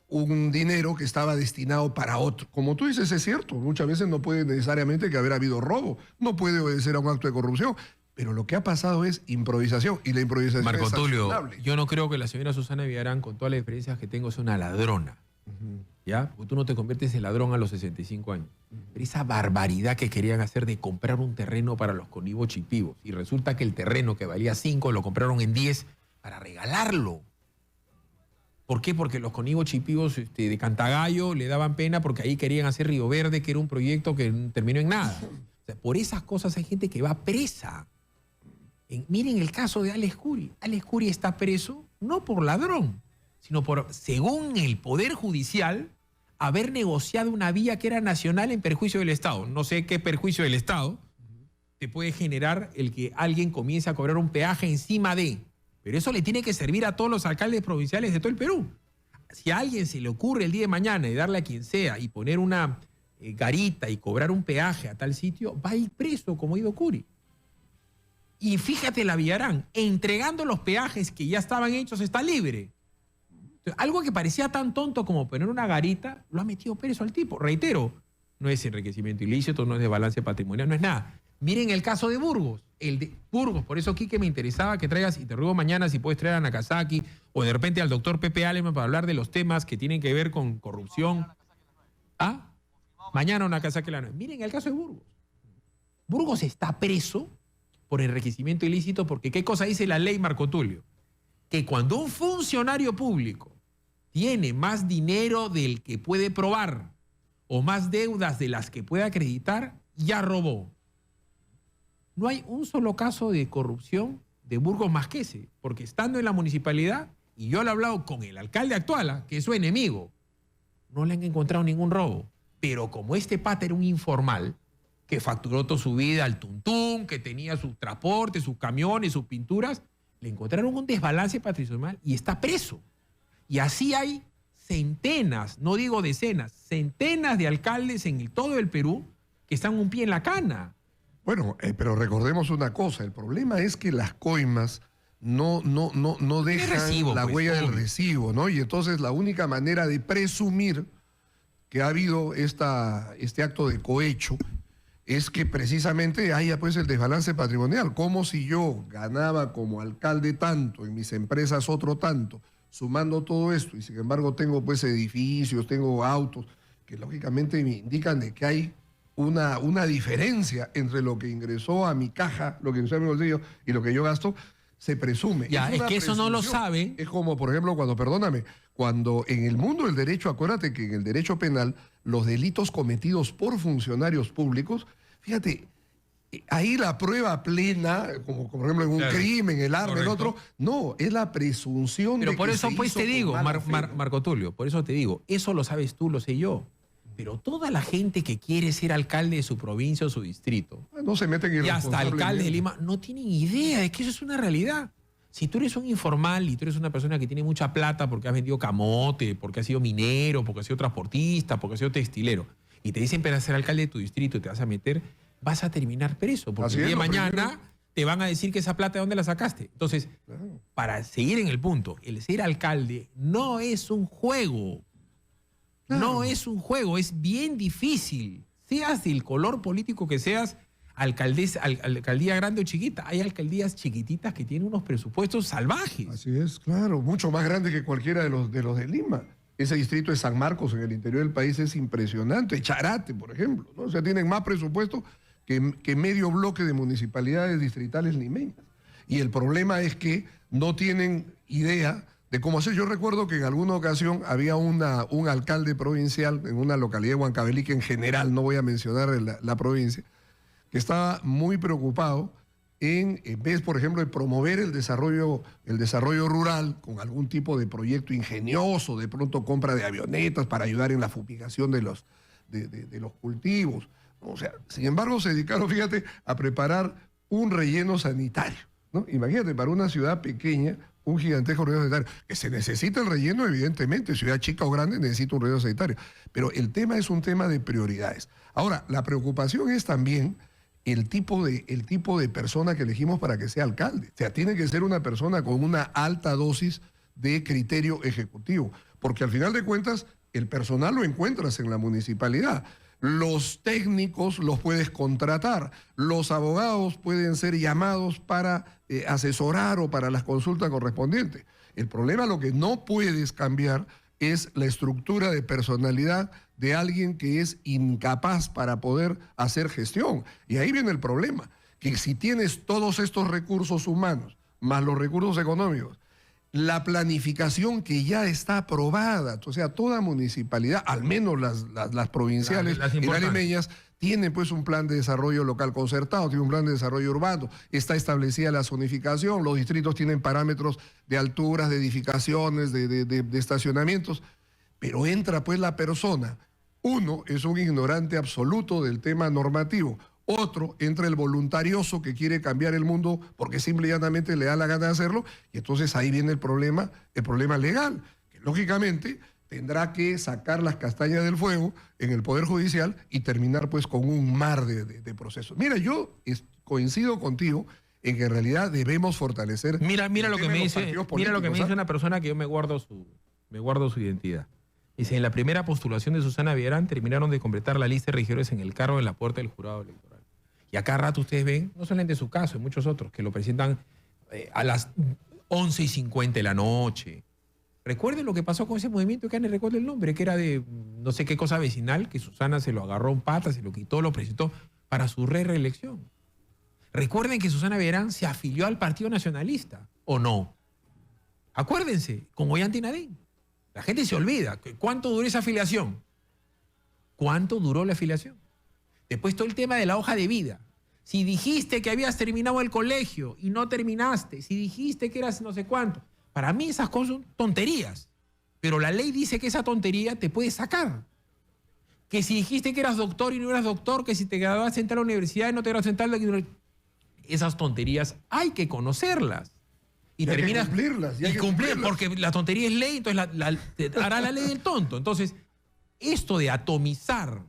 un dinero que estaba destinado para otro. Como tú dices, es cierto, muchas veces no puede necesariamente que haber habido robo, no puede obedecer a un acto de corrupción, pero lo que ha pasado es improvisación, y la improvisación Marco es Tulio, sancionable. yo no creo que la señora Susana Villarán, con todas las experiencias que tengo, sea una ladrona. ¿Ya? Porque tú no te conviertes en ladrón a los 65 años. Pero esa barbaridad que querían hacer de comprar un terreno para los conivos chipivos, y resulta que el terreno que valía 5 lo compraron en 10 para regalarlo. ¿Por qué? Porque los conivos chipivos de Cantagallo le daban pena porque ahí querían hacer Río Verde, que era un proyecto que terminó en nada. O sea, por esas cosas hay gente que va presa. Miren el caso de Alex Curi. Alex Curi está preso no por ladrón, sino por, según el Poder Judicial, haber negociado una vía que era nacional en perjuicio del Estado. No sé qué perjuicio del Estado te puede generar el que alguien comience a cobrar un peaje encima de... Pero eso le tiene que servir a todos los alcaldes provinciales de todo el Perú. Si a alguien se le ocurre el día de mañana y darle a quien sea y poner una garita y cobrar un peaje a tal sitio, va a ir preso como Ido Curi. Y fíjate la Villarán, entregando los peajes que ya estaban hechos, está libre. Entonces, algo que parecía tan tonto como poner una garita, lo ha metido preso al tipo. Reitero, no es enriquecimiento ilícito, no es desbalance patrimonial, no es nada. Miren el caso de Burgos. El de Burgos, por eso, Quique, me interesaba que traigas, y te ruego mañana si puedes traer a Nakazaki o de repente al doctor Pepe Aleman para hablar de los temas que tienen que ver con corrupción. ¿Ah? Mañana Nakazaki la noche. Miren el caso de Burgos. Burgos está preso por enriquecimiento ilícito porque ¿qué cosa dice la ley, Marco Tulio? Que cuando un funcionario público tiene más dinero del que puede probar o más deudas de las que puede acreditar, ya robó. No hay un solo caso de corrupción de Burgos más que ese, porque estando en la municipalidad, y yo lo he hablado con el alcalde actual, que es su enemigo, no le han encontrado ningún robo. Pero como este pata era un informal, que facturó toda su vida al tuntún, que tenía sus transportes, sus camiones, sus pinturas, le encontraron un desbalance patrimonial y está preso. Y así hay centenas, no digo decenas, centenas de alcaldes en todo el Perú que están un pie en la cana. Bueno, pero recordemos una cosa, el problema es que las coimas no dejan recibo, la pues, huella del obvio. recibo, ¿no? Y entonces la única manera de presumir que ha habido este acto de cohecho es que precisamente haya pues el desbalance patrimonial. Como si yo ganaba como alcalde tanto, en mis empresas otro tanto, sumando todo esto, y sin embargo tengo pues edificios, tengo autos, que lógicamente me indican de que hay una diferencia entre lo que ingresó a mi caja, lo que ingresó a mi bolsillo y lo que yo gasto, se presume. Ya, es una que eso no lo presunción. sabe. Es como, por ejemplo, cuando en el mundo del derecho, acuérdate que en el derecho penal, los delitos cometidos por funcionarios públicos, fíjate, ahí la prueba plena, como por ejemplo en un crimen, el arma, el otro, no, es la presunción Pero de por que eso se pues hizo te con digo, mala fe. Marco Tulio, por eso te digo, eso lo sabes tú, lo sé yo. Pero toda la gente que quiere ser alcalde de su provincia o su distrito, no se meten y hasta alcalde de irresponsablemente. Lima, no tienen idea de que eso es una realidad. Si tú eres un informal y tú eres una persona que tiene mucha plata porque has vendido camote, porque has sido minero, porque has sido transportista, porque has sido textilero, y te dicen para ser alcalde de tu distrito y te vas a meter, vas a terminar preso. Porque Así el día es, de lo mañana primero. te van a decir que esa plata de dónde la sacaste. Entonces, para seguir en el punto, el ser alcalde no es un juego. No es un juego, es bien difícil. Seas del color político que seas, alcaldía grande o chiquita. Hay alcaldías chiquititas que tienen unos presupuestos salvajes. Así es, claro, mucho más grande que cualquiera de los de Lima. Ese distrito de San Marcos en el interior del país es impresionante. Charate, por ejemplo, ¿no? O sea, tienen más presupuesto que medio bloque de municipalidades distritales limeñas. Y el problema es que no tienen idea de cómo hacer. Yo recuerdo que en alguna ocasión había un alcalde provincial en una localidad de Huancavelic, que en general, no voy a mencionar la provincia, que estaba muy preocupado en vez, por ejemplo, de promover el desarrollo rural con algún tipo de proyecto ingenioso, de pronto compra de avionetas para ayudar en la fumigación de los cultivos. O sea, sin embargo, se dedicaron, fíjate, a preparar un relleno sanitario, ¿no? Imagínate, para una ciudad pequeña, un gigantesco relleno sanitario. Que se necesita el relleno, evidentemente, ciudad chica o grande necesita un relleno sanitario. Pero el tema es un tema de prioridades. Ahora, la preocupación es también el tipo de persona que elegimos para que sea alcalde. O sea, tiene que ser una persona con una alta dosis de criterio ejecutivo. Porque al final de cuentas, el personal lo encuentras en la municipalidad. Los técnicos los puedes contratar, los abogados pueden ser llamados para asesorar o para las consultas correspondientes. El problema, lo que no puedes cambiar, es la estructura de personalidad de alguien que es incapaz para poder hacer gestión. Y ahí viene el problema, que si tienes todos estos recursos humanos, más los recursos económicos, la planificación que ya está aprobada, o sea, toda municipalidad, al menos las provinciales Las y las importantes. limeñas, tienen pues un plan de desarrollo local concertado, tiene un plan de desarrollo urbano, está establecida la zonificación, los distritos tienen parámetros de alturas, de edificaciones, de estacionamientos, pero entra pues la persona. Uno es un ignorante absoluto del tema normativo. Otro, entra el voluntarioso que quiere cambiar el mundo porque simple y llanamente le da la gana de hacerlo, y entonces ahí viene el problema legal, que lógicamente tendrá que sacar las castañas del fuego en el Poder Judicial y terminar pues con un mar de procesos. Mira, yo coincido contigo en que en realidad debemos fortalecer... Mira lo que me dice, ¿ah? una persona que yo me guardo su identidad. Dice, en la primera postulación de Susana Villarán terminaron de completar la lista de regidores en el carro en la puerta del jurado electoral. Y a cada rato ustedes ven, no solamente en su caso, en muchos otros, que lo presentan a las 11:50 de la noche. Recuerden lo que pasó con ese movimiento, que no recuerdo el nombre, que era de no sé qué cosa vecinal, que Susana se lo agarró en patas, se lo quitó, lo presentó para su reelección. Recuerden que Susana Villarán se afilió al Partido Nacionalista, ¿o no? Acuérdense, con Ollanta y Nadine. La gente se olvida. ¿Cuánto duró esa afiliación? ¿Cuánto duró la afiliación? Después todo el tema de la hoja de vida. Si dijiste que habías terminado el colegio y no terminaste, si dijiste que eras no sé cuánto, para mí esas cosas son tonterías. Pero la ley dice que esa tontería te puede sacar. Que si dijiste que eras doctor y no eras doctor, que si te graduaste en tal universidad y no te graduaste en tal... Esas tonterías hay que conocerlas. Y terminas cumplirlas. Y cumplir, porque la tontería es ley, entonces te hará la ley del tonto. Entonces, esto de atomizar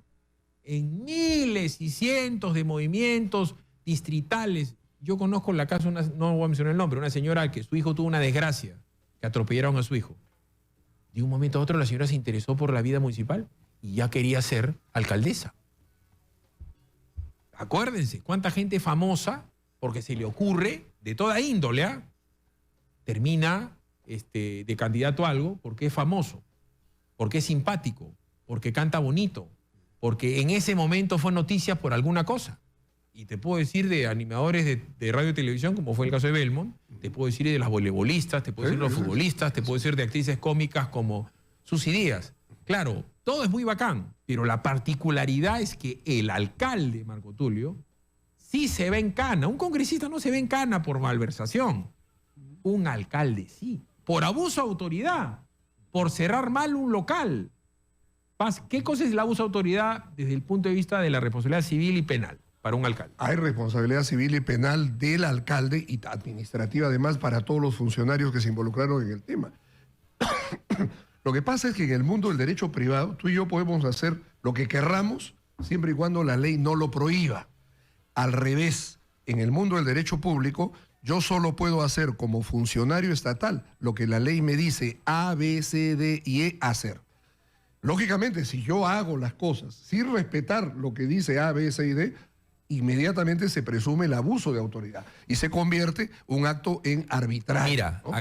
en miles y cientos de movimientos distritales. Yo conozco la casa, no voy a mencionar el nombre, una señora que su hijo tuvo una desgracia, que atropellaron a su hijo. De un momento a otro la señora se interesó por la vida municipal y ya quería ser alcaldesa. Acuérdense, cuánta gente famosa, porque se le ocurre, de toda índole, termina de candidato a algo porque es famoso, porque es simpático, porque canta bonito, porque en ese momento fue noticia por alguna cosa. Y te puedo decir de animadores de radio y televisión, como fue el caso de Belmont, te puedo decir de las voleibolistas, te puedo decir de los futbolistas, te puedo decir de actrices cómicas como Susy Díaz. Claro, todo es muy bacán, pero la particularidad es que el alcalde, Marco Tulio, sí se ve en cana. Un congresista no se ve en cana por malversación. Un alcalde sí. Por abuso de autoridad, por cerrar mal un local. ¿Qué cosa es el abuso de autoridad desde el punto de vista de la responsabilidad civil y penal para un alcalde? Hay responsabilidad civil y penal del alcalde y administrativa además para todos los funcionarios que se involucraron en el tema. Lo que pasa es que en el mundo del derecho privado, tú y yo podemos hacer lo que querramos siempre y cuando la ley no lo prohíba. Al revés, en el mundo del derecho público, yo solo puedo hacer como funcionario estatal lo que la ley me dice A, B, C, D y E hacer. Lógicamente, si yo hago las cosas sin respetar lo que dice A, B, C y D, inmediatamente se presume el abuso de autoridad y se convierte un acto en arbitrario. Mira, ¿no?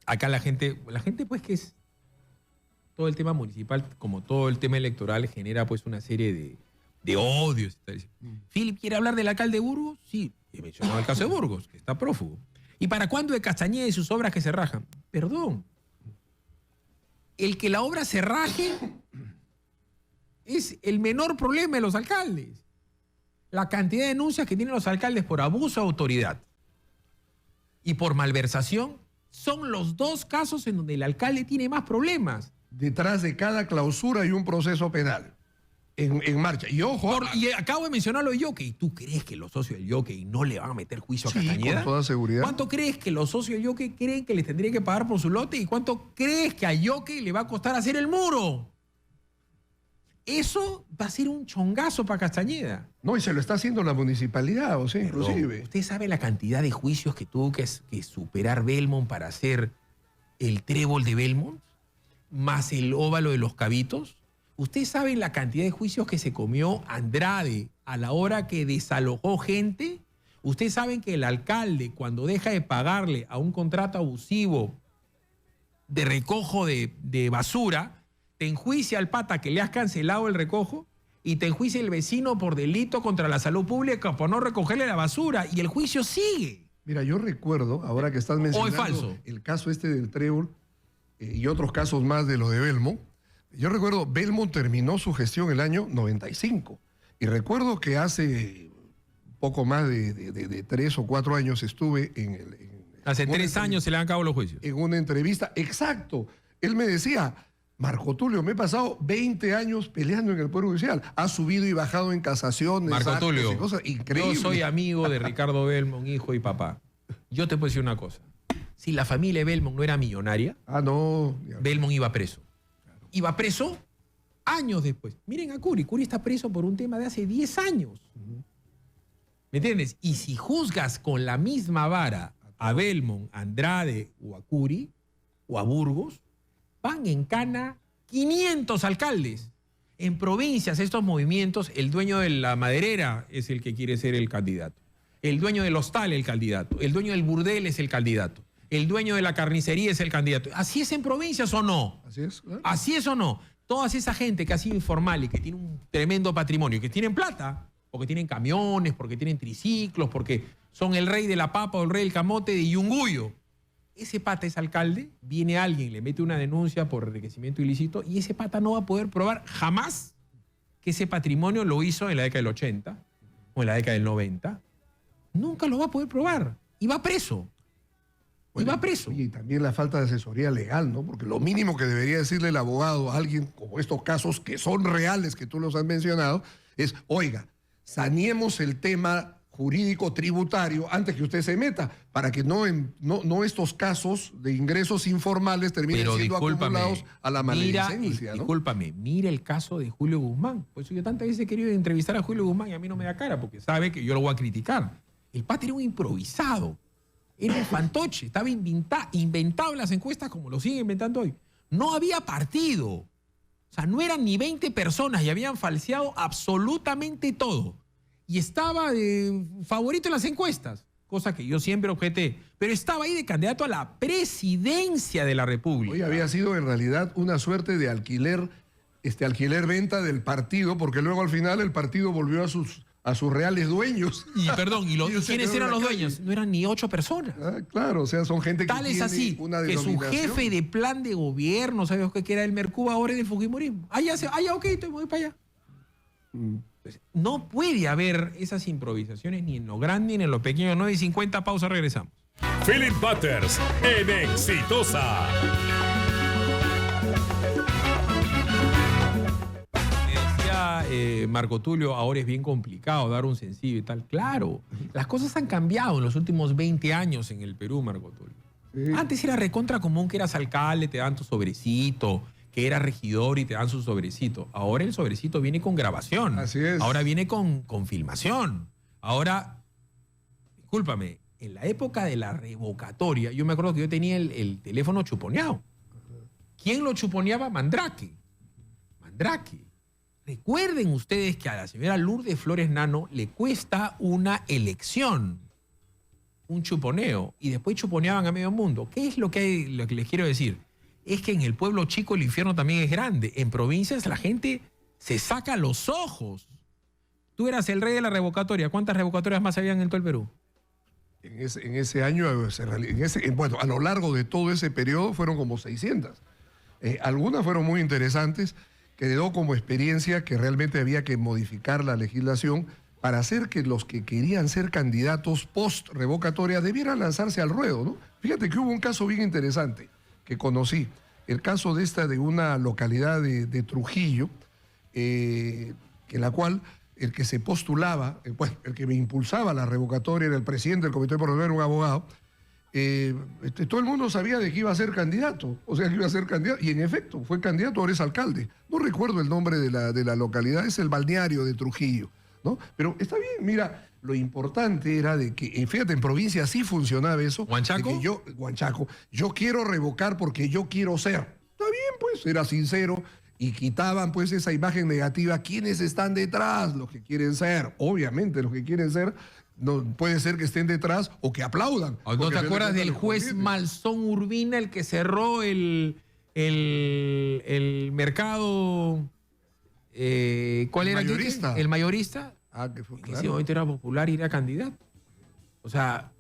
acá la gente pues que es todo el tema municipal, como todo el tema electoral, genera pues una serie de odios. ¿Philip quiere hablar del alcalde de Burgos? Sí, he mencionado el caso de Burgos, que está prófugo. ¿Y para cuándo de Castañeda y sus obras que se rajan? Perdón. El que la obra se raje es el menor problema de los alcaldes. La cantidad de denuncias que tienen los alcaldes por abuso de autoridad y por malversación son los dos casos en donde el alcalde tiene más problemas. Detrás de cada clausura hay un proceso penal en marcha. Y ojo... y acabo de mencionar lo de Yockey. ¿Tú crees que los socios del Yockey no le van a meter juicio a Castañeda? Con toda seguridad. ¿Cuánto crees que los socios del Yockey creen que les tendría que pagar por su lote? ¿Y cuánto crees que a Yockey le va a costar hacer el muro? Eso va a ser un chongazo para Castañeda. No, y se lo está haciendo la municipalidad, o sea, inclusive. ¿Usted sabe la cantidad de juicios que tuvo que superar Belmont para hacer el trébol de Belmont? Más el óvalo de los Cabitos. ¿Usted sabe la cantidad de juicios que se comió Andrade a la hora que desalojó gente? ¿Usted sabe que el alcalde, cuando deja de pagarle a un contrato abusivo de recojo de basura, te enjuicia al pata que le has cancelado el recojo y te enjuicia el vecino por delito contra la salud pública por no recogerle la basura y el juicio sigue? Mira, yo recuerdo, ahora que estás mencionando falso. El caso este del trébol y otros casos más de lo de Belmont, yo recuerdo, Belmont terminó su gestión el año 95 y recuerdo que hace poco más de 3 o 4 años estuve hace 3 años se le han acabado los juicios. En una entrevista, exacto. Él me decía, Marco Tulio, me he pasado 20 años peleando en el Poder Judicial. Ha subido y bajado en casaciones, Marco Tulio, y cosas increíbles. yo soy amigo de Ricardo Belmont, hijo y papá. Yo te puedo decir una cosa. Si la familia Belmont no era millonaria, Belmont iba preso. Iba preso años después. Miren a Curi. Curi está preso por un tema de hace 10 años. ¿Me entiendes? Y si juzgas con la misma vara a Belmont, a Andrade o a Curi o a Burgos, van en cana 500 alcaldes. En provincias, estos movimientos, el dueño de la maderera es el que quiere ser el candidato. El dueño del hostal es el candidato. El dueño del burdel es el candidato. El dueño de la carnicería es el candidato. ¿Así es en provincias o no? Así es, claro. ¿Así es o no? Toda esa gente que ha sido informal y que tiene un tremendo patrimonio, que tienen plata, porque tienen camiones, porque tienen triciclos, porque son el rey de la papa o el rey del camote de Yunguyo. Ese pata es alcalde, viene alguien, le mete una denuncia por enriquecimiento ilícito y ese pata no va a poder probar jamás que ese patrimonio lo hizo en la década del 80 o en la década del 90. Nunca lo va a poder probar y va preso. Bueno, y va preso. Y también la falta de asesoría legal, ¿no? Porque lo mínimo que debería decirle el abogado a alguien como estos casos que son reales, que tú los has mencionado, es, oiga, saneemos el tema jurídico tributario antes que usted se meta, para que no estos casos de ingresos informales terminen siendo acumulados a la maledicencia, ¿no? Discúlpame, mira el caso de Julio Guzmán. Por eso yo tantas veces he querido entrevistar a Julio Guzmán y a mí no me da cara, porque sabe que yo lo voy a criticar. El pata era un improvisado. Era un fantoche, estaba inventado en las encuestas como lo siguen inventando hoy. No había partido. O sea, no eran ni 20 personas y habían falseado absolutamente todo. Y estaba de favorito en las encuestas, cosa que yo siempre objeté. Pero estaba ahí de candidato a la presidencia de la República. Hoy había sido en realidad una suerte de alquiler alquiler-venta del partido, porque luego al final el partido volvió a sus reales dueños. Y perdón, ¿y Ellos se quiénes quedaron eran en los la calle. dueños? No eran ni 8 personas. Claro, o sea, son gente que Tal es tiene así, una que su denominación. jefe de plan de gobierno, ¿sabes qué? Que era el Mercuba, ahora es del Fujimorismo. Ok, te voy para allá. Entonces, no puede haber esas improvisaciones ni en lo grande ni en lo pequeño. 9:50, pausa, regresamos. Philip Butters en Exitosa. Marco Tulio, ahora es bien complicado dar un sencillo y tal. Claro, las cosas han cambiado en los últimos 20 años en el Perú, Marco Tulio. Sí. Antes era recontra común que eras alcalde, te dan tu sobrecito, que eras regidor y te dan su sobrecito. Ahora el sobrecito viene con grabación. Así es. Ahora viene con filmación. Ahora, discúlpame, en la época de la revocatoria, yo me acuerdo que yo tenía el teléfono chuponeado. ¿Quién lo chuponeaba? Mandrake. Recuerden ustedes que a la señora Lourdes Flores Nano le cuesta una elección, un chuponeo, y después chuponeaban a medio mundo. ¿Qué es lo que les quiero decir? Es que en el pueblo chico el infierno también es grande. En provincias la gente se saca los ojos. Tú eras el rey de la revocatoria. ¿Cuántas revocatorias más habían en todo el Perú? En ese año, bueno, a lo largo de todo ese periodo fueron como 600. Algunas fueron muy interesantes, quedó como experiencia que realmente había que modificar la legislación para hacer que los que querían ser candidatos post-revocatoria debieran lanzarse al ruedo, ¿no? Fíjate que hubo un caso bien interesante que conocí, el caso de una localidad de Trujillo, en la cual el que se postulaba, el que me impulsaba la revocatoria era el presidente del Comité Porvenir, un abogado. Todo el mundo sabía de que iba a ser candidato, y en efecto fue candidato, ahora es alcalde. No recuerdo el nombre de la localidad, es el balneario de Trujillo, ¿no? Pero está bien, mira, lo importante era de que, fíjate, en provincia sí funcionaba eso. ¿Huanchaco? Huanchaco, yo quiero revocar porque yo quiero ser. Está bien, pues, era sincero y quitaban pues esa imagen negativa. ¿Quiénes están detrás? Los que quieren ser, obviamente los que quieren ser. No, puede ser que estén detrás o que aplaudan. ¿No te acuerdas del juez Malzón Urbina, el que cerró el mercado? ¿Cuál era? Mayorista. El mayorista. Que fue, claro. Ese momento era popular y era candidato. O sea...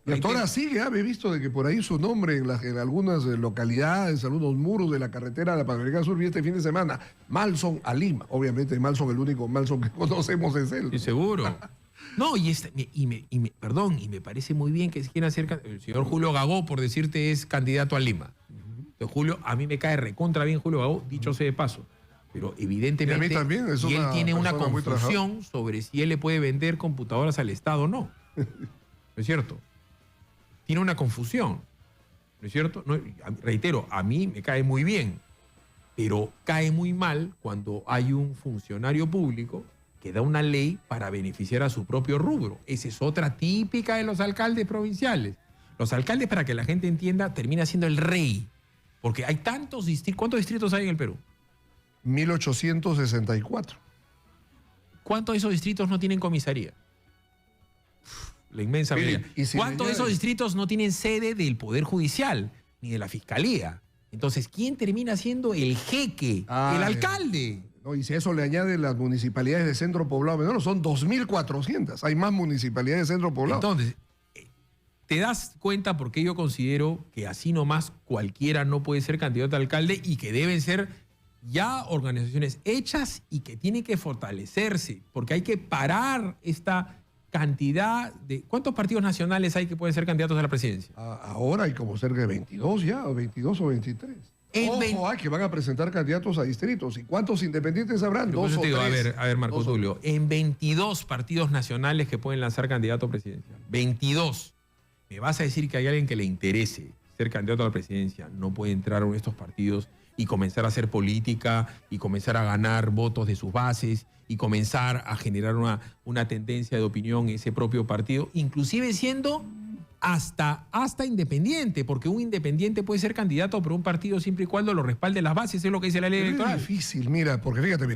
Y hasta ahora sigue, he visto de que por ahí su nombre en algunas localidades, algunos muros de la carretera de la Panamericana Sur, vi este fin de semana, Malzón a Lima. Obviamente Malzón, el único Malzón que conocemos es él. Sí, seguro. No, me parece muy bien que se quiera hacer... El señor Julio Gagó, por decirte, es candidato a Lima. Entonces, Julio, a mí me cae recontra bien Julio Gagó, dicho sea de paso. Pero evidentemente... Y a mí también, y él tiene una confusión sobre si él le puede vender computadoras al Estado o no. ¿No es cierto? Tiene una confusión, ¿no es cierto? No, reitero, a mí me cae muy bien, pero cae muy mal cuando hay un funcionario público que da una ley para beneficiar a su propio rubro. Esa es otra típica de los alcaldes provinciales. Los alcaldes, para que la gente entienda, termina siendo el rey, porque hay tantos distritos. ¿Cuántos distritos hay en el Perú? 1864. ¿Cuántos de esos distritos no tienen comisaría? La inmensa mayoría. ¿Cuántos de esos distritos no tienen sede del Poder Judicial ni de la Fiscalía? Entonces, ¿quién termina siendo el jeque? El alcalde. No, y si a eso le añaden las municipalidades de centro poblado menor, son 2.400. Hay más municipalidades de centro poblado. Entonces, te das cuenta por qué yo considero que así nomás cualquiera no puede ser candidato a alcalde y que deben ser ya organizaciones hechas y que tienen que fortalecerse, porque hay que parar esta cantidad de... ¿Cuántos partidos nacionales hay que pueden ser candidatos a la presidencia? Ahora hay como cerca de 22 ya, o 22 o 23. Ojo, que van a presentar candidatos a distritos. ¿Y cuántos independientes habrán? Dos o tres. A ver, Marco Tulio, en 22 partidos nacionales que pueden lanzar candidato presidencial. 22. ¿Me vas a decir que hay alguien que le interese ser candidato a la presidencia? No puede entrar a uno de estos partidos y comenzar a hacer política y comenzar a ganar votos de sus bases y comenzar a generar una tendencia de opinión en ese propio partido, inclusive siendo hasta independiente, porque un independiente puede ser candidato por un partido siempre y cuando lo respalde las bases, es lo que dice la ley electoral. Es difícil, mira, porque fíjate,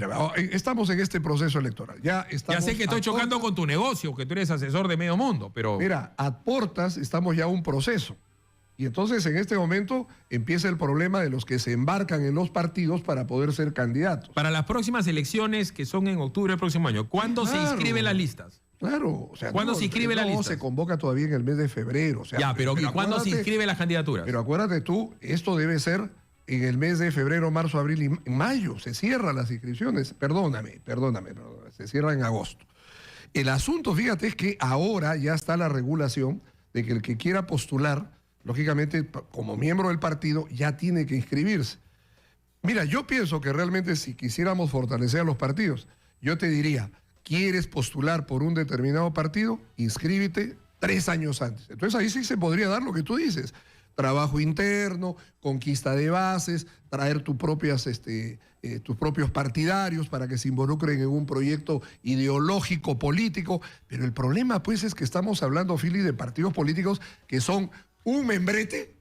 estamos en este proceso electoral. Ya sé que estoy chocando con tu negocio, que tú eres asesor de medio mundo, pero... Mira, a portas estamos ya un proceso. Y entonces en este momento empieza el problema de los que se embarcan en los partidos para poder ser candidatos. Para las próximas elecciones, que son en octubre del próximo año, ¿cuándo se inscriben las listas? Claro, o sea, ¿cuándo se inscribe la lista? No, se convoca todavía en el mes de febrero. O sea, ya, pero ¿y cuándo se inscriben las candidaturas? Pero acuérdate tú, esto debe ser en el mes de febrero, marzo, abril y mayo. Se cierran las inscripciones. Perdóname, se cierra en agosto. El asunto, fíjate, es que ahora ya está la regulación de que el que quiera postular, lógicamente, como miembro del partido, ya tiene que inscribirse. Mira, yo pienso que realmente si quisiéramos fortalecer a los partidos, yo te diría, ¿quieres postular por un determinado partido? Inscríbete 3 años antes. Entonces ahí sí se podría dar lo que tú dices. Trabajo interno, conquista de bases, traer tus propios partidarios para que se involucren en un proyecto ideológico, político. Pero el problema, pues, es que estamos hablando, Fili, de partidos políticos que son un membrete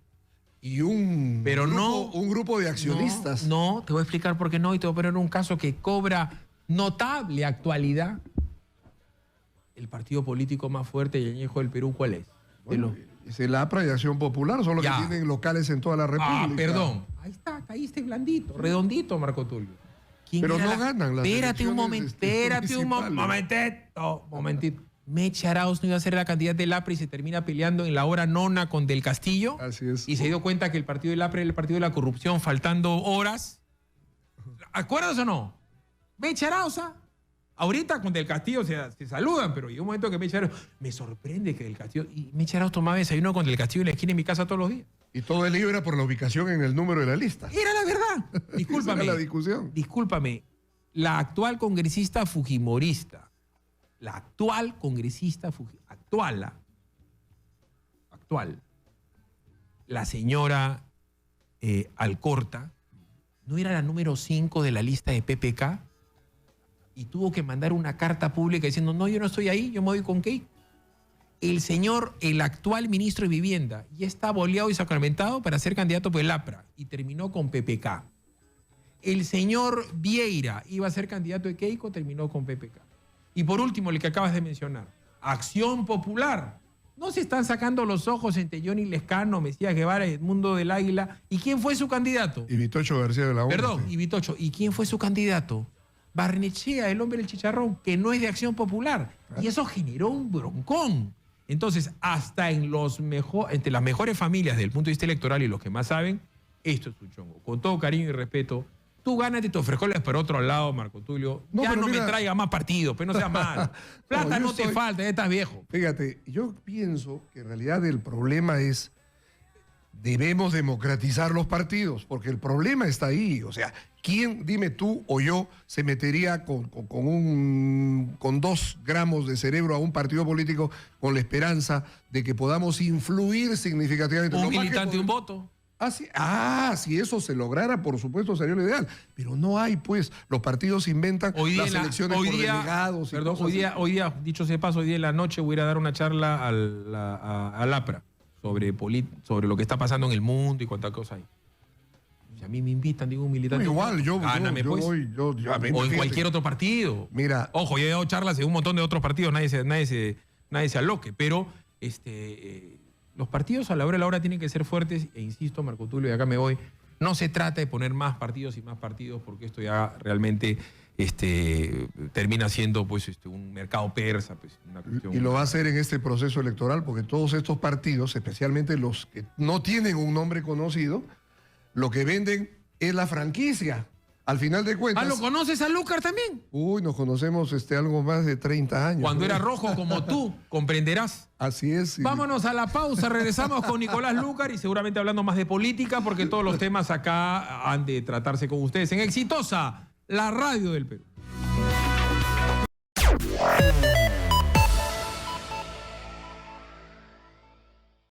y un grupo de accionistas. No, te voy a explicar por qué no, y te voy a poner un caso que cobra notable actualidad. El partido político más fuerte y añejo del Perú, ¿cuál es? Bueno, es el APRA y Acción Popular, son los que tienen locales en toda la República. Ah, perdón. Ahí está, caíste blandito, redondito, Marco Tulio. Pero no ganan las Espérate un momentito. Meche Arauz no iba a ser la candidata del APRA y se termina peleando en la hora nona con Del Castillo. Así es. Y se dio cuenta que el partido del APRA era el partido de la corrupción, faltando horas. ¿Acuerdas o no? Meche Arauz, ahorita con Del Castillo se saludan, pero llegó un momento que Meche Arauz... Me sorprende que Del Castillo... Y Meche Arauz tomaba desayuno con Del Castillo en la esquina de mi casa todos los días. Y todo el lío era por la ubicación en el número de la lista. Era la verdad. Discúlpame. Esa era la discusión. Discúlpame. La actual congresista fujimorista, la señora Alcorta, ¿no era la número 5 de la lista de PPK? Y tuvo que mandar una carta pública diciendo, no, yo no estoy ahí, yo me voy con Keiko. El actual ministro de Vivienda, ya está boleado y sacramentado para ser candidato por el APRA y terminó con PPK. El señor Vieira iba a ser candidato de Keiko, terminó con PPK. Y por último, el que acabas de mencionar, Acción Popular. No se están sacando los ojos entre Johnny Lescano, Mesías Guevara, Edmundo del Águila. ¿Y quién fue su candidato? Y Vitocho García de la ONU. Perdón, y Vitocho. ¿Y quién fue su candidato? Barnechea, el hombre del chicharrón, que no es de Acción Popular. Y eso generó un broncón. Entonces, hasta entre las mejores familias desde el punto de vista electoral y los que más saben, esto es un chongo. Con todo cariño y respeto, tú gánate tus frijoles por otro lado, Marco Tulio. Ya no me traiga más partidos, pero no seas malo. Plata no te falta, ya estás viejo. Fíjate, yo pienso que en realidad el problema es, debemos democratizar los partidos, porque el problema está ahí. O sea, ¿quién, dime tú o yo, se metería con 2 gramos de cerebro a un partido político con la esperanza de que podamos influir significativamente? Un militante, un voto. Si eso se lograra, por supuesto, sería lo ideal. Pero no hay, pues. Los partidos inventan las elecciones por delegados. Perdón, hoy día, dicho sea de paso, hoy día en la noche voy a ir a dar una charla al APRA sobre lo que está pasando en el mundo y cuántas cosas hay. Si a mí me invitan, digo, un militante. Igual, yo voy. O en cualquier otro partido. Mira. Ojo, yo he dado charlas en un montón de otros partidos, nadie se aloque, pero los partidos a la hora tienen que ser fuertes, e insisto, Marco Tulio, y acá me voy, no se trata de poner más partidos y más partidos, porque esto ya realmente termina siendo pues un mercado persa. Pues, una cuestión. Y lo va a hacer en este proceso electoral, porque todos estos partidos, especialmente los que no tienen un nombre conocido, lo que venden es la franquicia. Al final de cuentas... ¿Lo conoces a Lúcar también? Uy, nos conocemos algo más de 30 años. Cuando era rojo como tú, comprenderás. Así es. Sí. Vámonos a la pausa, regresamos con Nicolás Lúcar y seguramente hablando más de política, porque todos los temas acá han de tratarse con ustedes en Exitosa, la radio del Perú.